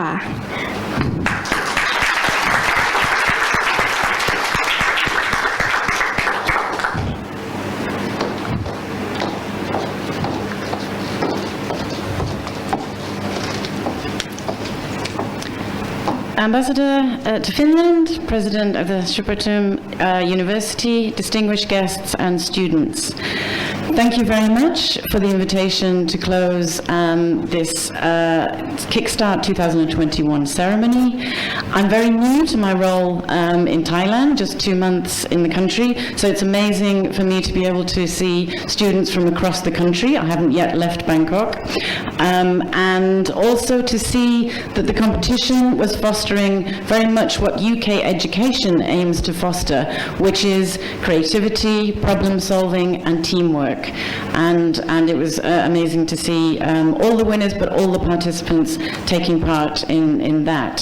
Ambassador to Finland, President of the Shupperton University, distinguished guests and students. Thank you very much for the invitation to close this Kickstart 2021 ceremony. I'm very new to my role in Thailand, just 2 months in the country, so it's amazing for me to be able to see students from across the country. I haven't yet left Bangkok. And also to see that the competition was fostering very much what UK education aims to foster, which is creativity, problem solving and teamwork. And it was amazing to see all the winners but all the participants taking part in that.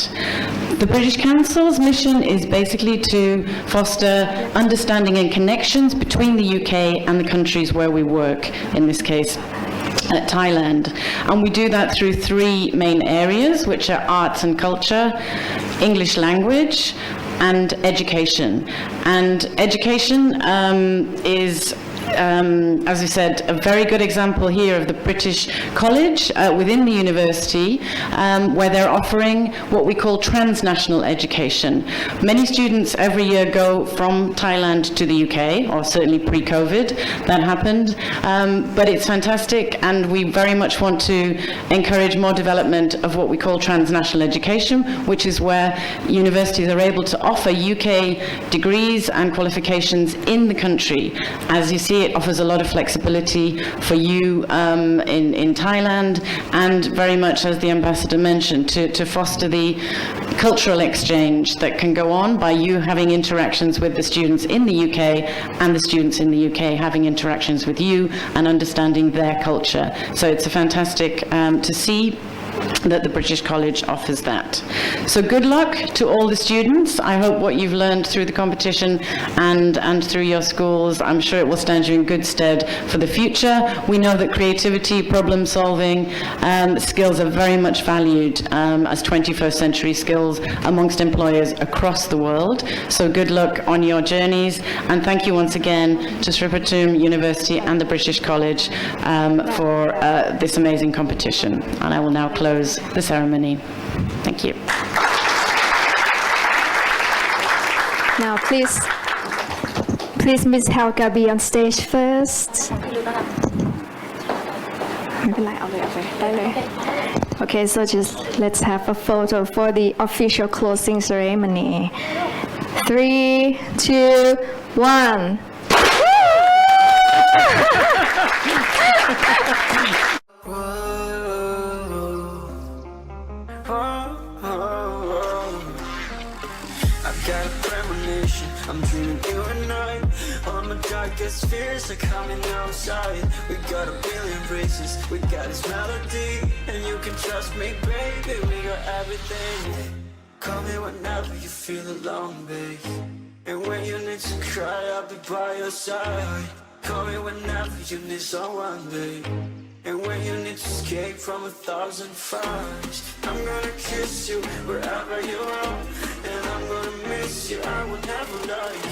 The British Council's mission is basically to foster understanding and connections between the UK and the countries where we work, in this case Thailand. And we do that through 3 main areas, which are arts and culture, English language, and education. And education is as we said, a very good example here of the British College within the university, where they're offering what we call transnational education. Many students every year go from Thailand to the UK, or certainly pre-COVID that happened, but it's fantastic, and we very much want to encourage more development of what we call transnational education, which is where universities are able to offer UK degrees and qualifications in the country, as you see It offers a lot of flexibility for you in Thailand, and very much, as the ambassador mentioned, to foster the cultural exchange that can go on by you having interactions with the students in the UK and the students in the UK having interactions with you and understanding their culture. So it's a fantastic to see that the British College offers that. So good luck to all the students. I hope what you've learned through the competition and through your schools, I'm sure it will stand you in good stead for the future. We know that creativity, problem solving skills are very much valued as 21st century skills amongst employers across the world. So good luck on your journeys, and thank you once again to Sripatum University and the British College for this amazing competition. And I will now close the ceremony. Thank you. Now, please, Miss Helga be on stage first. Okay, so just let's have a photo for the official closing ceremony. 3, 2, 1. I'm dreaming you and I. All my darkest fears are coming outside. We got a billion races, we got this melody, and you can trust me, baby, we got everything. Call me whenever you feel alone, babe. And when you need to cry, I'll be by your side. Call me whenever you need someone, babe. And when you need to escape from 1,000 fires, I'm gonna kiss you wherever you are. And I'm gonna miss you, I will never lie.